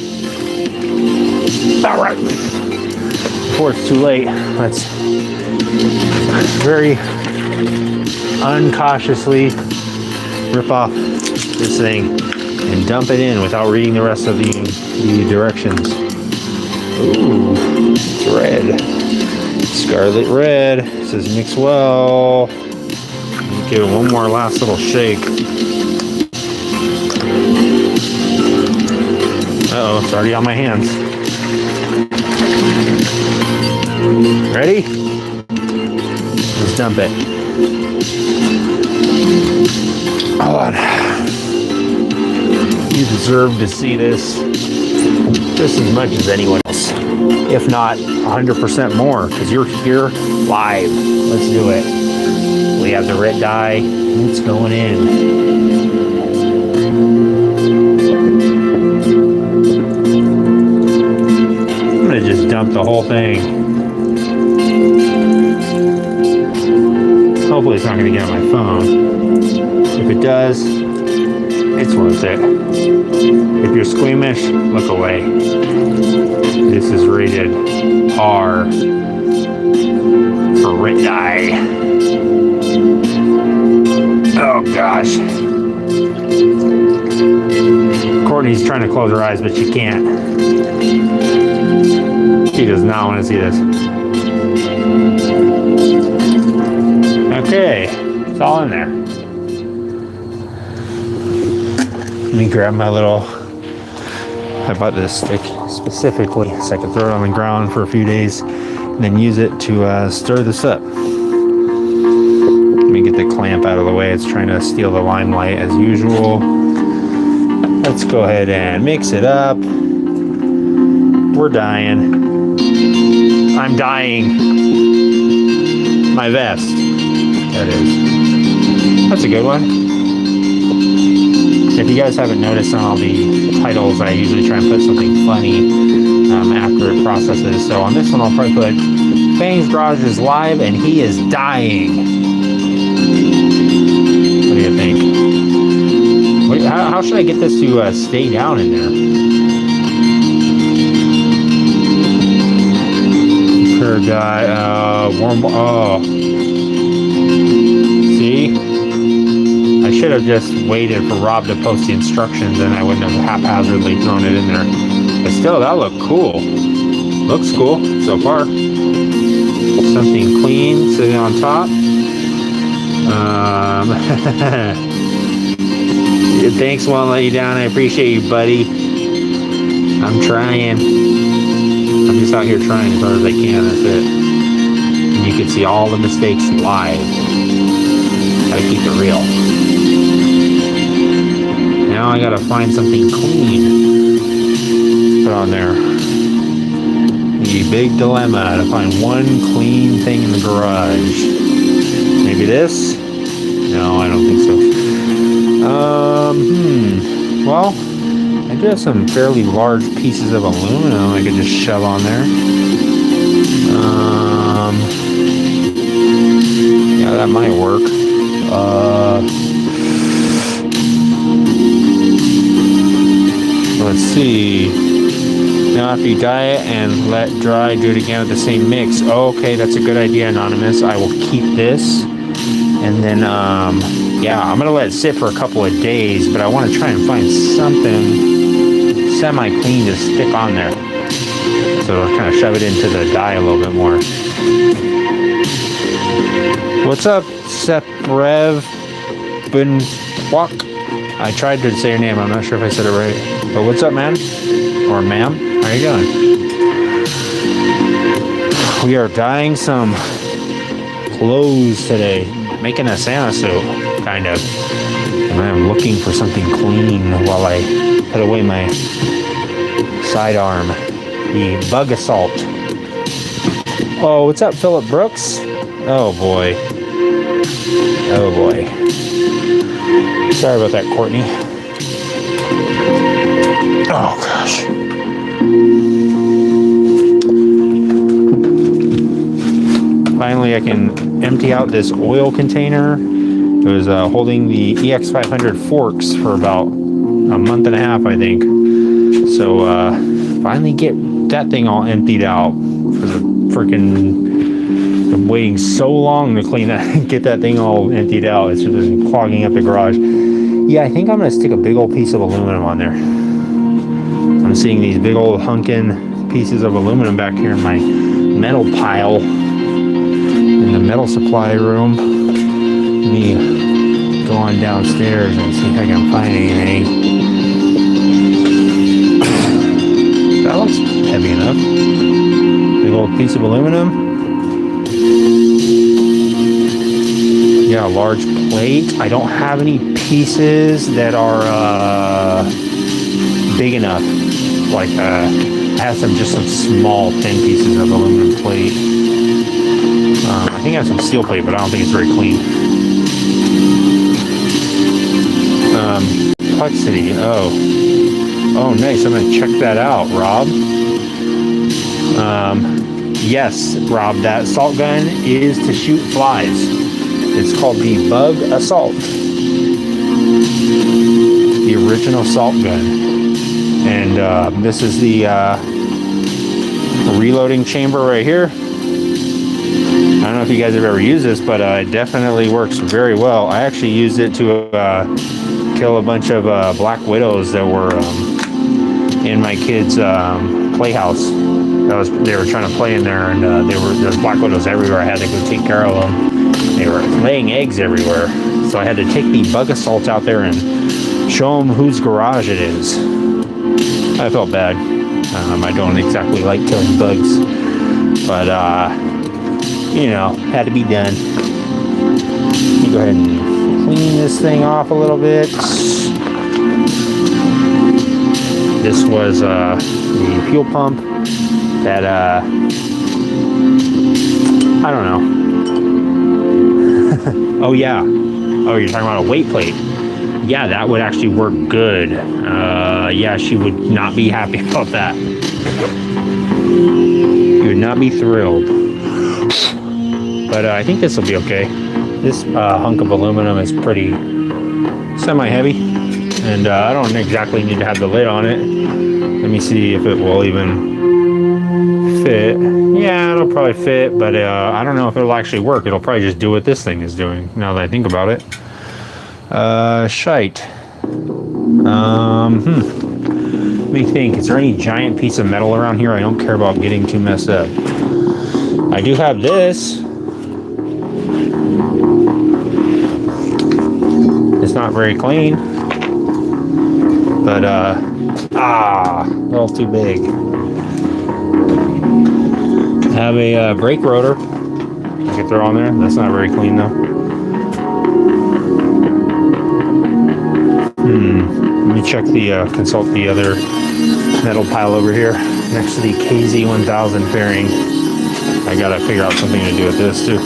S1: All right. Before it's too late, let's very uncautiously rip off this thing and dump it in without reading the rest of the directions. Ooh, it's red. Scarlet red. It says mix well. Give it one more last little shake. Uh-oh, it's already on my hands. Ready? Let's dump it. Hold on. You deserve to see this just as much as anyone else. If not 100% more, because you're here live. Let's do it. We have the red dye. It's going in. I'm going to just dump the whole thing. Hopefully it's not going to get on my phone. If it does, it's worth it. If you're squeamish, look away. This is rated R for red dye. Oh gosh. Courtney's trying to close her eyes, but she can't. She does not want to see this. Okay, it's all in there. Let me grab my little, I bought this stick specifically so I could throw it on the ground for a few days and then use it to stir this up. Let me get the clamp out of the way. It's trying to steal the limelight as usual. Let's go ahead and mix it up. We're dying. I'm dying. My vest. That is. That's a good one. If you guys haven't noticed on all the titles, I usually try and put something funny after it processes. So on this one, I'll probably put Fang's Garage is live and he is dying. What do you think? Wait, how should I get this to stay down in there? Prepare dye, warm. Oh. See? I should should have just waited for Rob to post the instructions and I wouldn't have haphazardly thrown it in there. But still, that looked cool. Looks cool so far. Something clean sitting on top. Thanks, won't let you down. I appreciate you, buddy. I'm trying. I'm just out here trying as hard as I can. That's it. And you can see all the mistakes live. Gotta keep it real. Now I gotta find something clean to put on there. The big dilemma to find one clean thing in the garage. Maybe this? No, I don't think so. Well, I do have some fairly large pieces of aluminum I could just shove on there. Yeah, that might work. Let's see. Now after you dye it and let dry, do it again with the same mix. Okay, that's a good idea, Anonymous. I will keep this. And then, yeah, I'm going to let it sit for a couple of days, but I want to try and find something semi-clean to stick on there. So I'll kind of shove it into the dye a little bit more. What's up, Seprev Bunwak? I tried to say your name. I'm not sure if I said it right. But what's up, man? Or ma'am? How you doing? We are dyeing some clothes today. Making a Santa suit, kind of. And I'm looking for something clean while I put away my sidearm. The bug assault. Oh, what's up, Philip Brooks? Oh boy. Oh boy. Sorry about that, Courtney. Oh gosh. Finally, I can empty out this oil container. It was holding the EX500 forks for about a month and a half, I think. So finally get that thing all emptied out. For the freaking, I'm waiting so long to clean that, get that thing all emptied out. It's just been clogging up the garage. Yeah, I think I'm gonna stick a big old piece of aluminum on there. I'm seeing these big old hunkin' pieces of aluminum back here in my metal pile. In the metal supply room. Let me go on downstairs and see if I can find anything. That looks heavy enough. Big old piece of aluminum. Yeah, a large plate. I don't have any pieces that are big enough. Like I have some small thin pieces of aluminum plate. I think I have some steel plate, but I don't think it's very clean. Complexity. Oh, nice. I'm gonna check that out, Rob. Yes, Rob. That assault gun is to shoot flies. It's called the Bug Assault. The original assault gun, and this is the reloading chamber right here. I don't know if you guys have ever used this, but it definitely works very well. I actually used it to kill a bunch of black widows that were in my kids' playhouse. They were trying to play in there, and there's black widows everywhere. I had to go take care of them. They were laying eggs everywhere, so I had to take the bug assault out there and show them whose garage it is. I felt bad. I don't exactly like killing bugs, but you know, had to be done. Let me go ahead and clean this thing off a little bit. This was the fuel pump that I don't know. Oh yeah. Oh, you're talking about a weight plate. Yeah, that would actually work good. Yeah, she would not be happy about that. You would not be thrilled. But I think this will be okay. This hunk of aluminum is pretty semi-heavy, and I don't exactly need to have the lid on it. Let me see if it will even fit. Yeah, it'll probably fit, but I don't know if it'll actually work. It'll probably just do what this thing is doing, now that I think about it. Shite. Let me think. Is there any giant piece of metal around here? I don't care about getting too messed up. I do have this. It's not very clean. But, a little too big. I have a brake rotor I can throw on there. That's not very clean though. Let me check consult the other metal pile over here next to the KZ1000 fairing. I gotta figure out something to do with this too.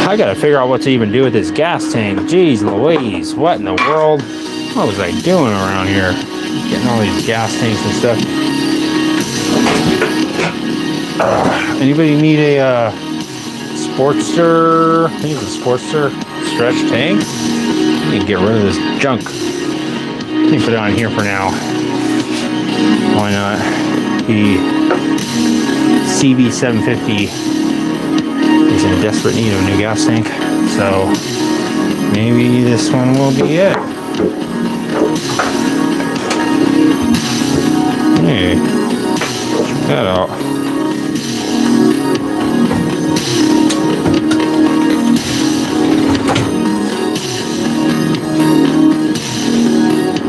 S1: I gotta figure out what to even do with this gas tank. Jeez Louise, what in the world? What was I doing around here? Getting all these gas tanks and stuff. Anybody need a Sportster? I think it's a Sportster stretch tank. I need to get rid of this junk. Let me put it on here for now. Why not? The CB750 is in desperate need of a new gas tank, so maybe this one will be it. Hey, check that out.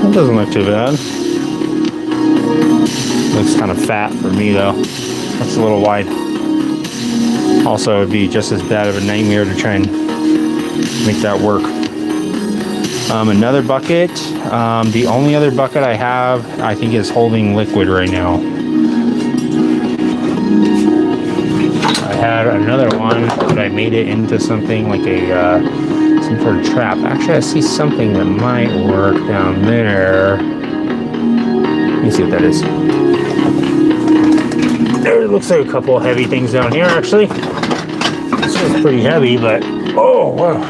S1: That doesn't look too bad. Looks kind of fat for me though. That's a little wide. Also, it'd be just as bad of a nightmare to try and make that work. Another bucket. The only other bucket I have, I think, is holding liquid right now. I had another one, but I made it into something like a some sort of trap. Actually, I see something that might work down there. Let me see what that is. There looks like a couple of heavy things down here, actually. This one's pretty heavy, but oh wow!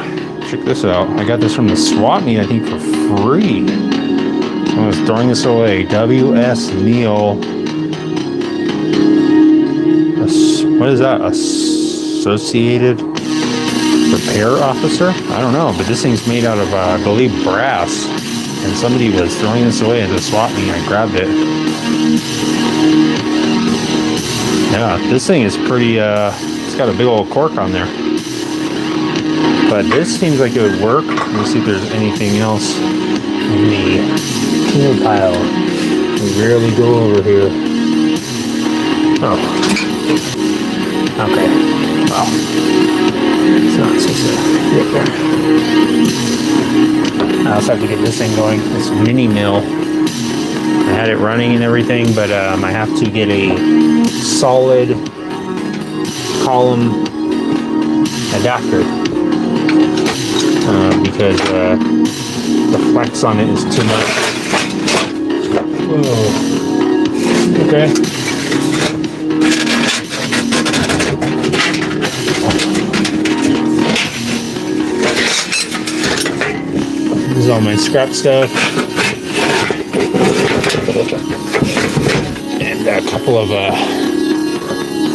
S1: Check this out. I got this from the swap meet, I think, for free. I was throwing this away. W.S. Neal. What is that? Associated Repair Officer? I don't know, but this thing's made out of, I believe, brass. And somebody was throwing this away at the swap meet. I grabbed it. Yeah, this thing is pretty, it's got a big old cork on there. But this seems like it would work. Let me see if there's anything else in the tool pile. We rarely go over here. Oh. Okay. Wow. It's not supposed to get there. I also have to get this thing going. This mini mill. I had it running and everything, but I have to get a solid column adapter because the flex on it is too much. Whoa. Okay. This is all my scrap stuff. And a couple of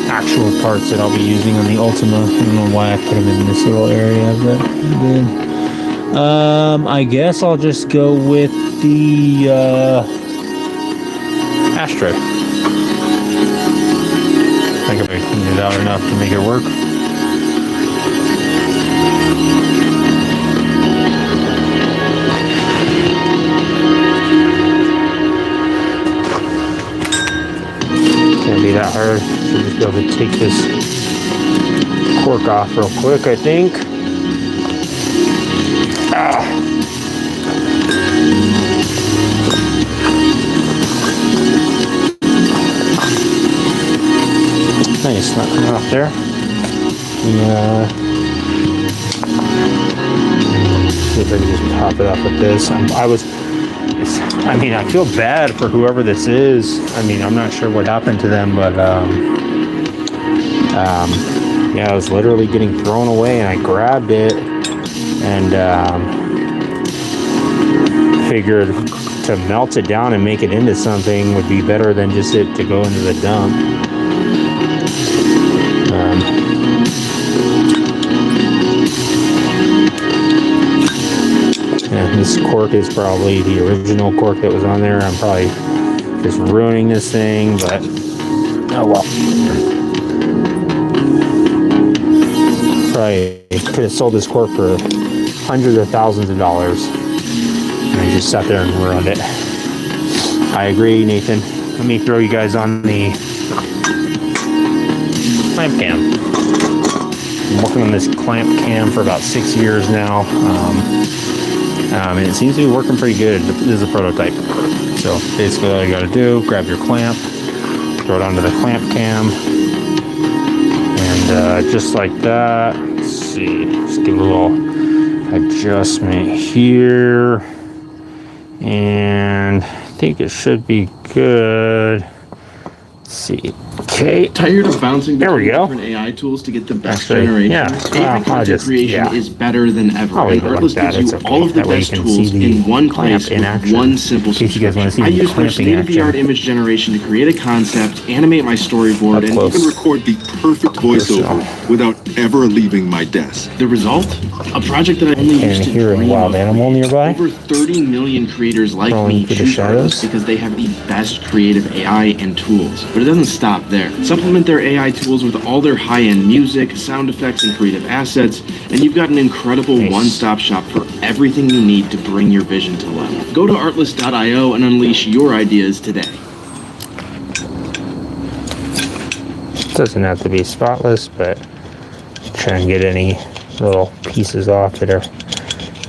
S1: actual parts that I'll be using on the Ultima. I don't know why I put them in this little area, but I did. I guess I'll just go with the Astra. I think I cleaned it out enough to make it work. Can't be that hard. Should just be able to take this cork off real quick, I think. Nice, not coming off there. Yeah. See if I can just pop it off with this. I mean, I feel bad for whoever this is. I mean, I'm not sure what happened to them, but yeah, I was literally getting thrown away, and I grabbed it, and figured to melt it down and make it into something would be better than just it to go into the dump. And this cork is probably the original cork that was on there. I'm probably just ruining this thing, but oh well. Probably could have sold this cork for hundreds of thousands of dollars. And I just sat there and ruined it. I agree, Nathan. Let me throw you guys on the clamp cam. I'm working on this clamp cam for about 6 years now. And it seems to be working pretty good. This is a prototype. So basically all you gotta do, grab your clamp, throw it onto the clamp cam, and just like that. Let's see, just give it a little adjustment here. And I think it should be good. Let's see. Okay.
S10: Tired of bouncing
S1: there we go.
S10: different AI tools to get the best generation?
S1: Yeah.
S10: AI content creation is better than ever.
S1: I'll leave it like that.
S10: Gives you all of the best tools in one place with one simple subscription. I use their state-of-the-art image generation to create a concept, animate my storyboard, and
S12: even record the perfect voiceover without ever leaving my desk.
S10: The result? A project that I only used to
S1: hear a wild animal nearby.
S10: Over 30 million creators like me choose Artlist because they have the best creative AI and tools. But it doesn't stop there. Supplement their AI tools with all their high-end music, sound effects, and creative assets, and you've got an incredible one-stop shop for everything you need to bring your vision to life. Go to artlist.io and unleash your ideas today.
S1: It doesn't have to be spotless, but try and get any little pieces off that are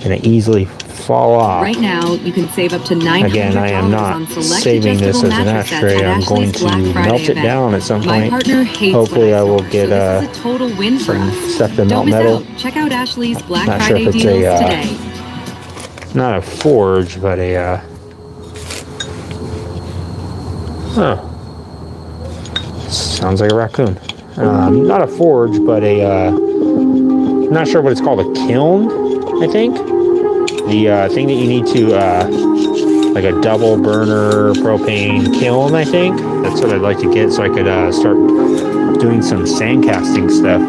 S1: going to easily fall off.
S2: Right now, you can save up to $900
S1: Again, I am not
S2: on select
S1: saving this as an
S2: adjustable mattress
S1: ashtray.
S2: sets
S1: I'm
S2: at
S1: going
S2: Ashley's
S1: to
S2: Black Friday
S1: melt it
S2: event.
S1: down at some
S2: My
S1: point.
S2: partner hates
S1: Hopefully, I will get
S2: so this is a total win for
S1: some
S2: us.
S1: stuff to
S2: Don't
S1: melt
S2: miss
S1: metal.
S2: out. Check out Ashley's Black
S1: Not sure
S2: Friday
S1: if it's
S2: deals
S1: a,
S2: today.
S1: not a forge, but a sounds like a raccoon. Not a forge, but a not sure what it's called, a kiln, I think. The thing that you need to like a double burner propane kiln, I think. That's what I'd like to get so I could start doing some sand casting stuff.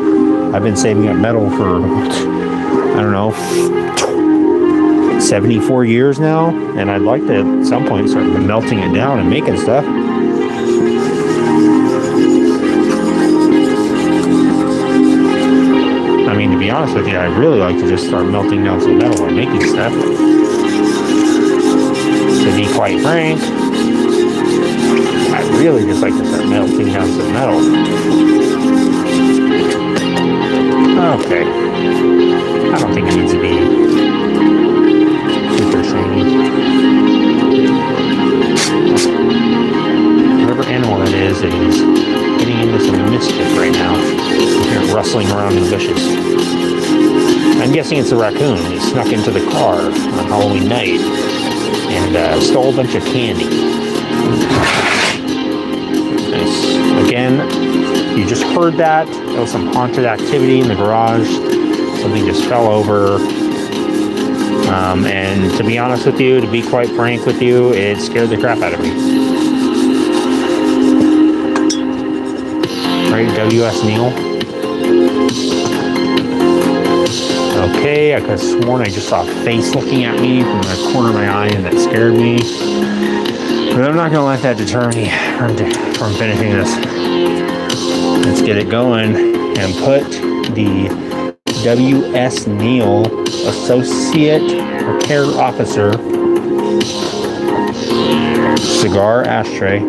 S1: I've been saving up metal for I don't know 74 years now, and I'd like to at some point start melting it down and making stuff. I mean, to be honest with you, I'd really like to just start melting down some metal and making stuff. To be quite frank, I'd really just like to start melting down some metal. Okay. I don't think it needs to be super shiny. Whatever animal that is getting into some mischief right now. Here, rustling around in the bushes. I'm guessing it's a raccoon. He snuck into the car on Halloween night and stole a bunch of candy. Nice. Again, you just heard that. There was some haunted activity in the garage. Something just fell over. And to be honest with you, to be quite frank with you, it scared the crap out of me. Right, W.S. Neal. Okay, I could have sworn I just saw a face looking at me from the corner of my eye, and that scared me. But I'm not going to let that deter me from finishing this. Let's get it going and put the W.S. Neal Associate Repair Officer cigar ashtray.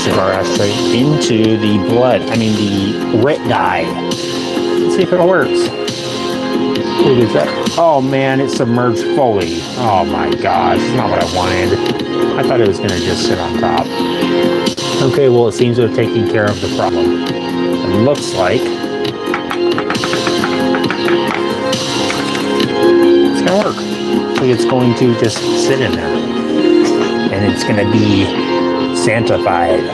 S1: Cigar ashtray into the the wet dye. Let's see if it works. What is that? Oh man, it submerged fully. Oh my gosh, it's not what I wanted. I thought it was going to just sit on top. Okay, well it seems to have taken care of the problem. It looks like it's going to work. So hopefully it's going to just sit in there. And it's going to be Santa-fied.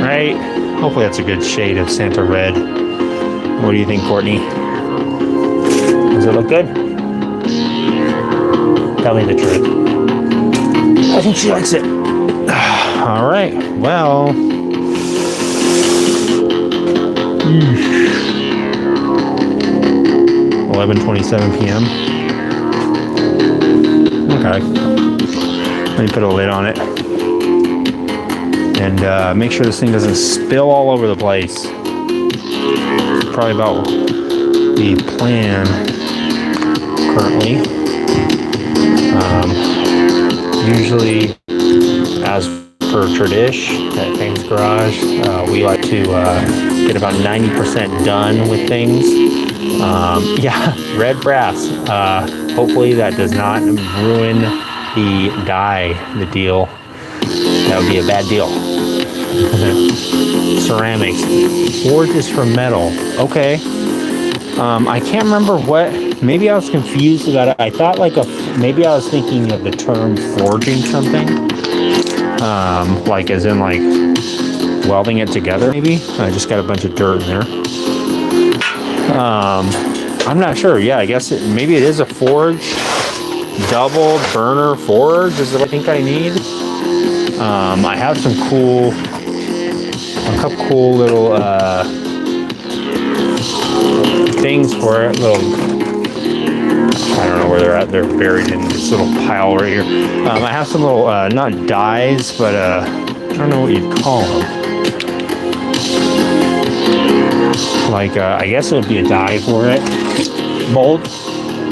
S1: Right? Hopefully that's a good shade of Santa red. What do you think, Courtney? Does it look good? Tell me the truth. I think she likes it. All right. Well. 11:27 p.m. Okay. Let me put a lid on it. And make sure this thing doesn't spill all over the place. Probably about the plan currently. Usually, as per tradition at Fang's Garage, we like to get about 90% done with things. Yeah, red brass. Hopefully that does not ruin the the deal. That would be a bad deal. Ceramics. Forge is for metal. Okay. I can't remember what. Maybe I was confused about it. I thought maybe I was thinking of the term forging something. Like as in like welding it together. Maybe I just got a bunch of dirt in there. I'm not sure. Yeah, I guess maybe it is a forge. Double burner forge is what I think I need. I have a couple cool little things for it. I don't know where they're at. They're buried in this little pile right here. I have some little not dies, but I don't know what you'd call them. Like I guess it would be a die for it. Mold,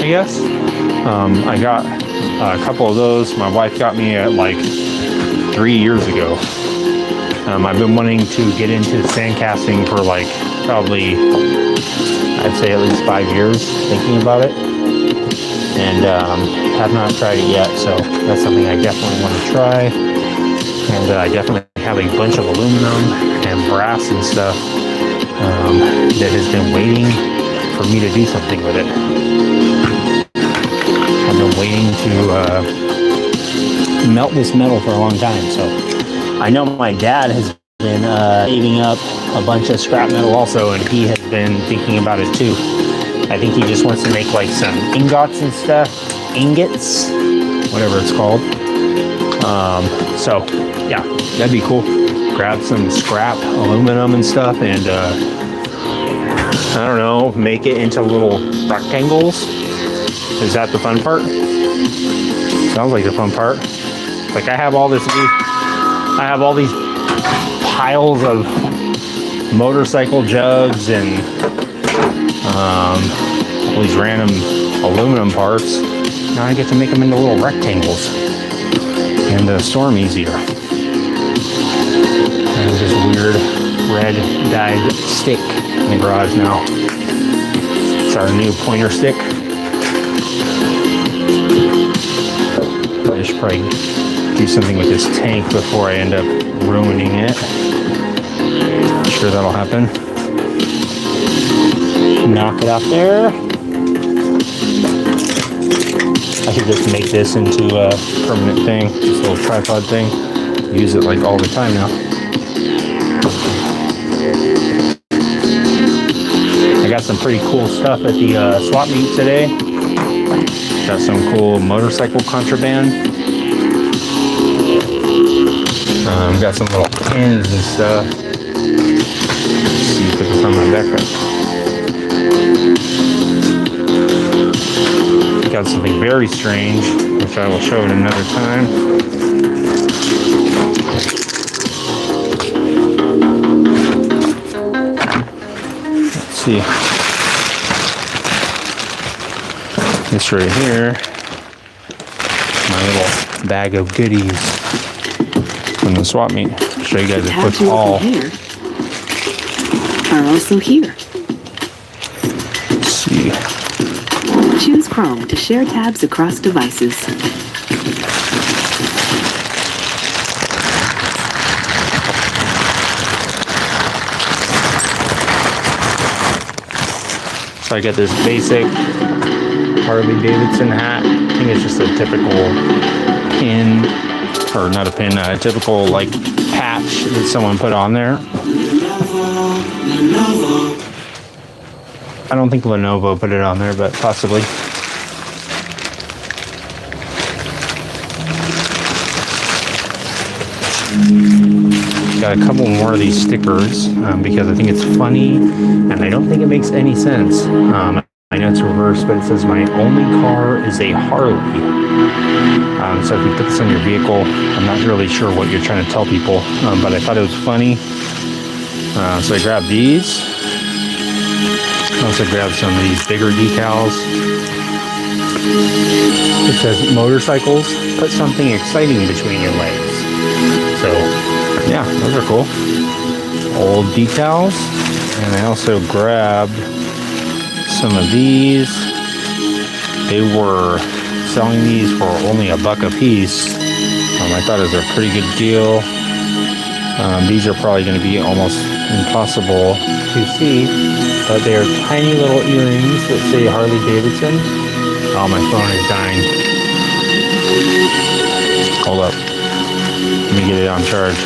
S1: I guess. I got a couple of those. My wife got me at like 3 years ago. I've been wanting to get into sand casting for like probably, I'd say at least 5 years, thinking about it. And have not tried it yet, so that's something I definitely want to try. And I definitely have a bunch of aluminum and brass and stuff that has been waiting for me to do something with it. I've been waiting to melt this metal for a long time, so I know my dad has been saving up a bunch of scrap metal also, and he has been thinking about it too. I think he just wants to make like some ingots and stuff, ingots, whatever it's called. So yeah, that'd be cool. Grab some scrap aluminum and stuff, and I don't know, make it into little rectangles. Is that the fun part? Sounds like the fun part. Like I have all these piles of motorcycle jugs and all these random aluminum parts. Now I get to make them into little rectangles and store them easier. And this weird red dyed stick in the garage now. It's our new pointer stick. I should probably do something with this tank before I end up ruining it. I'm sure that'll happen. Knock it off there. I could just make this into a permanent thing, this little tripod thing. Use it like all the time now. I got some pretty cool stuff at the swap meet today. Got some cool motorcycle contraband. Got some little pins and stuff. Let's see if I can find my backpack. Got something very strange, which I will show at another time. Let's see. This right here, my little bag of goodies from the swap meet. I'll show you guys a quick haul.
S2: Are also here.
S1: Let's see.
S2: Choose Chrome to share tabs across devices.
S1: So I got this basic Harley Davidson hat think it's just a typical pin, or not a pin, a typical like patch that someone put on there. I don't think Lenovo put it on there, but possibly. Got a couple more of these stickers because I think it's funny and I don't think it makes any sense. I know it's reversed, but it says my only car is a Harley. So if you put this on your vehicle, I'm not really sure what you're trying to tell people, but I thought it was funny. So I grabbed these. I also grabbed some of these bigger decals. It says motorcycles, put something exciting between your legs. So yeah, those are cool. Old decals. And I also grabbed some of these. They were selling these for only $1 a piece. I thought it was a pretty good deal. These are probably going to be almost impossible to see, but they are tiny little earrings that say Harley Davidson. Oh, my phone is dying. Hold up. Let me get it on charge.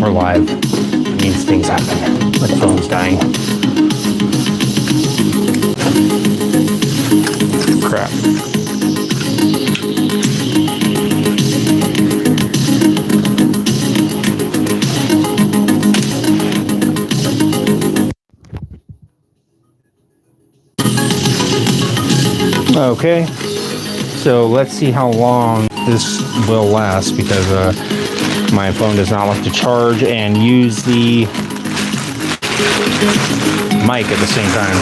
S1: We're live. It means things happen. My phone's dying. Crap. Okay, so let's see how long this will last, because my phone does not like to charge and use the mic at the same time.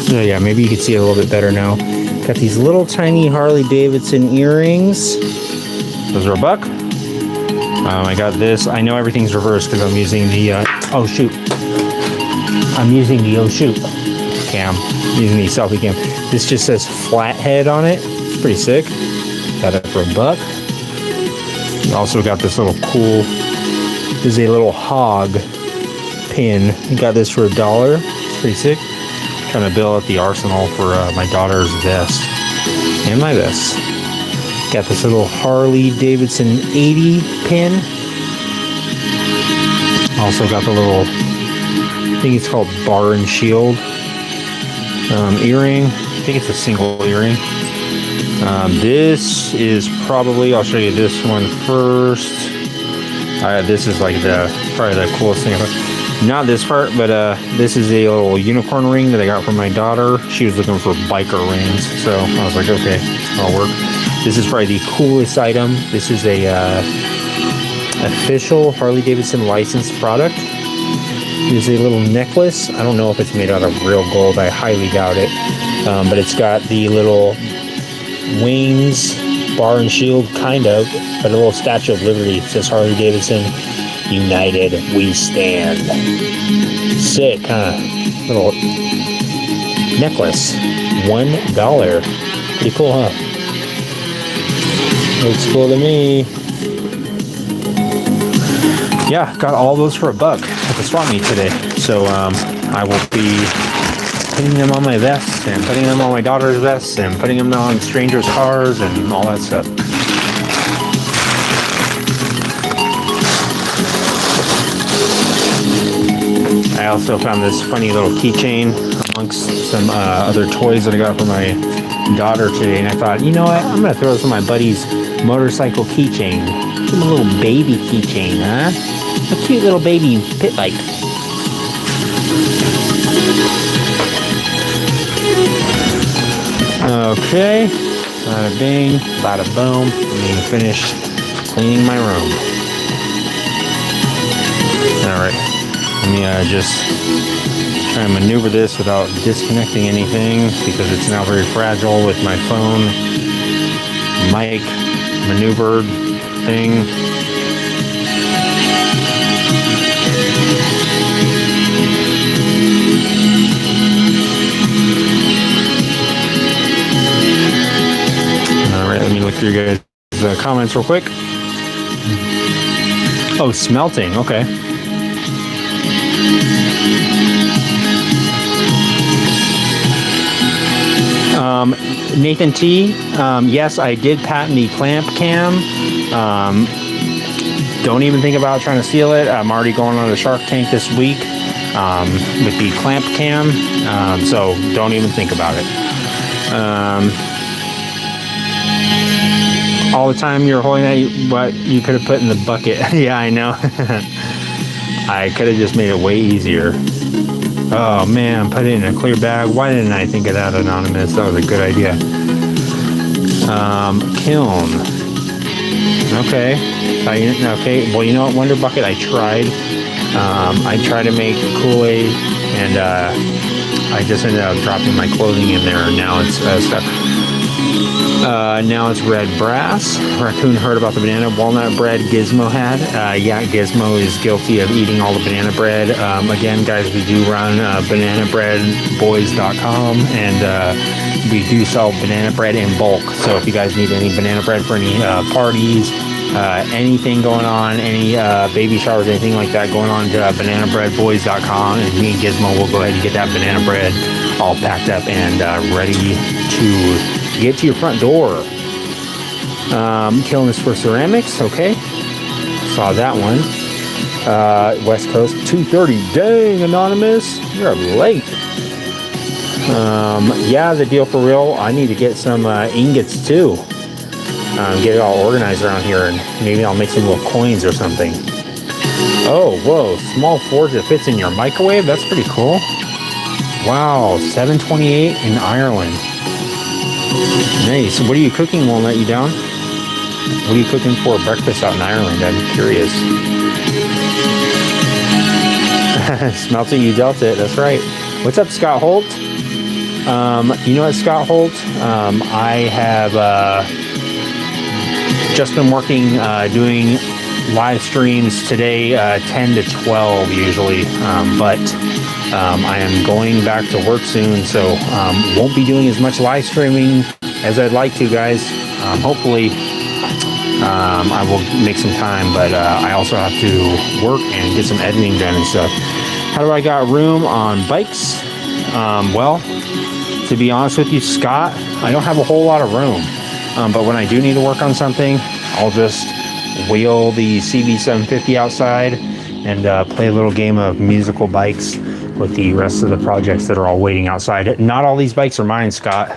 S1: So yeah, maybe you can see it a little bit better now. Got these little tiny Harley Davidson earrings. Those are $1. I got this. I know everything's reversed because I'm using the oh shoot cam, using the selfie cam. This just says flathead on it. It's pretty sick. Got it for $1. Also got this little cool, this is a little hog pin. Got this for $1. It's pretty sick. Trying to build up the arsenal for my daughter's vest and my vest. Got this little Harley Davidson 80 pin. Also got the little, I think it's called Bar and Shield earring. I think it's a single earring. This is probably, I'll show you this one first. This is like probably the coolest thing ever. Not this part, but this is a little unicorn ring that I got from my daughter. She was looking for biker rings, so I was like, okay, that'll work. This is probably the coolest item. This is a official Harley Davidson licensed product. It's a little necklace. I don't know if it's made out of real gold. I highly doubt it. But it's got the little wings, bar and shield, kind of, but a little Statue of Liberty. It says Harley Davidson, United We Stand. Sick, huh? Little necklace. $1. Pretty cool, huh? Looks cool to me. Yeah, got all those for $1 at the swap meet today. So I will be putting them on my vest and putting them on my daughter's vest and putting them on strangers' cars and all that stuff. I also found this funny little keychain amongst some other toys that I got for my daughter today, and I thought, you know what, I'm gonna throw some of my buddy's motorcycle keychain. Give him a little baby keychain, huh? A cute little baby pit bike. Okay, bada bing, bada boom. I'm finished cleaning my room. Alright, let me just try and maneuver this without disconnecting anything, because it's now very fragile with my phone mic maneuvered thing. through you guys' comments real quick. Oh, smelting. Okay. Nathan T. Yes, I did patent the clamp cam. Don't even think about trying to steal it. I'm already going on the Shark Tank this week with the clamp cam. So don't even think about it. All the time you're holding that, what you could have put in the bucket. Yeah, I know. I could have just made it way easier. Oh man, put it in a clear bag. Why didn't I think of that, Anonymous? That was a good idea. Kiln. Okay. Okay. Well, you know what, Wonder Bucket, I tried. I tried to make Kool-Aid, and I just ended up dropping my clothing in there, and now it's stuck. Now it's red brass. Raccoon heard about the banana walnut bread Gizmo had. Yeah, Gizmo is guilty of eating all the banana bread. Again, guys, we do run bananabreadboys.com, and we do sell banana bread in bulk. So if you guys need any banana bread for any parties, anything going on, any baby showers, anything like that going on, to bananabreadboys.com, and me and Gizmo will go ahead and get that banana bread all packed up and ready to get to your front door. Killing this for ceramics. Okay, saw that one. West Coast 2:30. Dang, Anonymous, you're late. Yeah, the deal for real. I need to get some ingots too. Get it all organized around here, and maybe I'll make some little coins or something. Oh, whoa, small forge that fits in your microwave. That's pretty cool. Wow, 728 in Ireland. Nice. What are you cooking, Walnut? You down? What are you cooking for breakfast out in Ireland? I'm curious. Smelting, you dealt it. That's right. What's up, Scott Holt? You know what, Scott Holt? I have just been working, doing live streams today, 10 to 12 usually, but I am going back to work soon, so won't be doing as much live streaming as I'd like to, guys. Hopefully I will make some time, but I also have to work and get some editing done and stuff. How do I got room on bikes? Well, to be honest with you, Scott, I don't have a whole lot of room, but when I do need to work on something, I'll just wheel the CB750 outside and play a little game of musical bikes with the rest of the projects that are all waiting outside. Not all these bikes are mine, Scott.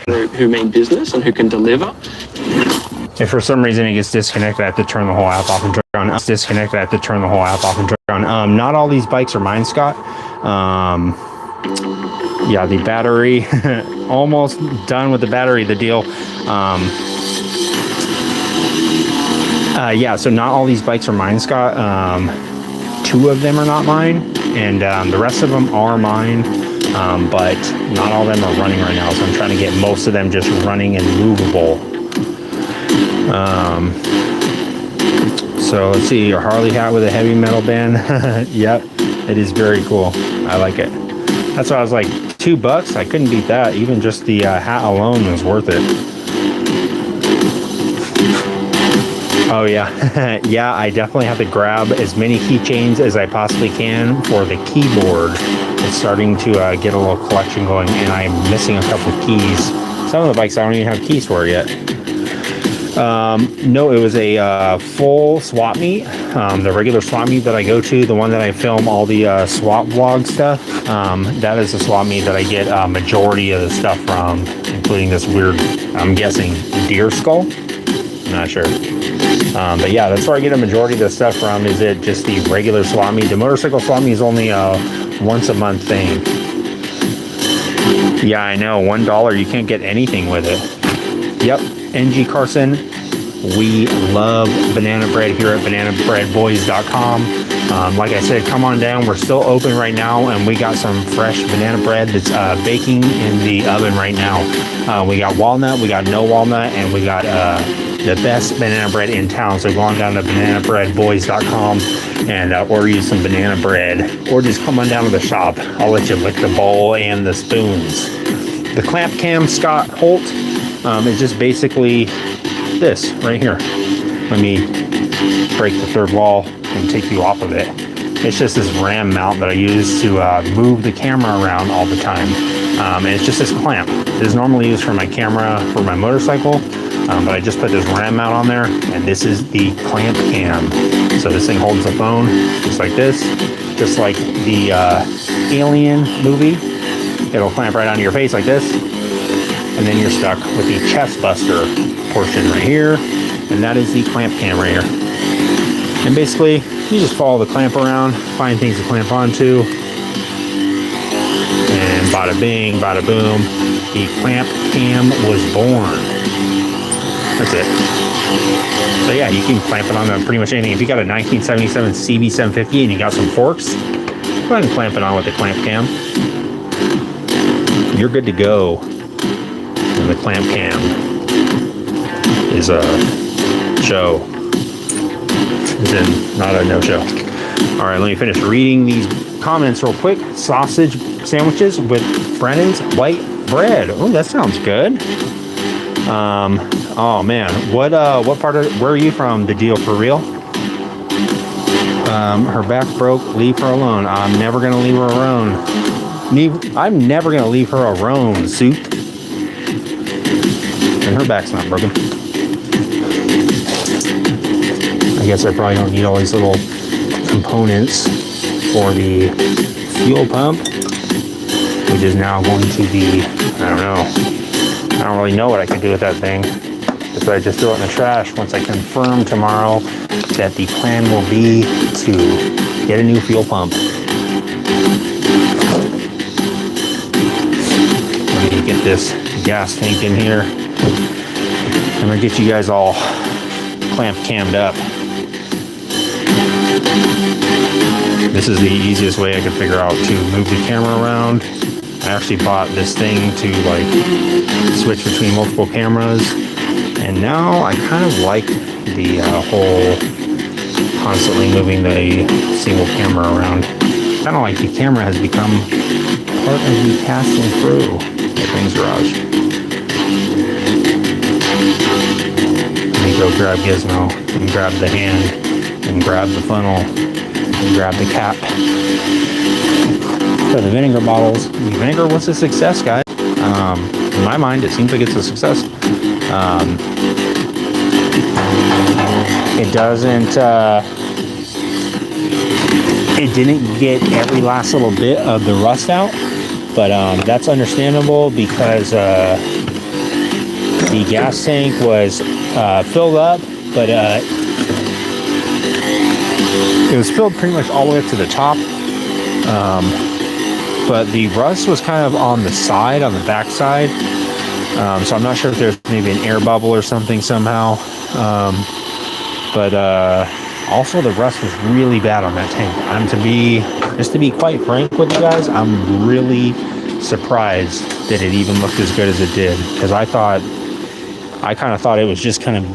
S3: Who mean business and who can deliver.
S1: If for some reason it gets disconnected, I have to turn the whole app off and turn on. It's disconnected, I have to turn the whole app off and turn on. Not all these bikes are mine, Scott. Yeah, the battery, almost done with the battery, the deal. Yeah, so not all these bikes are mine, Scott. 2 of them are not mine, and the rest of them are mine, but not all of them are running right now, so I'm trying to get most of them just running and movable. So let's see, your Harley hat with a heavy metal band. Yep, it is very cool. I like it. That's why I was like, $2? I couldn't beat that. Even just the hat alone was worth it. Oh yeah. Yeah, I definitely have to grab as many keychains as I possibly can for the keyboard. It's starting to get a little collection going, and I'm missing a couple of keys. Some of the bikes I don't even have keys for yet. No, it was a full swap meet. The regular swap meet that I go to, the one that I film all the swap vlog stuff, that is the swap meet that I get a majority of the stuff from, including this weird, I'm guessing, deer skull? I'm not sure. But yeah, that's where I get a majority of the stuff from. Is it just the regular swap meet? The motorcycle swap meet is only a once a month thing. Yeah, I know, $1, you can't get anything with it. Yep, NG Carson, we love banana bread here at bananabreadboys.com. Like I said, come on down. We're still open right now, and we got some fresh banana bread that's baking in the oven right now. We got walnut, we got no walnut, and we got the best banana bread in town. So go on down to bananabreadboys.com and order you some banana bread, or just come on down to the shop. I'll let you lick the bowl and the spoons. The clamp cam, Scott Holt, is just basically this right here. Let me break the third wall and take you off of it. It's just this ram mount that I use to move the camera around all the time. And it's just this clamp. This is normally used for my camera for my motorcycle, but I just put this ram mount on there, and this is the clamp cam. So this thing holds the phone just like this, just like the Alien movie. It'll clamp right onto your face like this, and then you're stuck with the chest buster portion right here, and that is the clamp cam right here. And basically, you just follow the clamp around, find things to clamp onto, and bada bing, bada boom, the clamp cam was born. That's it. So yeah, you can clamp it on pretty much anything. If you got a 1977 CB750 and you got some forks, go ahead and clamp it on with the clamp cam. You're good to go. And the clamp cam is a show. As in, not a no-show. All right, let me finish reading these comments real quick. Sausage sandwiches with Brennan's white bread. Oh, that sounds good. Oh man, what part of, where are you from? The deal for real? Her back broke. Leave her alone. I'm never gonna leave her alone. I'm never gonna leave her alone. Soup. And her back's not broken. I guess I probably don't need all these little components for the fuel pump, which is now going to be, I don't know. I don't really know what I could do with that thing. So I just throw it in the trash once I confirm tomorrow that the plan will be to get a new fuel pump. Let me get this gas tank in here. I'm gonna get you guys all clamp cammed up. This is the easiest way I could figure out to move the camera around. I actually bought this thing to like switch between multiple cameras, and now I kind of like the whole constantly moving the single camera around. Kind of like the camera has become part of the casting crew at Fang's Garage. Let me go grab Gizmo and grab the hand and grab the funnel and grab the cap. So the vinegar bottles. The vinegar was a success, guys. In my mind, it seems like it's a success. It doesn't, it didn't get every last little bit of the rust out, but that's understandable because the gas tank was filled up, but it was filled pretty much all the way up to the top. But the rust was kind of on the side, on the back side. So I'm not sure if there's maybe an air bubble or something somehow. But also the rust was really bad on that tank. Just to be quite frank with you guys, I'm really surprised that it even looked as good as it did. Because I kind of thought it was just kind of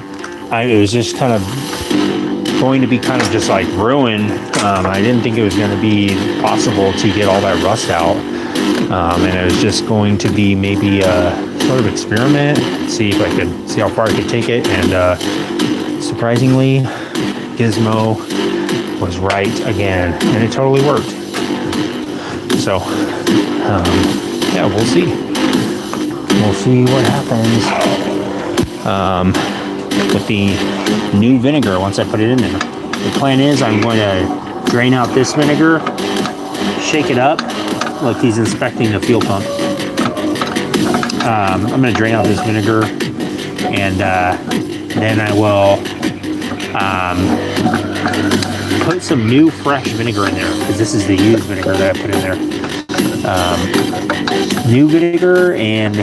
S1: going to be kind of just like ruined. I didn't think it was going to be possible to get all that rust out. And it was just going to be maybe a sort of experiment, see how far I could take it. And surprisingly, Gizmo was right again, and it totally worked. So, yeah, we'll see. We'll see what happens with the new vinegar once I put it in there. The plan is I'm going to drain out this vinegar, shake it up. Look, he's inspecting the fuel pump. I'm going to drain out this vinegar, and then I will put some new fresh vinegar in there, because this is the used vinegar that I put in there. New vinegar, and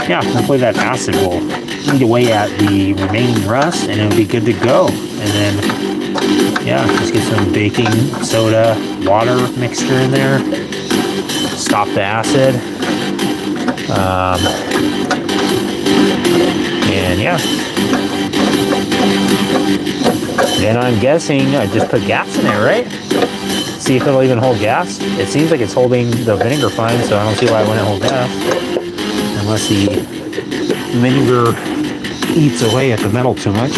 S1: yeah, hopefully that acid will eat away at the remaining rust, and it'll be good to go. And then, yeah, just get some baking soda, water mixture in there, stop the acid, and yeah. Then I'm guessing I just put gas in there, right? See if it'll even hold gas. It seems like it's holding the vinegar fine, so I don't see why it wouldn't hold gas. Unless the vinegar eats away at the metal too much.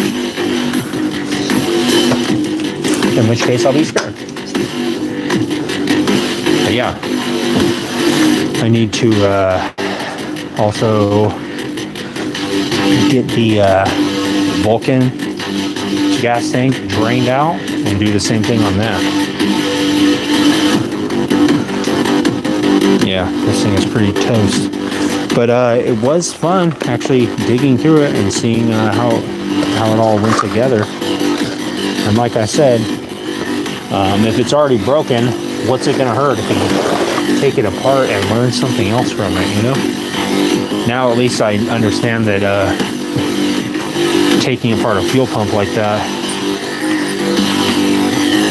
S1: In which case I'll be scared. But yeah, I need to also get the Vulcan gas tank drained out and do the same thing on that. Yeah, this thing is pretty toast. But it was fun actually digging through it and seeing how it all went together. And like I said, if it's already broken, what's it gonna hurt if you take it apart and learn something else from it, you know? Now at least I understand that taking apart a fuel pump like that,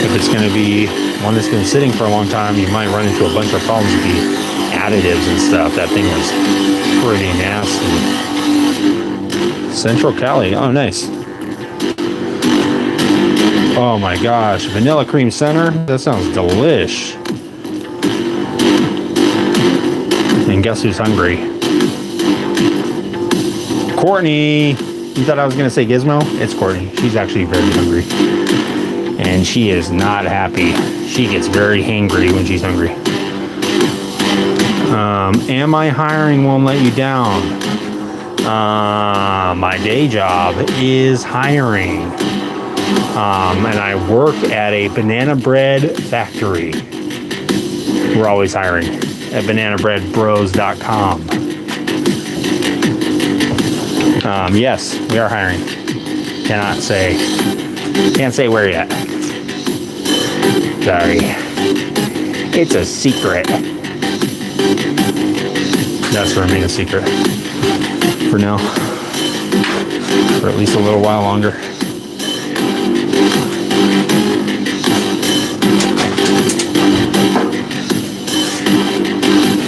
S1: if it's gonna be one that's been sitting for a long time, you might run into a bunch of problems with the additives and stuff. That thing was pretty nasty. Central Cali, oh nice. Oh my gosh, vanilla cream center? That sounds delish. And guess who's hungry? Courtney! You thought I was gonna say Gizmo? It's Courtney. She's actually very hungry. And she is not happy. She gets very hangry when she's hungry. Am I hiring won't let you down? My day job is hiring. And I work at a banana bread factory. We're always hiring at bananabreadbros.com. Yes, we are hiring. Can't say where yet. Sorry. It's a secret. That's to remain a secret. For now. For at least a little while longer.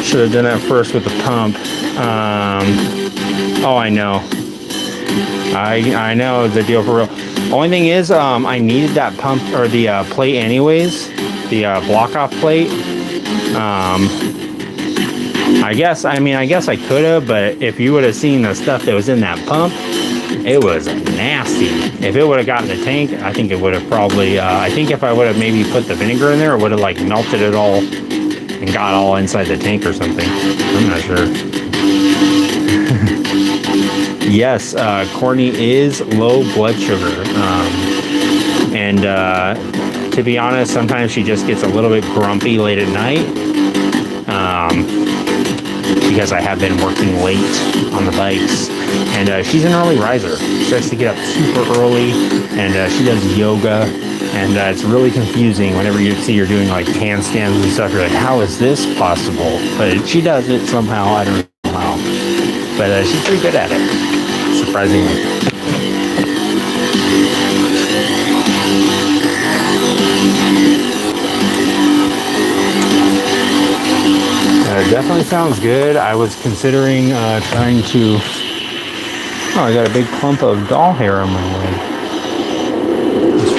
S1: Should have done that first with the pump. Oh, I know. I know the deal for real. Only thing is, I needed that pump or the plate anyways, the block off plate. I guess I could have, but if you would have seen the stuff that was in that pump, it was nasty. If it would have gotten the tank, I think it would have probably. I think if I would have maybe put the vinegar in there, it would have like melted it all and got all inside the tank or something. I'm not sure. Yes, Courtney is low blood sugar. And to be honest, sometimes she just gets a little bit grumpy late at night. Because I have been working late on the bikes. And she's an early riser. She has to get up super early. And she does yoga. And it's really confusing whenever you see her doing like handstands and stuff. You're like, how is this possible? But she does it somehow. I don't know how. But she's pretty good at it, surprisingly. It definitely sounds good. I was considering trying to... Oh, I got a big clump of doll hair on my leg. I was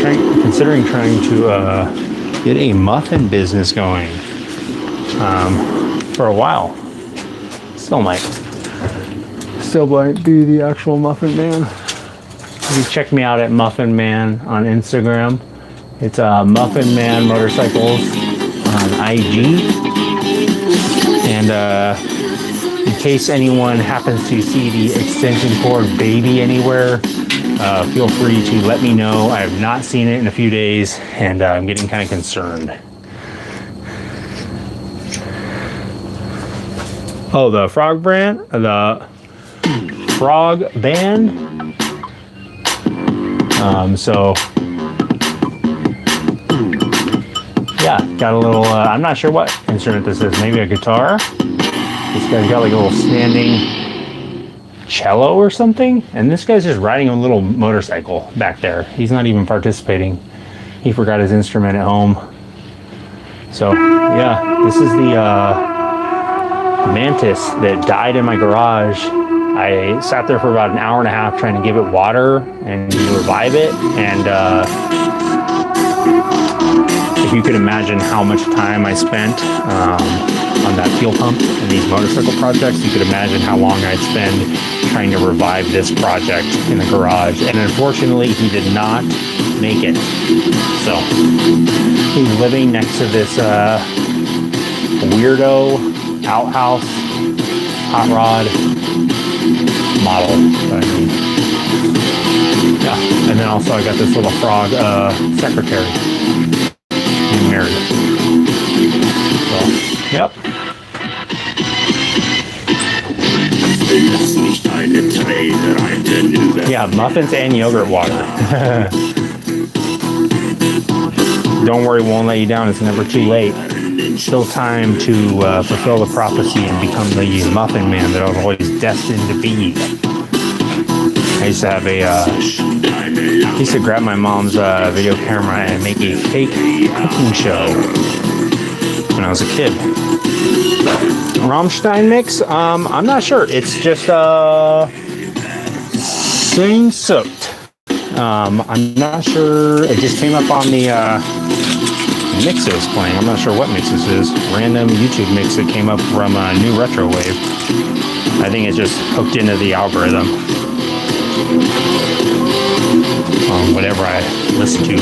S1: considering trying to get a muffin business going for a while. Still might be the actual Muffin Man. You can check me out at Muffin Man on Instagram. It's Muffin Man Motorcycles on IG. And in case anyone happens to see the extension cord baby anywhere, feel free to let me know. I have not seen it in a few days, and I'm getting kind of concerned. Oh, the Frog brand? The Frog band? So... yeah, got a little, I'm not sure what instrument this is. Maybe a guitar? This guy's got like a little standing cello or something. And this guy's just riding a little motorcycle back there. He's not even participating. He forgot his instrument at home. So, yeah, this is the mantis that died in my garage. I sat there for about an hour and a half trying to give it water and revive it. And, if you could imagine how much time I spent on that fuel pump and these motorcycle projects, you could imagine how long I'd spend trying to revive this project in the garage. And unfortunately, he did not make it. So he's living next to this weirdo outhouse hot rod model. I mean, yeah. And then also I got this little frog secretary named Mary. So, yep. Yeah, muffins and yogurt water. Don't worry, won't let you down. It's never too late. Still time to fulfill the prophecy and become the muffin man that I was always destined to be. I used to have I used to grab my mom's video camera and make a fake cooking show when I was a kid. Rammstein mix? I'm not sure. It's just Sing Soaked. I'm not sure. It just came up on the mix it was playing. I'm not sure what mix this is. Random YouTube mix that came up from New Retro Wave. I think it's just hooked into the algorithm. Whatever I listen to.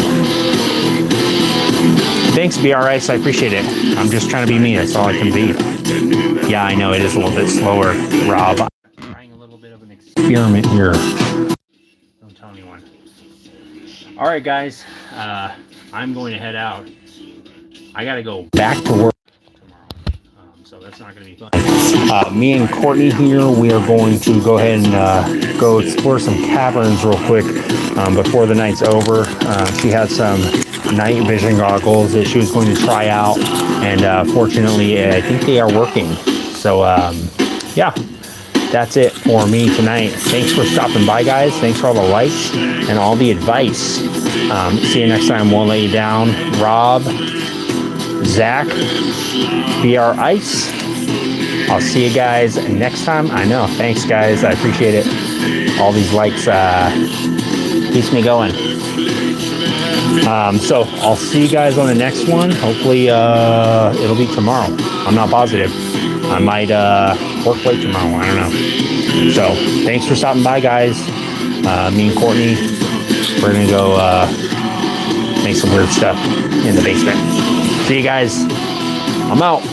S1: Thanks, BRIce. I appreciate it. I'm just trying to be me. That's all I can be. Yeah, I know it is a little bit slower, Rob. I'm trying a little bit of an experiment here. Don't tell anyone. All right, guys. I'm going to head out. I got to go back to work tomorrow. So that's not going to be fun. Me and Courtney here, we are going to go ahead and go explore some caverns real quick before the night's over. She had some night vision goggles that she was going to try out, and fortunately I think they are working. So yeah, that's it for me tonight. Thanks for stopping by, guys. Thanks for all the likes and all the advice. See you next time. Won't let you down. Rob, Zach, BRIce. I'll see you guys next time. I know. Thanks, guys. I appreciate it. All these likes keeps me going. So I'll see you guys on the next one. Hopefully it'll be tomorrow. I'm not positive. I might work late tomorrow. I don't know. So thanks for stopping by, guys. Me and Courtney, we're gonna go make some weird stuff in the basement. See you guys. I'm out.